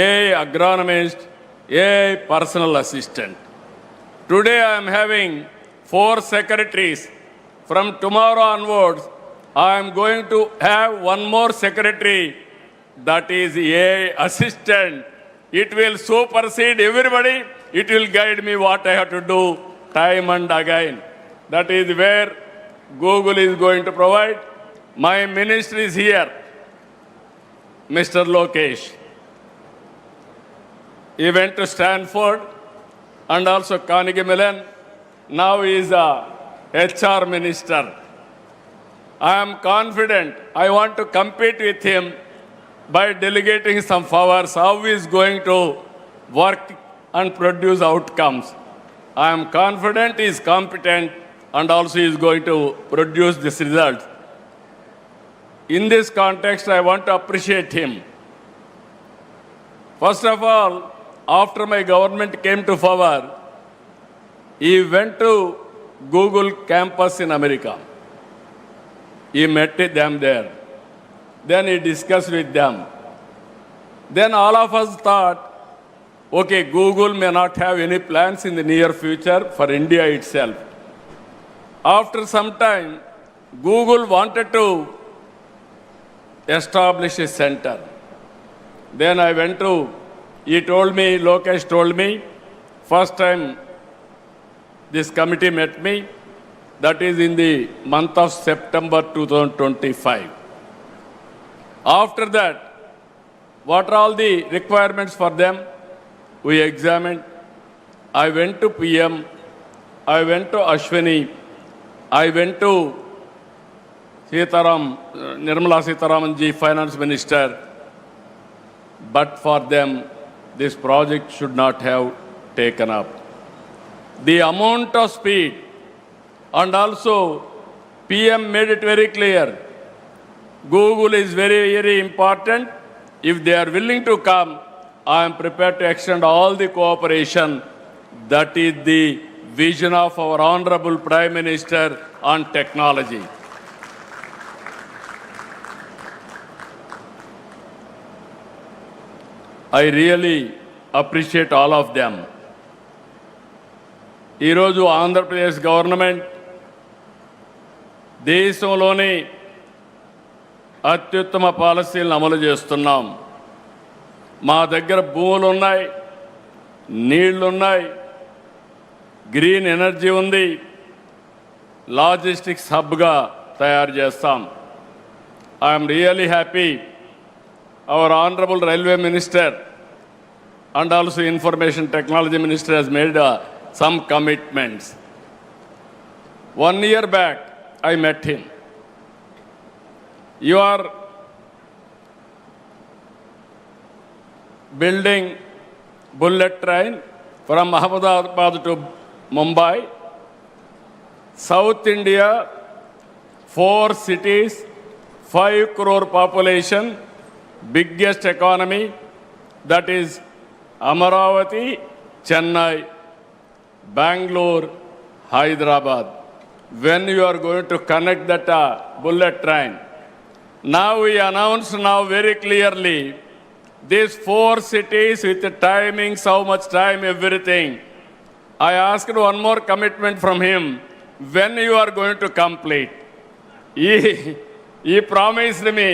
AI agronomist, AI personal assistant. Today I am having 4 secretaries. From tomorrow onwards, I am going to have one more secretary, that is AI assistant. It will supersede everybody. It will guide me what I have to do time and again. That is where Google is going to provide. My minister is here, Mr. Lokesh. He went to Stanford and also Carnegie Mellon. Now he is a HR minister. I am confident. I want to compete with him by delegating some powers, how he is going to work and produce outcomes. I am confident he is competent and also he is going to produce this result. In this context, I want to appreciate him. First of all, after my government came to power, he went to Google campus in America. He met them there. Then he discussed with them. Then all of us thought, okay, Google may not have any plans in the near future for India itself. After some time, Google wanted to establish a center. Then I went to, Lokesh told me, first time this committee met me, that is in the month of September 2025. After that, what are all the requirements for them? We examined. I went to PM, I went to Ashwini, I went to Nirmala Sitharaman ji, Finance Minister. But for them, this project should not have taken up. The amount of speed, and also PM made it very clear. Google is very, very important. If they are willing to come, I am prepared to extend all the cooperation. That is the vision of our Honorable Prime Minister on technology. I really appreciate all of them. ఈరోజు Andhra Pradesh government దేశంలోనే అత్యుత్తమ పాలసీలను అమలు చేస్తున్నాం. మా దగ్గర భూములు ఉన్నాయి, నీళ్లున్నాయి, గ్రీన్ ఎనర్జీ ఉంది, లాజిస్టిక్స్ హబ్గా తయారు చేస్తాం. I'm really happy our honourable railway minister and also information technology minister has made some commitments. 1 year back, I met him. You are building bullet train from Ahmedabad to Mumbai. South India 4 cities, 5 crore population, biggest economy, that is Amaravati, Chennai, Bangalore, Hyderabad. When you are going to connect that bullet train, now we announce now very clearly these 4 cities with the timings, how much time, everything. I asked one more commitment from him. When you are going to complete? He promised me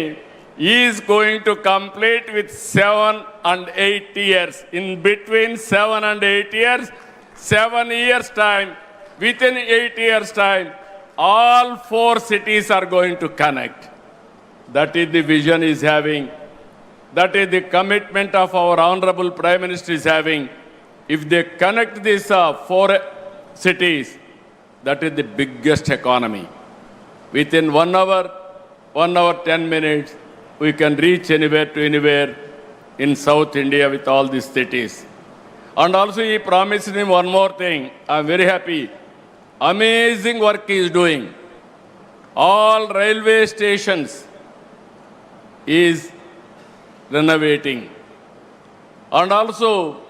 he is going to complete with 7 and 8 years. In between 7 and 8 years, 7 years time, within 8 years time, all 4 cities are going to connect. That is the vision he is having. That is the commitment of our Honorable Prime Minister is having. If they connect these 4 cities, that is the biggest economy. Within 1 hour, 10 minutes, we can reach anywhere to anywhere in South India with all these cities. And also he promised me one more thing. I am very happy. Amazing work he is doing. All railway stations is renovating. And also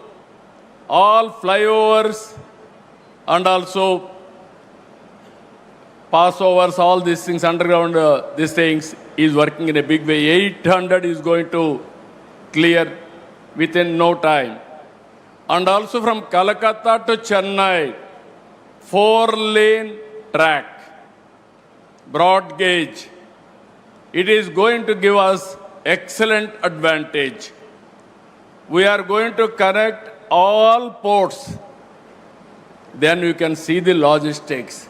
all flyovers and also passovers, all these things, underground, these things, is working in a big way. 800 is going to clear within no time. And also from Calcutta to Chennai, 4-lane track, broad gauge. It is going to give us excellent advantage. We are going to connect all ports. Then you can see the logistics.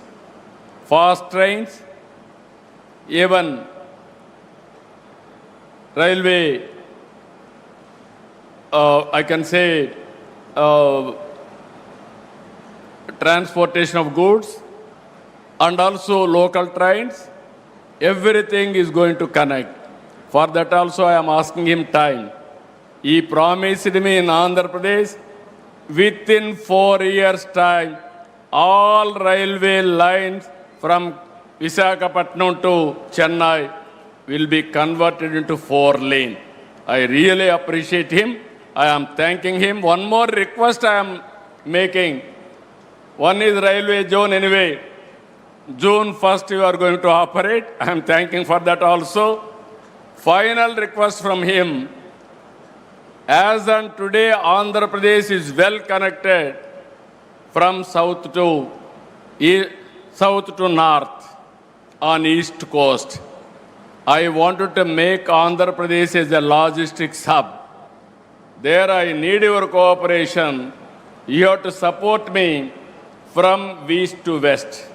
Fast trains, even railway, I can say transportation of goods, and also local trains, everything is going to connect. For that also I am asking him time. He promised me in Andhra Pradesh, within 4 years' time, all railway lines from Visakhapatnam to Chennai will be converted into 4-lane. I really appreciate him. I am thanking him. One more request I am making. One is railway zone anyway. June 1st you are going to operate. I am thanking for that also. Final request from him. As on today, Andhra Pradesh is well connected from south to north on east coast. I wanted to make Andhra Pradesh as a logistics hub. There I need your cooperation. You have to support me from east to west.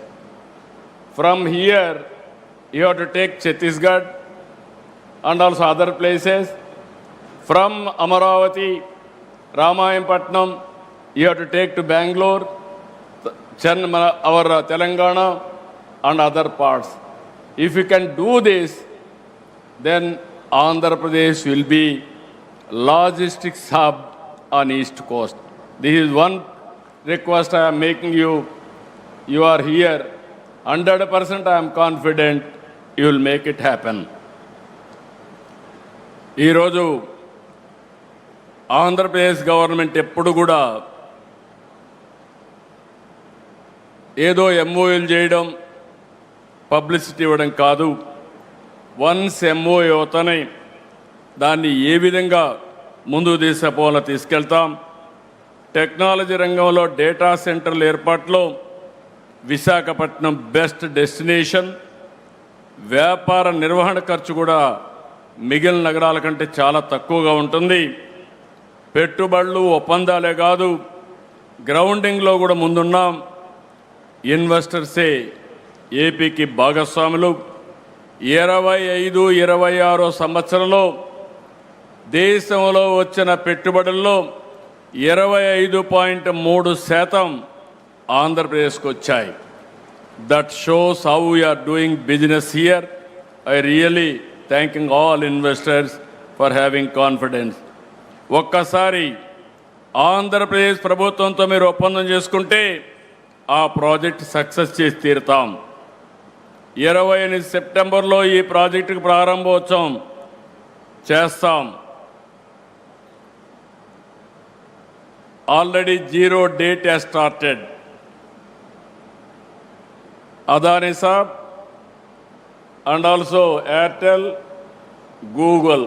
From here, you have to take Chhattisgarh and also other places. From Amaravati, Ramayapatnam, you have to take to Bangalore, our Telangana, and other parts. If you can do this, then Andhra Pradesh will be logistics hub on east coast. This is one request I am making you. You are here. 100% I am confident you will make it happen. ఈరోజు Andhra Pradesh government ఎప్పుడు కూడా ఏదో ఎంఓయూలు చేయడం, publicity ఇవ్వడం కాదు. Once MoU అవుతానే దాన్ని ఏ విధంగా ముందుకు తీసుకెళ్తాం. టెక్నాలజీ రంగంలో డేటా సెంటర్ల ఏర్పాటులో విశాఖపట్నం బెస్ట్ డెస్టినేషన్. వ్యాపార నిర్వహణ ఖర్చు కూడా మిగిలిన నగరాల కంటే చాలా తక్కువగా ఉంటుంది. పెట్టుబడులు, ఒప్పందాలే కాదు, గ్రౌండింగ్లో కూడా ముందున్నాం. ఇన్వెస్టర్సే ఏపీకి భాగస్వాములు. 25-26 సంవత్సరంలో దేశంలో వచ్చిన పెట్టుబడుల్లో 25.3% ఆంధ్రప్రదేశ్కి వచ్చాయి. That shows how we are doing business here. I really thanking all investors for having confidence. ఒక్కసారి ఆంధ్రప్రదేశ్ ప్రభుత్వంతో మీరు ఒప్పందం చేసుకుంటే ఆ ప్రాజెక్ట్ సక్సెస్ చేసి తీరుతాం. 28 సెప్టెంబర్లో ఈ ప్రాజెక్టుకు ప్రారంభోత్సవం చేస్తాం. Already zero date has started. Adani Saab and also Airtel, Google.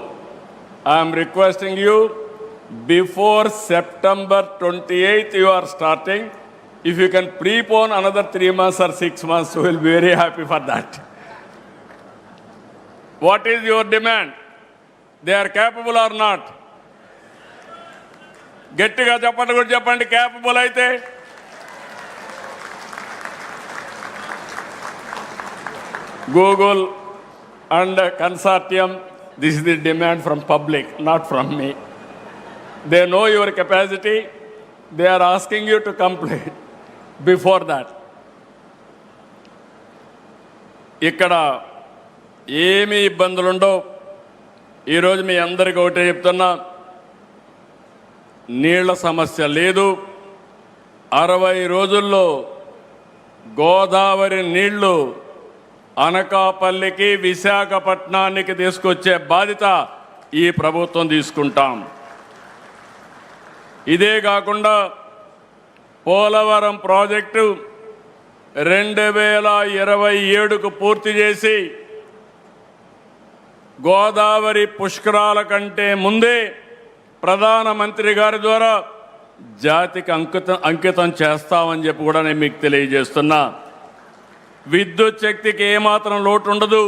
I am requesting you, before September 28th you are starting. If you can prepone another 3 months or 6 months, we will be very happy for that. What is your demand? They are capable or not? గట్టిగా చెప్పండి, కూడా చెప్పండి. Capable అయితే Google and consortium, this is the demand from public, not from me. They know your capacity. They are asking you to complete before that. ఇక్కడ ఏమీ ఇబ్బందులుండో. ఈరోజు మీ అందరికీ ఒకటే చెప్తున్నా, నీళ్ల సమస్య లేదు. 60 రోజుల్లో గోదావరి నీళ్లు అనకాపల్లికి, విశాఖపట్నానికి తీసుకొచ్చే బాధ్యత ఈ ప్రభుత్వం తీసుకుంటాం. ఇదే కాకుండా పోలవరం ప్రాజెక్టు 2027కు పూర్తి చేసి గోదావరి పుష్కరాల కంటే ముందే ప్రధానమంత్రి గారి ద్వారా జాతికి అంకితం చేస్తామని చెప్పి కూడా నేను మీకు తెలియజేస్తున్నా. విద్యుత్ శక్తికి ఏమాత్రం లోటు ఉండదు.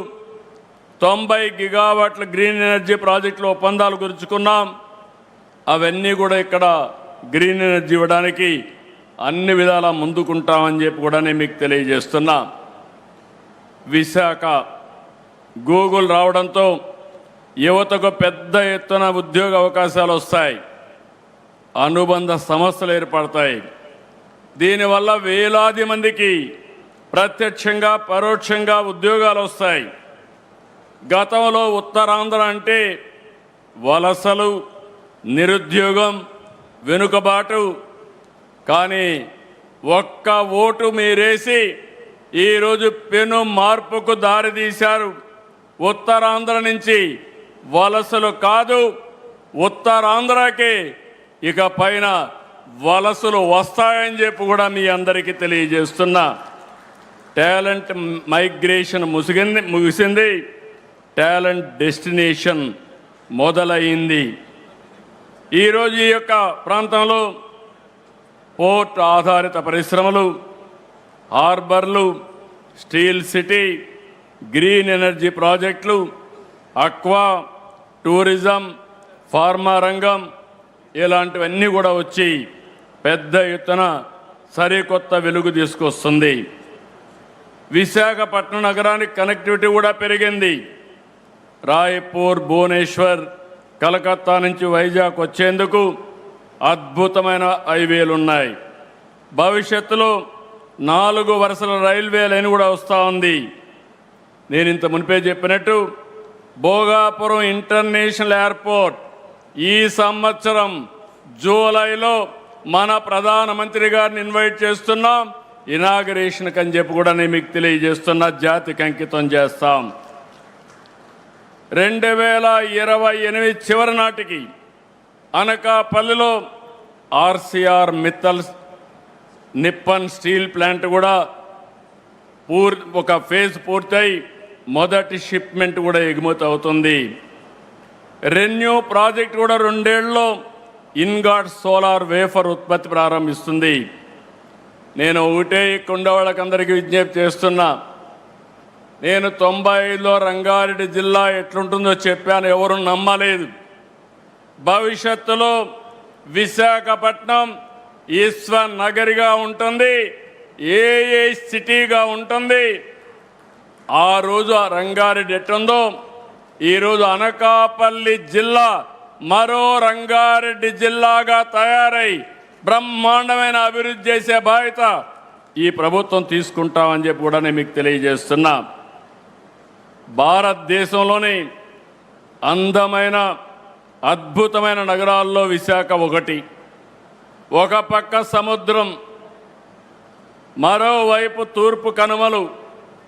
90 గిగావాట్ల గ్రీన్ ఎనర్జీ ప్రాజెక్టులు ఒప్పందాలు కుదుర్చుకున్నాం. అవన్నీ కూడా ఇక్కడ గ్రీన్ ఎనర్జీ ఇవ్వడానికి అన్ని విధాలా ముందుకుంటామని చెప్పి కూడా నేను మీకు తెలియజేస్తున్నా. విశాఖ గూగుల్ రావడంతో యువతకు పెద్ద ఎత్తున ఉద్యోగ అవకాశాలు వస్తాయి, అనుబంధ సంస్థలు ఏర్పడతాయి. దీనివల్ల వేలాది మందికి ప్రత్యక్షంగా పరోక్షంగా ఉద్యోగాలు వస్తాయి. గతంలో ఉత్తరాంధ్ర అంటే వలసలు, నిరుద్యోగం, వెనుకబాటు. కానీ ఒక్క ఓటు మీరేసి ఈరోజు పెను మార్పుకు దారితీశారు. ఉత్తరాంధ్ర నుంచి వలసలు కాదు, ఉత్తరాంధ్రకి ఇక పైన వలసలు వస్తాయని చెప్పి కూడా మీ అందరికీ తెలియజేస్తున్నా. టాలెంట్ మైగ్రేషన్ ముగిసింది, టాలెంట్ డెస్టినేషన్ మొదలైంది. ఈరోజు ఈ యొక్క ప్రాంతంలో పోర్ట్ ఆధారిత పరిశ్రమలు, హార్బర్లు, స్టీల్ సిటీ, గ్రీన్ ఎనర్జీ ప్రాజెక్టులు, అక్వా, టూరిజం, ఫార్మా రంగం ఇలాంటివన్నీ కూడా వచ్చి పెద్ద ఎత్తున సరికొత్త వెలుగు తీసుకొస్తుంది. విశాఖపట్నం నగరానికి కనెక్టివిటీ కూడా పెరిగింది. రాయ్పూర్, భువనేశ్వర్, కలకత్తా నుంచి వైజాగ్ వచ్చేందుకు అద్భుతమైన హైవేలు ఉన్నాయి. భవిష్యత్తులో 4 వరుసల రైల్వే లైన్ కూడా వస్తూ ఉంది. నేను ఇంత మునిపే చెప్పినట్టు భోగాపురం ఇంటర్నేషనల్ ఎయిర్పోర్ట్ ఈ సంవత్సరం జూలైలో మన ప్రధానమంత్రి గారిని ఇన్వైట్ చేస్తున్నాం. ఇనాగరేషన్కి అని చెప్పి కూడా నేను మీకు తెలియజేస్తున్నా. జాతికి అంకితం చేస్తాం. 2028 చివరి నాటికి అనకాపల్లిలో RCR Mittal Nippon steel plant కూడా ఒక ఫేజ్ పూర్తయి మొదటి షిప్మెంట్ కూడా ఎగుమతి అవుతుంది. రెన్యూ ప్రాజెక్ట్ కూడా 2 ఏళ్లలో ఇన్గాట్ సోలార్ వేఫర్ ఉత్పత్తి ప్రారంభిస్తుంది. నేను ఒకటే ఇక్కడ వాళ్ళకందరికీ విజ్ఞప్తి చేస్తున్నా. నేను 95లో రంగారెడ్డి జిల్లా ఎట్లుంటుందో చెప్పాను, ఎవరు నమ్మలేదు. భవిష్యత్తులో విశాఖపట్నం విశ్వనగరిగా ఉంటుంది, ఏ సిటీగా ఉంటుంది. ఆ రోజు ఆ రంగారెడ్డి ఎట్టుందో ఈరోజు అనకాపల్లి జిల్లా మరో రంగారెడ్డి జిల్లాగా తయారై బ్రహ్మాండమైన అభివృద్ధి చేసే బాధ్యత ఈ ప్రభుత్వం తీసుకుంటామని చెప్పి కూడా నేను మీకు తెలియజేస్తున్నా. భారతదేశంలోని అందమైన అద్భుతమైన నగరాల్లో విశాఖ ఒకటి. ఒక పక్క సముద్రం, మరోవైపు తూర్పు కనుమలు,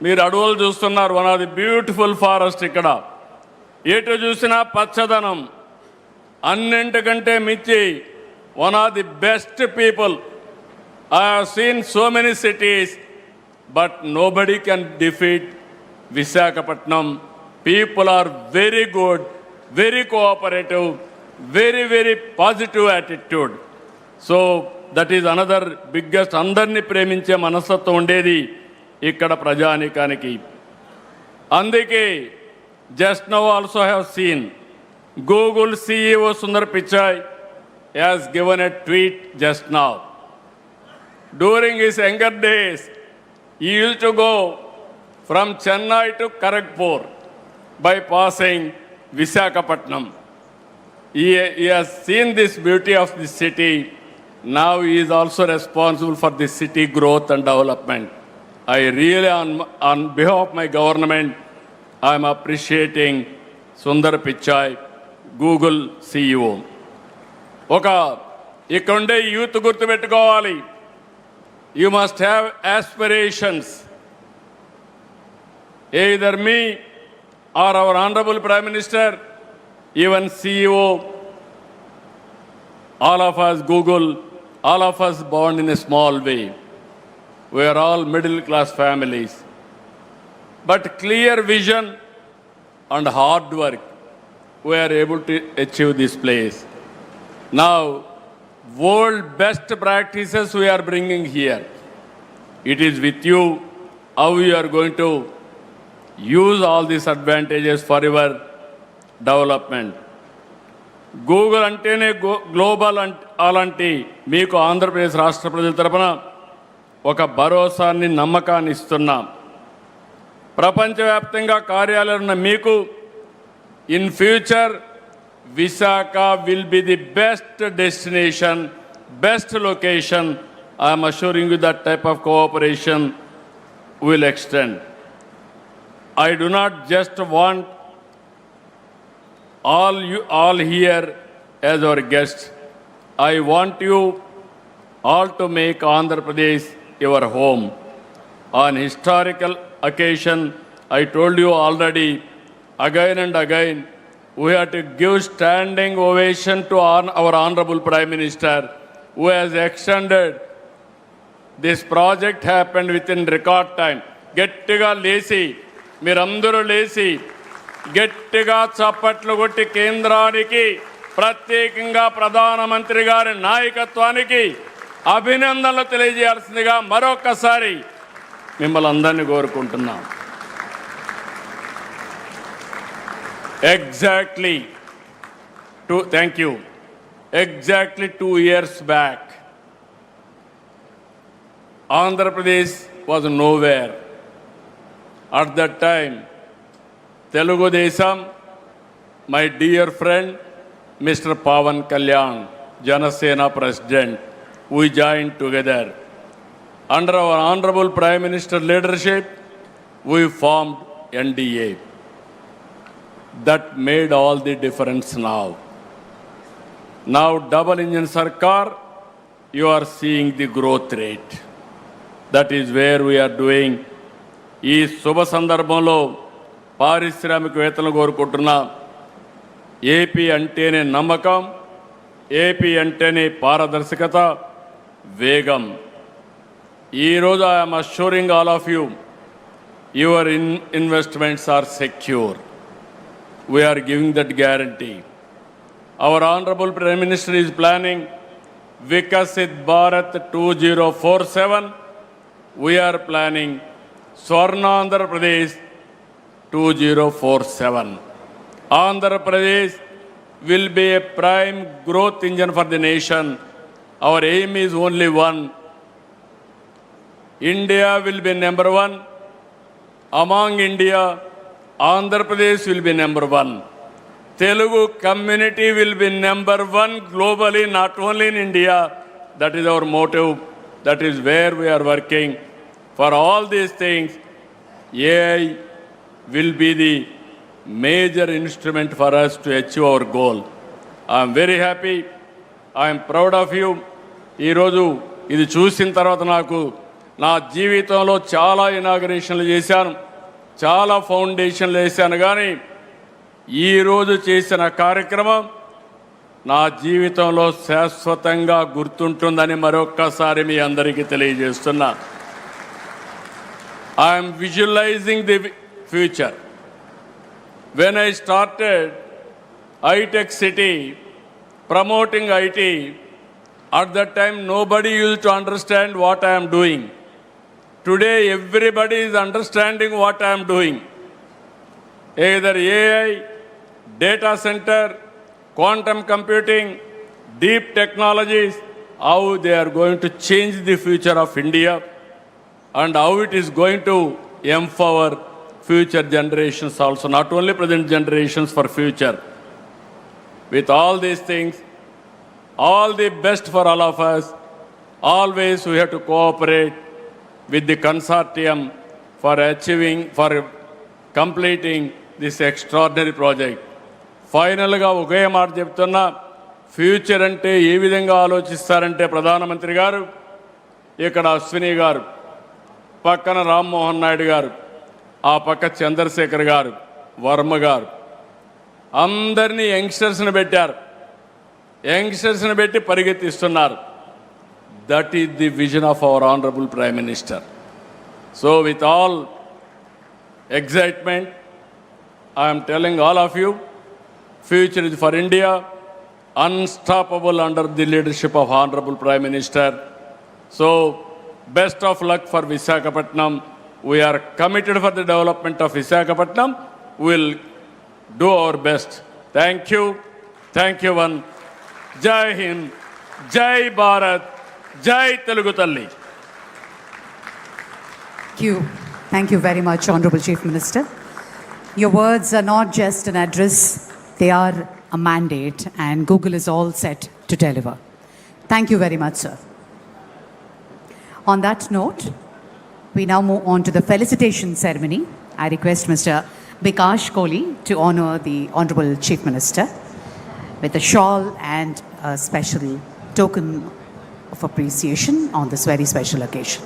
మీరు అడవులు చూస్తున్నారు, one of the beautiful forest. ఇక్కడ ఎటు చూసినా పచ్చదనం, అన్నింటికంటే మించి one of the best people. I have seen so many cities, but nobody can defeat Visakhapatnam. People are very good, very cooperative, very, very positive attitude. So that is another biggest, అందరినీ ప్రేమించే మనస్తత్వం ఉండేది ఇక్కడ ప్రజానీకానికి. అందుకే just now also I have seen Google CEO Sundar Pichai has given a tweet just now. During his younger days, he used to go from Chennai to Kharagpur by passing Visakhapatnam. He has seen this beauty of the city. Now he is also responsible for the city growth and development. I really, on behalf of my government, I am appreciating Sundar Pichai, Google CEO. Ikkonde youth gurtu pettukovali. You must have aspirations. Either me or our Honorable Prime Minister, even CEO, all of us, Google, all of us born in a small way. We are all middle class families. But clear vision and hard work, we are able to achieve this place. Now, world best practices we are bringing here. It is with you how you are going to use all these advantages for your development. Google అంటేనే global అలాంటి మీకు ఆంధ్రప్రదేశ్ రాష్ట్ర ప్రజల తరపున ఒక భరోసాన్ని, నమ్మకాన్ని ఇస్తున్నాం. ప్రపంచవ్యాప్తంగా కార్యాలయాలు ఉన్న మీకు in future Visakha will be the best destination, best location. I'm assuring you that type of cooperation will extend. I do not just want all here as our guests. I want you all to make Andhra Pradesh your home. On historical occasion, I told you already, again and again, we have to give standing ovation to our Honorable Prime Minister, who has extended this project. Happened within record time. Gettiga lesi, మీరందరూ లేచి గట్టిగా చప్పట్లు కొట్టి కేంద్రానికి, ప్రత్యేకంగా ప్రధానమంత్రి గారి నాయకత్వానికి అభినందనలు తెలియజేయాల్సిందిగా మరొకసారి మిమ్మల్ని అందరినీ కోరుకుంటున్నాం. Exactly 2 years back, Andhra Pradesh was nowhere. At that time, Telugu Desam, my dear friend, Mr. Pavan Kalyan, Janasena President, we joined together. Under our Honorable Prime Minister leadership, we formed NDA. That made all the difference now. Now, double engine Sarkar, you are seeing the growth rate. That is where we are doing. ఈ శుభ సందర్భంలో పారిశ్రామికవేత్తలను కోరుకుంటున్నా. AP అంటేనే నమ్మకం, AP అంటేనే పారదర్శకత, వేగం. ఈరోజు I'm assuring all of you, your investments are secure. We're giving that guarantee. Our honourable prime minister is planning Viksit Bharat 2047. We're planning Swarna Andhra Pradesh 2047. Andhra Pradesh will be a prime growth engine for the nation. Our aim is only one. India will be number one. Among India, Andhra Pradesh will be number one. Telugu community will be number one globally, not only in India. That is our motive. That is where we are working. For all these things, AI will be the major instrument for us to achieve our goal. I am very happy. I am proud of you. ఈరోజు ఇది చూసిన తర్వాత నా జీవితంలో చాలా ఇనాగరేషన్లు చేశాను, చాలా ఫౌండేషన్లు వేశాను, కానీ ఈరోజు చేసిన కార్యక్రమం నా జీవితంలో శాశ్వతంగా గుర్తుంటుందని మరొక్కసారి మీ అందరికీ తెలియజేస్తున్నా. I'm visualising the future. When I started iTech City, promoting IT, at that time nobody used to understand what I am doing. Today everybody is understanding what I am doing. Either AI, data center, quantum computing, deep technologies, how they are going to change the future of India and how it is going to empower future generations also, not only present generations, for future. With all these things, all the best for all of us. Always we have to cooperate with the consortium for achieving, for completing this extraordinary project. ఫైనల్గా ఒకే మాట చెప్తున్నా, future అంటే ఏ విధంగా ఆలోచిస్తారంటే ప్రధానమంత్రి గారు, ఇక్కడ అశ్విని గారు, పక్కన రామ్మోహన్ నాయుడు గారు, ఆ పక్క చంద్రశేఖర్ గారు, వర్మ గారు, అందరినీ యంగ్స్టర్స్ని పెట్టారు. యంగ్స్టర్స్ని పెట్టి పరిగెత్తిస్తున్నారు. That is the vision of our honourable prime minister. So with all excitement I'm telling all of you, future is for India, unstoppable under the leadership of Honorable Prime Minister. So, best of luck for Visakhapatnam. We are committed for the development of Visakhapatnam. We will do our best. Thank you. Thank you, one. Jai Hind, Jai Bharat, Jai Telugu Talli. Thank you. Thank you very much, Honorable Chief Minister. Your words are not just an address, they are a mandate, and Google is all set to deliver. Thank you very much, sir. On that note, we now move on to the felicitation ceremony. I request Mr. Bikash Kohli to honor the Honorable Chief Minister with a shawl and a special token of appreciation on this very special occasion.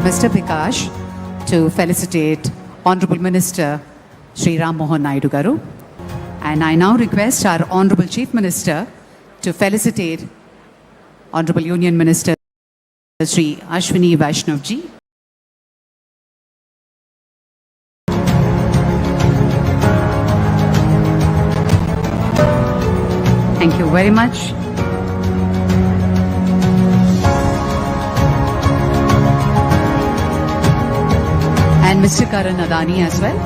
Mr. Bikash to felicitate Honorable Minister Sri Ram Mohan Naidu Garu. And I now request our Honorable Chief Minister to felicitate Honorable Union Minister Sri Ashwini Vaishnav Ji. Thank you very much. And Mr. Karan Adani as well.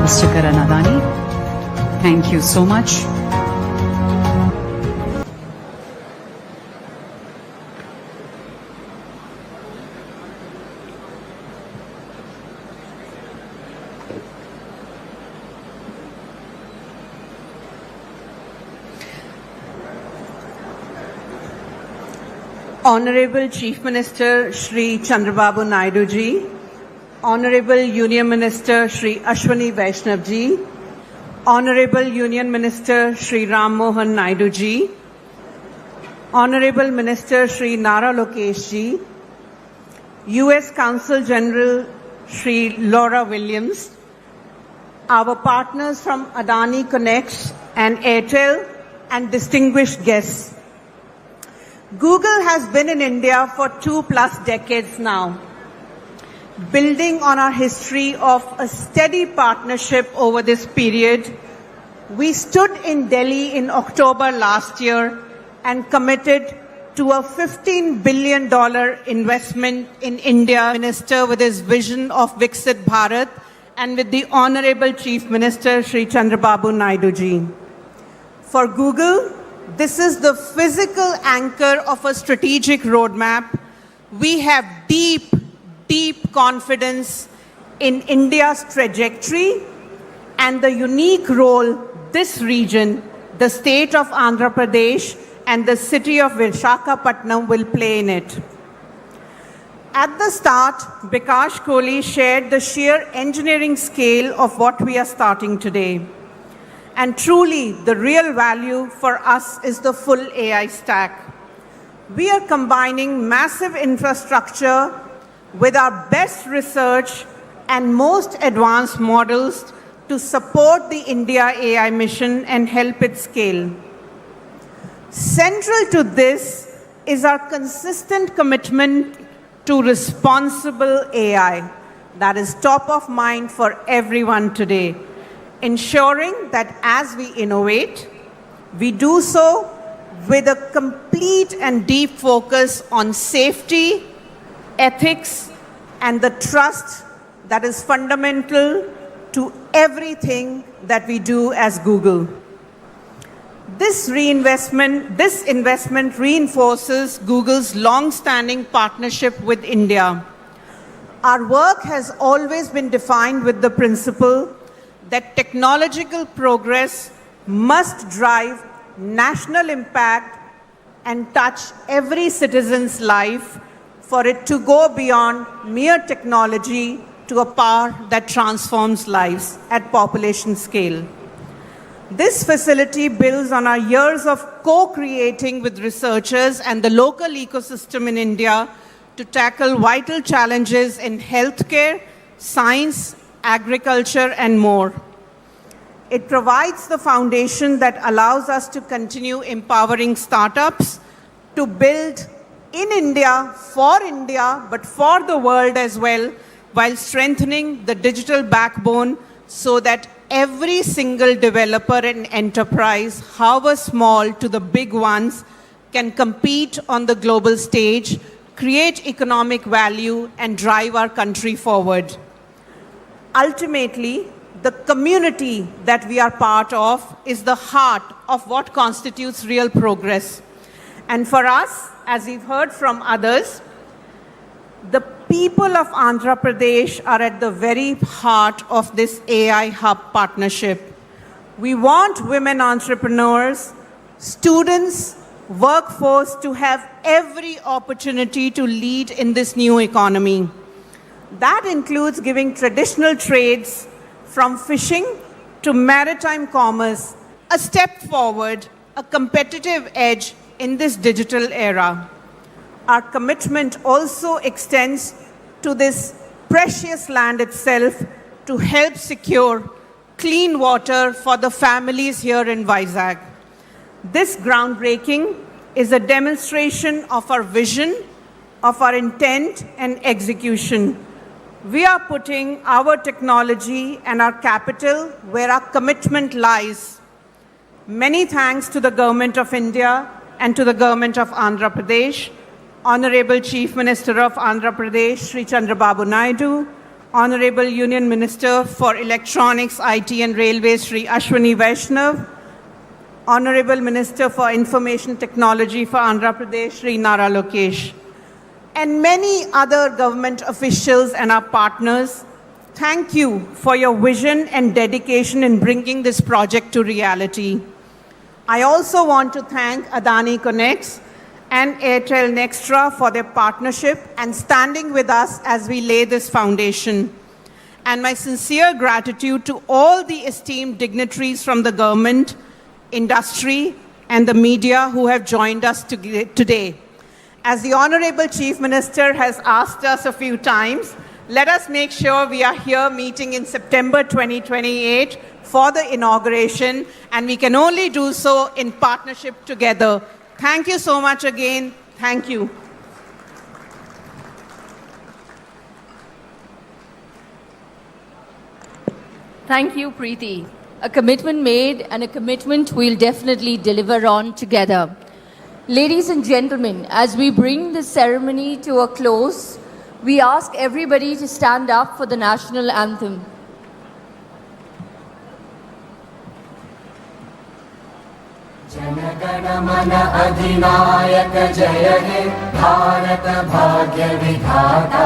Mr. Karan Adani, thank you so much. Honorable Chief Minister Shri Chandrababu Naidu Ji, Honorable Union Minister Shri Ashwini Vaishnav Ji, Honorable Union Minister Shri Ram Mohan Naidu Ji, Honorable Minister Shri Nara Lokesh Ji, US Consul General Shri Laura Williams, our partners from Adani Connects and Airtel, and distinguished guests. Google has been in India for 2+ decades now. Building on our history of a steady partnership over this period, we stood in Delhi in October last year and committed to a $15 billion investment in India. Minister with his vision of Viksit Bharat, and with the Honorable Chief Minister Shri Chandrababu Naidu Ji. For Google, this is the physical anchor of a strategic roadmap. We have deep confidence in India's trajectory and the unique role this region, the state of Andhra Pradesh, and the city of Visakhapatnam will play in it. At the start, Bikash Kohli shared the sheer engineering scale of what we are starting today. And truly, the real value for us is the full AI stack. We are combining massive infrastructure with our best research and most advanced models to support the India AI mission and help it scale. Central to this is our consistent commitment to responsible AI that is top of mind for everyone today, ensuring that as we innovate, we do so with a complete and deep focus on safety, ethics, and the trust that is fundamental to everything that we do as Google. This investment reinforces Google's long-standing partnership with India. Our work has always been defined with the principle that technological progress must drive national impact and touch every citizen's life for it to go beyond mere technology to a power that transforms lives at population scale. This facility builds on our years of co-creating with researchers and the local ecosystem in India to tackle vital challenges in healthcare, science, agriculture, and more. It provides the foundation that allows us to continue empowering startups to build in India, but for the world as well, while strengthening the digital backbone so that every single developer and enterprise, however small to the big ones, can compete on the global stage, create economic value, and drive our country forward. Ultimately, the community that we are part of is the heart of what constitutes real progress. And for us, as we've heard from others, the people of Andhra Pradesh are at the very heart of this AI Hub partnership. We want women entrepreneurs, students, workforce to have every opportunity to lead in this new economy. That includes giving traditional trades from fishing to maritime commerce a step forward, a competitive edge in this digital era. Our commitment also extends to this precious land itself to help secure clean water for the families here in Vizag. This groundbreaking is a demonstration of our vision, of our intent and execution. We are putting our technology and our capital where our commitment lies. Many thanks to the Government of India and to the Government of Andhra Pradesh, Honorable Chief Minister of Andhra Pradesh, Sri Chandrababu Naidu, Honorable Union Minister for Electronics, IT and Railways, Sri Ashwini Vaishnav, Honorable Minister for Information Technology for Andhra Pradesh, Sri Nara Lokesh, and many other government officials and our partners. Thank you for your vision and dedication in bringing this project to reality. I also want to thank Adani Connects and Airtel Nextra for their partnership and standing with us as we lay this foundation. And my sincere gratitude to all the esteemed dignitaries from the government, industry, and the media who have joined us today. As the Honorable Chief Minister has asked us a few times, let us make sure we are here meeting in September 2028 for the inauguration, and we can only do so in partnership together. Thank you so much again. Thank you. Thank you, Preeti. A commitment made and a commitment we'll definitely deliver on together. Ladies and gentlemen, as we bring this ceremony to a close, we ask everybody to stand up for the national anthem. जनगण मन अधिनायक जय हे भारत भाग्य विधाता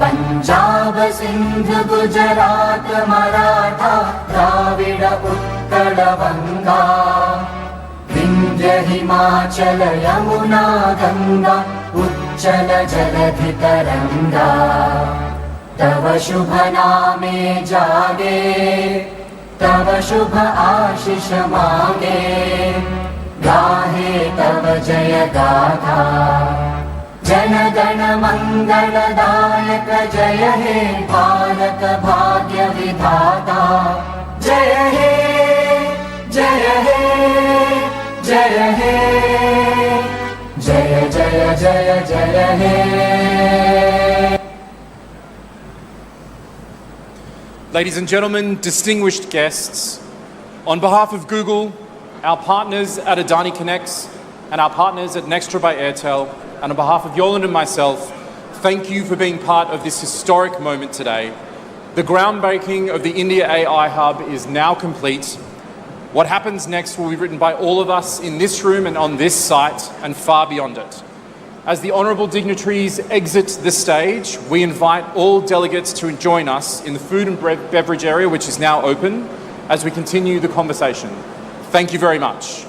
पंजाब सिंध गुजरात मराठा द्राविड उत्कल बंगा विंध्य हिमाचल यमुना गंगा उच्चल जलधि तरंगा तव शुभ नामे जागे तव शुभ आशीष मागे गाहे तव जय गाथा जनगण मंगलदायक जय हे भारत भाग्य विधाता जय हे जय हे जय हे जय जय जय जय हे. Ladies and gentlemen, distinguished guests, on behalf of Google, our partners at Adani Connects, and our partners at Nextra by Airtel, and on behalf of Yolande and myself, thank you for being part of this historic moment today. The groundbreaking of the India AI Hub is now complete. What happens next will be written by all of us in this room and on this site and far beyond it. As the honourable dignitaries exit the stage, we invite all delegates to join us in the food and beverage area, which is now open, as we continue the conversation. Thank you very much.